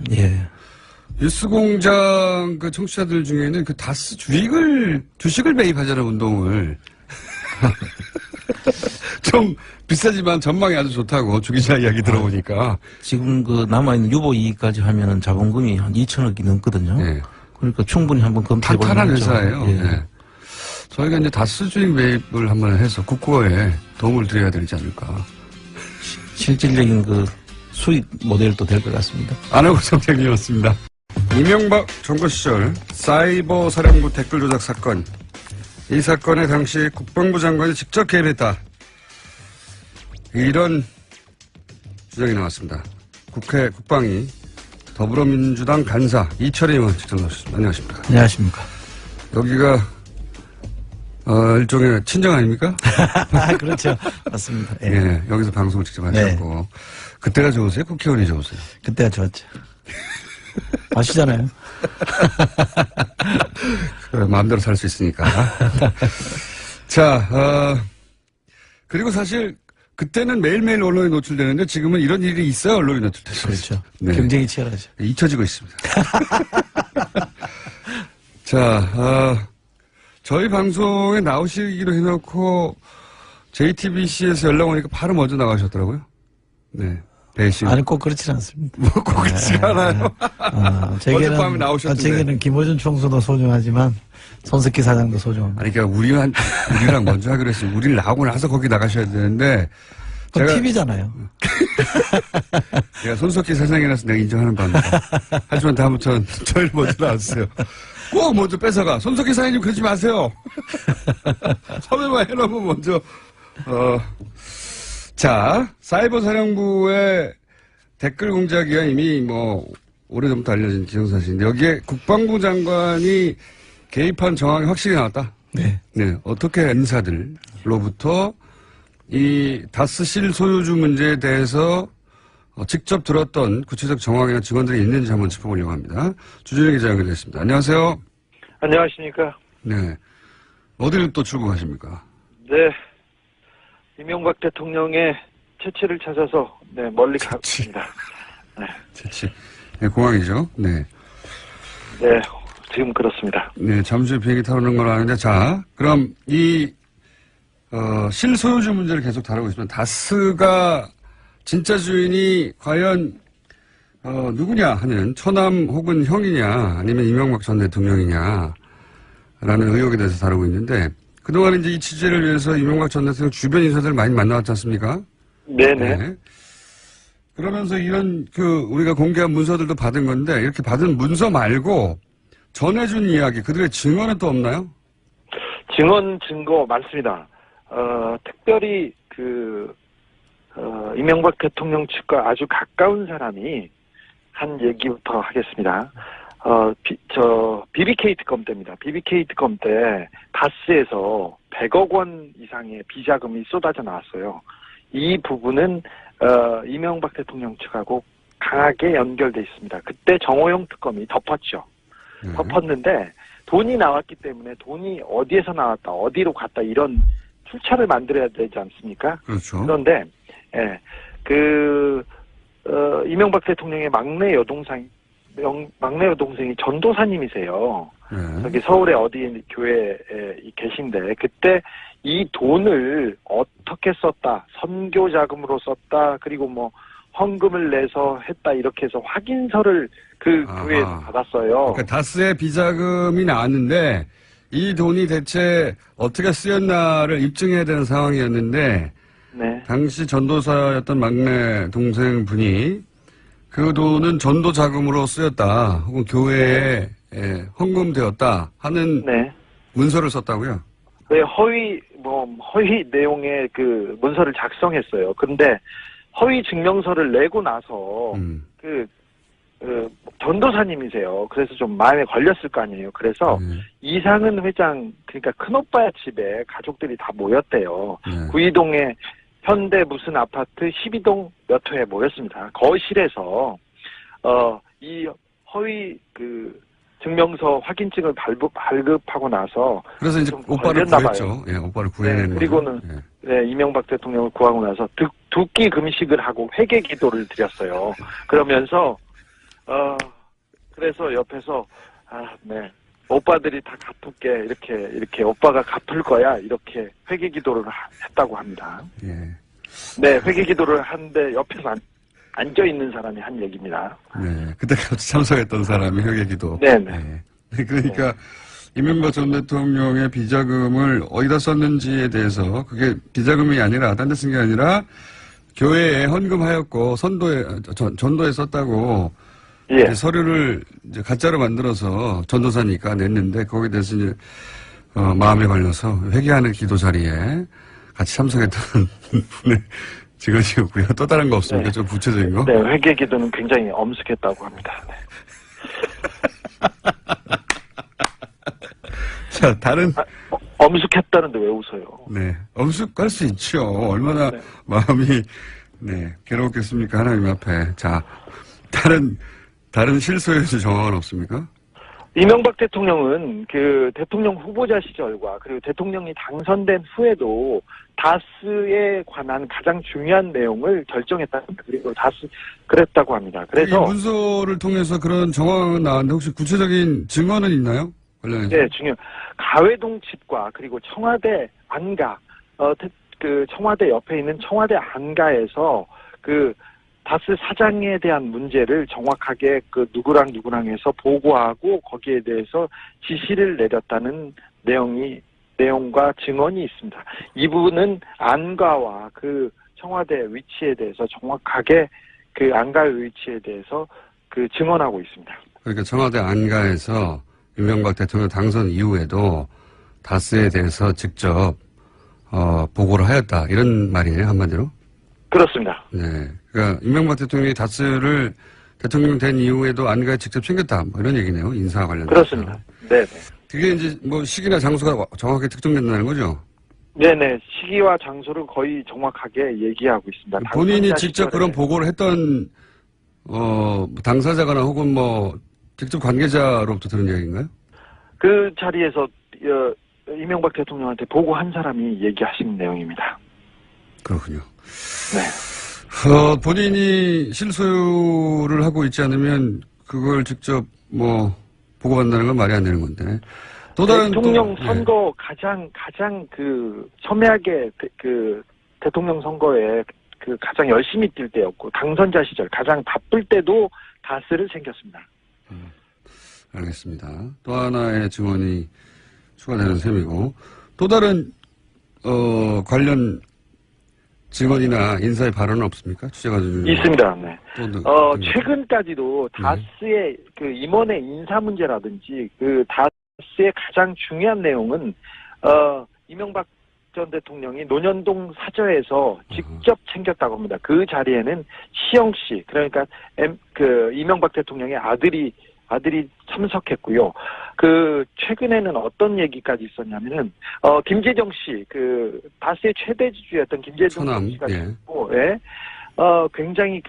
뉴스공장 그 청취자들 중에는 그 다스 주식을 매입하자는 운동을 좀 비싸지만 전망이 아주 좋다고 주 기자 이야기 들어보니까 지금 그 남아있는 유보 이익까지 하면은 자본금이 한 2천억이 넘거든요. 그러니까 충분히 한번 검토해 볼 탄탄한 만하죠. 회사예요. 예. 네. 저희가 이제 다스주의 매입을 한번 해서 국고에 도움을 드려야 되지 않을까. 실질적인 그 수익 모델도 될 것 같습니다. 안하고 정책이었습니다. 이명박 정부 시절 사이버 사령부 댓글 조작 사건. 이 사건에 당시 국방부 장관이 직접 개입했다. 이런 주장이 나왔습니다. 국회 국방위 더불어민주당 간사 이철희 의원 직접 나오셨습니다. 안녕하십니까. 안녕하십니까. 여기가 일종의 친정 아닙니까? 그렇죠. 맞습니다. 예. 예, 여기서 방송을 직접 하셨고. 네. 그때가 좋으세요? 국회의원이 좋으세요? 그때가 좋았죠. 아시잖아요. 그래, 마음대로 살 수 있으니까. 자, 그리고 사실 그때는 매일매일 언론에 노출되는데 지금은 이런 일이 있어야 언론에 노출되죠. 그렇죠. 네. 경쟁이 치열하죠. 잊혀지고 있습니다. 자, 저희 방송에 나오시기로 해놓고 JTBC에서 연락 오니까 바로 먼저 나가셨더라고요. 네. 대신. 아니, 꼭 그렇지는 않습니다. 뭐 꼭 그렇지가 않아요. 어젯밤에 나오셨는데. 제게는 김호준 총수도 소중하지만 손석희 사장도 소중합니다. 아니, 그러니까 우리랑 먼저 하기로 했어요. 우리를 나오고 나서 거기 나가셔야 되는데. 그건 TV잖아요. 내가 손석희 사장이라서 내가 인정하는 바입니다. 하지만 다음부터는 저희를 먼저 나왔어요. 꼭 먼저 뺏어가. 손석희 사장님 그러지 마세요. 섭외만 해놓으면 먼저. 자, 사이버 사령부의 댓글 공작이야 이미 오래전부터 알려진 기정사실인데 여기에 국방부 장관이 개입한 정황이 확실히 나왔다. 네. 네. 어떻게 인사들로부터 이 다스실 소유주 문제에 대해서 직접 들었던 구체적 정황이나 증언들이 있는지 한번 짚어보려고 합니다. 주준영 기자 연결됐습니다. 안녕하세요. 안녕하십니까. 네. 어디를 또 출국하십니까? 네. 이명박 대통령의 채취를 찾아서 멀리 갔습니다. 네. 채취. 네, 공항이죠. 네. 네. 지금 그렇습니다. 네. 잠시 후에 비행기 타러 오는 건 아는데 자, 그럼 이 실소유주 문제를 계속 다루고 있습니다. 다스가 진짜 주인이 과연 누구냐 하는 처남 혹은 형이냐 아니면 이명박 전 대통령이냐 라는 의혹에 대해서 다루고 있는데 그동안 이제 이 취재를 위해서 이명박 전 대통령 주변 인사들을 많이 만나왔지 않습니까? 네네. 네. 그러면서 이런 우리가 공개한 문서들도 받은 건데 이렇게 받은 문서 말고 전해준 이야기 그들의 증언은 또 없나요? 증거 많습니다. 특별히 이명박 대통령 측과 아주 가까운 사람이 한 얘기부터 하겠습니다. BBK 특검 때입니다. BBK 특검 때 다스에서 100억 원 이상의 비자금이 쏟아져 나왔어요. 이 부분은 이명박 대통령 측하고 강하게 연결돼 있습니다. 그때 정호영 특검이 덮었죠. 덮었는데 돈이 나왔기 때문에 돈이 어디에서 나왔다, 어디로 갔다 이런 출처를 만들어야 되지 않습니까? 그렇죠. 그런데 이명박 대통령의 막내 여동생이 전도사님이세요. 여기 서울에 어디 교회에 계신데 그때 이 돈을 어떻게 썼다, 선교 자금으로 썼다, 그리고 헌금을 내서 했다 이렇게 해서 확인서를 교회에서 받았어요. 그러니까 다스의 비자금이 나왔는데 이 돈이 대체 어떻게 쓰였나를 입증해야 되는 상황이었는데 네. 당시 전도사였던 막내 동생분이 그 돈은 전도 자금으로 쓰였다 혹은 교회에 헌금되었다 하는 문서를 썼다고요? 네, 허위 내용의 문서를 작성했어요. 그런데 허위 증명서를 내고 나서 전도사님이세요. 그래서 좀 마음에 걸렸을 거 아니에요. 그래서 이상은 회장, 그러니까 큰오빠 집에 가족들이 다 모였대요. 구이동에 현대 무슨 아파트 12동 몇 호에 모였습니다. 거실에서 이 허위 증명서 확인증을 발급하고 나서 그래서 이제 오빠를 구했죠. 예, 오빠를 구해낸 그리고는 이명박 대통령을 구하고 나서 두 끼 금식을 하고 회개 기도를 드렸어요. 그러면서 그래서 옆에서 오빠들이 다 갚을게 이렇게 오빠가 갚을 거야 이렇게 회개 기도를 했다고 합니다. 예. 네, 회개 기도를 하는데 옆에서 앉아 있는 사람이 한 얘기입니다. 네, 그때 같이 참석했던 사람이 회개 기도. 네네. 네, 그러니까 이명박 전 대통령의 비자금을 어디다 썼는지에 대해서 그게 비자금이 아니라 딴 데 쓴 게 아니라 교회에 헌금하였고 전도에 썼다고 예. 서류를 이제 가짜로 만들어서 전도사니까 냈는데 거기에 대해서 이제 마음에 걸려서 회개하는 기도 자리에 같이 참석했던 분의 증언이었고요. 또 다른 거 없습니까? 네. 좀 구체적인 거? 네, 회개 기도는 굉장히 엄숙했다고 합니다. 네. 자, 다른. 엄숙했다는데 왜 웃어요? 네. 엄숙할 수 있죠. 얼마나 네. 마음이, 네, 괴로웠겠습니까? 하나님 앞에. 자, 다른 실소유주 정황은 없습니까? 이명박 대통령은 그 대통령 후보자 시절과 그리고 대통령이 당선된 후에도 다스에 관한 가장 중요한 내용을 결정했답니다. 그리고 다스 그랬다고 합니다. 그래서 이 문서를 통해서 그런 정황은 나왔는데 혹시 구체적인 증언은 있나요? 관련해서? 네, 가회동집과 그리고 청와대 안가, 그 청와대 옆에 있는 청와대 안가에서 그 다스 사장에 대한 문제를 정확하게 그 누구랑 해서 보고하고 거기에 대해서 지시를 내렸다는 내용과 증언이 있습니다. 이 부분은 안가와 그 청와대 위치에 대해서 정확하게 그 안가의 위치에 대해서 그 증언하고 있습니다. 그러니까 청와대 안가에서 이명박 대통령 당선 이후에도 다스에 대해서 직접 보고를 하였다 이런 말이에요, 한마디로? 그렇습니다. 네. 그러니까 이명박 대통령이 다스를 대통령 된 이후에도 안가에 직접 챙겼다 뭐 이런 얘기네요, 인사와 관련해서. 그렇습니다. 네네. 그게 이제 뭐 시기나 장소가 정확하게 특정된다는 거죠? 네네. 시기와 장소를 거의 정확하게 얘기하고 있습니다. 본인이 직접 그런 보고를 했던 당사자거나 혹은 뭐 직접 관계자로부터 들은 얘기인가요? 그 자리에서 이명박 대통령한테 보고한 사람이 얘기하신 내용입니다. 그렇군요. 네. 본인이 실소유를 하고 있지 않으면 그걸 직접 뭐 보고받는다는 건 말이 안 되는 건데. 또 다른 대통령 선거 가장 그 첨예하게 그 대통령 선거에 그 가장 열심히 뛸 때였고 당선자 시절 가장 바쁠 때도 다스를 챙겼습니다. 알겠습니다. 또 하나의 증언이 추가되는 셈이고 또 다른 관련 증언이나 인사의 발언은 없습니까? 취재가 좀 있습니다. 네. 최근까지도 다스의 그 임원의 인사 문제라든지 그 다스의 가장 중요한 내용은 이명박 전 대통령이 논현동 사저에서 직접 챙겼다고 합니다. 그 자리에는 시영 씨, 그러니까 그 이명박 대통령의 아들이 참석했고요. 그 최근에는 어떤 얘기까지 있었냐면은 김재정 씨, 그 다스의 최대 지주였던 김재정 씨가 있고, 예. 굉장히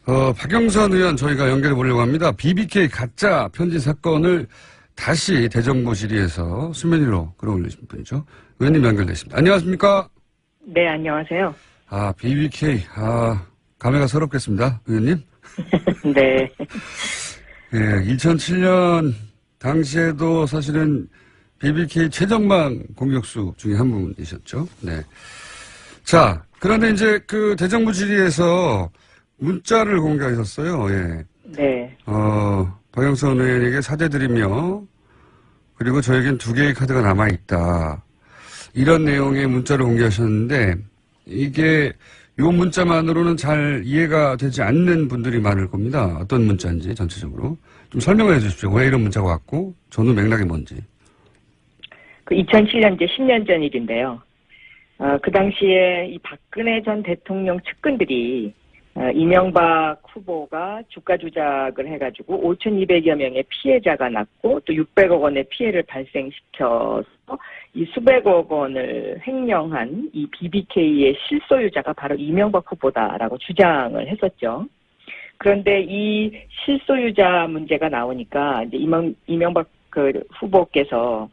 박영선 의원 저희가 연결해 보려고 합니다. BBK 가짜 편지 사건을 다시 대정부 질의에서 수면 위로 끌어올리신 분이죠. 의원님 연결되십니다. 안녕하십니까? 네, 안녕하세요. BBK. 감회가 새롭겠습니다. 의원님. 네. 예, 2007년 당시에도 사실은 BBK 최전방 공격수 중에 한 분이셨죠. 네. 자, 그런데 이제 그 대정부 질의에서 문자를 공개하셨어요. 예. 네. 박영선 의원에게 사죄드리며 그리고 저에겐 2개의 카드가 남아있다. 이런 내용의 문자를 공개하셨는데 이게 요 문자만으로는 잘 이해가 되지 않는 분들이 많을 겁니다. 어떤 문자인지 전체적으로. 좀 설명을 해 주십시오. 왜 이런 문자가 왔고 전후 맥락이 뭔지. 그 2007년 이제 10년 전 일인데요. 그 당시에 이 박근혜 전 대통령 측근들이 이명박 후보가 주가 조작을 해가지고 5,200여 명의 피해자가 났고 또 600억 원의 피해를 발생시켜서 이 수백억 원을 횡령한 이 BBK의 실소유자가 바로 이명박 후보다라고 주장을 했었죠. 그런데 이 실소유자 문제가 나오니까 이제 이명박 그 후보께서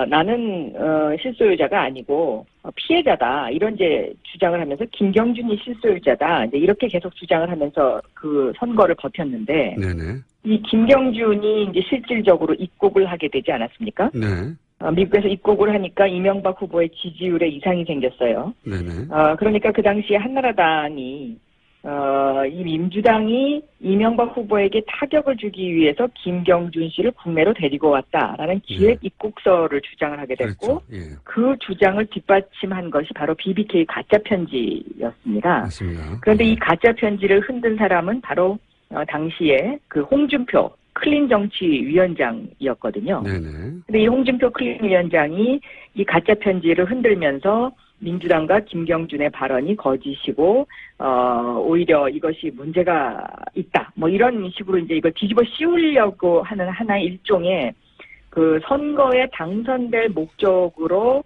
나는 실소유자가 아니고 피해자다 이런 이제 주장을 하면서 김경준이 실소유자다 이제 이렇게 계속 주장을 하면서 그 선거를 버텼는데 네네. 이 김경준이 이제 실질적으로 입국을 하게 되지 않았습니까? 네. 미국에서 입국을 하니까 이명박 후보의 지지율에 이상이 생겼어요. 네네. 그러니까 그 당시에 한나라당이 이 민주당이 이명박 후보에게 타격을 주기 위해서 김경준 씨를 국내로 데리고 왔다라는 기획 입국서를 주장을 하게 됐고, 그렇죠. 그 주장을 뒷받침한 것이 바로 BBK 가짜 편지였습니다. 맞습니다. 그런데 이 가짜 편지를 흔든 사람은 바로 당시에 그 홍준표 클린정치위원장이었거든요. 네네. 근데 이 홍준표 클린위원장이 이 가짜 편지를 흔들면서 민주당과 김경준의 발언이 거짓이고 오히려 이것이 문제가 있다. 뭐 이런 식으로 이제 이걸 뒤집어 씌우려고 하는 하나의 일종의 그 선거에 당선될 목적으로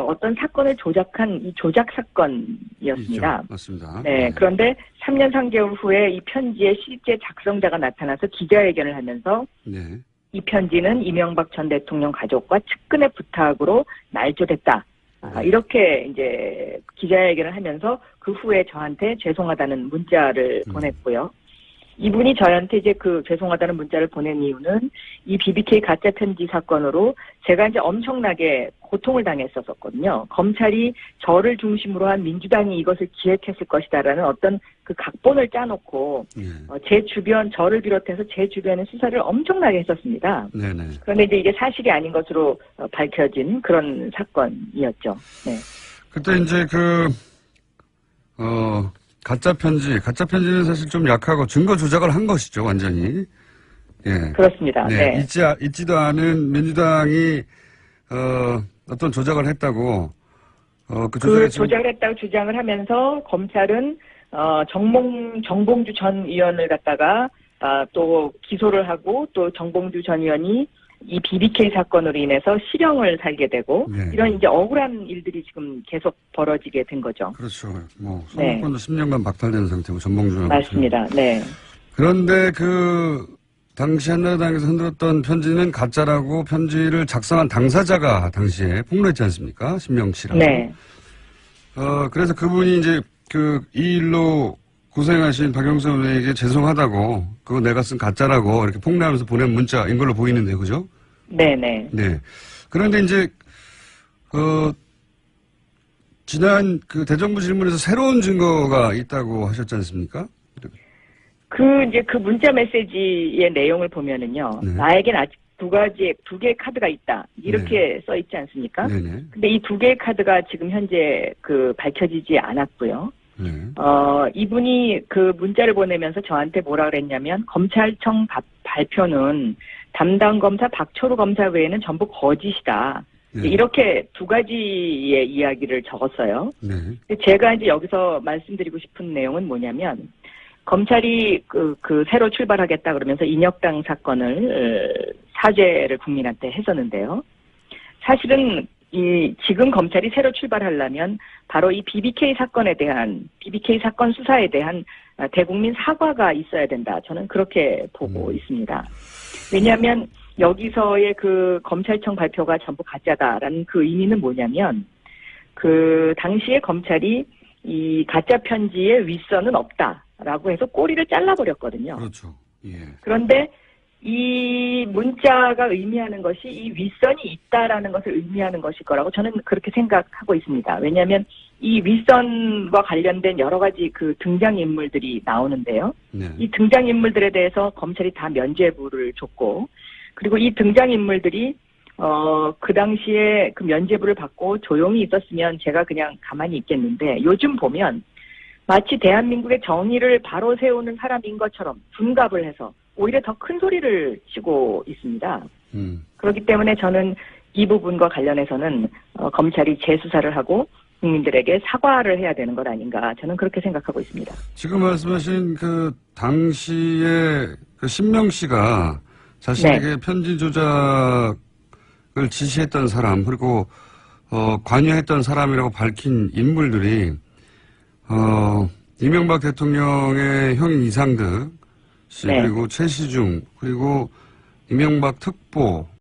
어떤 사건을 조작한 이 조작 사건이었습니다. 맞습니다. 네. 그런데 3년 3개월 후에 이 편지의 실제 작성자가 나타나서 기자회견을 하면서 네. 이 편지는 이명박 전 대통령 가족과 측근의 부탁으로 날조됐다. 이렇게 이제 기자회견을 하면서 그 후에 저한테 죄송하다는 문자를 보냈고요. 이분이 저한테 이제 그 죄송하다는 문자를 보낸 이유는 이 BBK 가짜 편지 사건으로 제가 이제 엄청나게 고통을 당했었거든요. 검찰이 저를 중심으로 한 민주당이 이것을 기획했을 것이다라는 어떤 그 각본을 짜놓고 제 주변, 저를 비롯해서 제 주변에 수사를 엄청나게 했었습니다. 네네. 그런데 이제 이게 사실이 아닌 것으로 밝혀진 그런 사건이었죠. 네. 그때 이제 가짜 편지는 사실 좀 약하고 증거 조작을 한 것이죠, 완전히. 예. 그렇습니다. 네. 네. 있지도 않은 민주당이, 어떤 조작을 했다고, 조작을 했다고 주장을 하면서 검찰은, 정봉주 전 의원을 갖다가, 또 기소를 하고 또 정봉주 전 의원이 이 BBK 사건으로 인해서 실형을 살게 되고 이런 이제 억울한 일들이 지금 계속 벌어지게 된 거죠. 그렇죠. 뭐 선거권도 10년간 박탈되는 상태고 전봉주 맞습니다. 네. 그런데 당시 한나라당에서 흔들었던 편지는 가짜라고 편지를 작성한 당사자가 당시에 폭로했지 않습니까? 신명 씨라고. 네. 그래서 그분이 이제 이 일로 고생하신 박영선 의원에게 죄송하다고 그거 내가 쓴 가짜라고 이렇게 폭로하면서 보낸 문자인 걸로 보이는데 그죠? 네네. 네. 그런데 이제 지난 대정부 질문에서 새로운 증거가 있다고 하셨지 않습니까? 그 문자 메시지의 내용을 보면은요. 네. 나에겐 아직 두 개의 카드가 있다. 이렇게 써 있지 않습니까? 네네. 근데 이 두 개의 카드가 지금 현재 밝혀지지 않았고요. 네. 이분이 그 문자를 보내면서 저한테 뭐라 그랬냐면 검찰청 발표는 담당 검사 박철우 검사 외에는 전부 거짓이다. 네. 이렇게 두 가지의 이야기를 적었어요. 네. 제가 이제 여기서 말씀드리고 싶은 내용은 뭐냐면 검찰이 새로 출발하겠다 그러면서 인혁당 사건을 사죄를 국민한테 했었는데요. 사실은 지금 검찰이 새로 출발하려면 바로 이 BBK 사건 수사에 대한 대국민 사과가 있어야 된다. 저는 그렇게 보고 있습니다. 왜냐하면 여기서의 검찰청 발표가 전부 가짜다라는 그 의미는 뭐냐면 당시에 검찰이 이 가짜 편지의 윗선은 없다라고 해서 꼬리를 잘라버렸거든요. 그렇죠. 예. 그런데 이 문자가 의미하는 것이 이 윗선이 있다라는 것을 의미하는 것일 거라고 저는 그렇게 생각하고 있습니다. 왜냐하면 이 윗선과 관련된 여러 가지 등장인물들이 나오는데요. 네. 이 등장인물들에 대해서 검찰이 다 면죄부를 줬고 그리고 이 등장인물들이 그 당시에 면죄부를 받고 조용히 있었으면 제가 그냥 가만히 있겠는데 요즘 보면 마치 대한민국의 정의를 바로 세우는 사람인 것처럼 둔갑을 해서 오히려 더 큰 소리를 치고 있습니다. 그렇기 때문에 저는 이 부분과 관련해서는 검찰이 재수사를 하고 국민들에게 사과를 해야 되는 것 아닌가 저는 그렇게 생각하고 있습니다. 지금 말씀하신 당시에 신명 씨가 자신에게 편지 조작을 지시했던 사람 그리고 관여했던 사람이라고 밝힌 인물들이 이명박 대통령의 형인 이상득 씨, 그리고 최시중, 그리고 이명박 특보,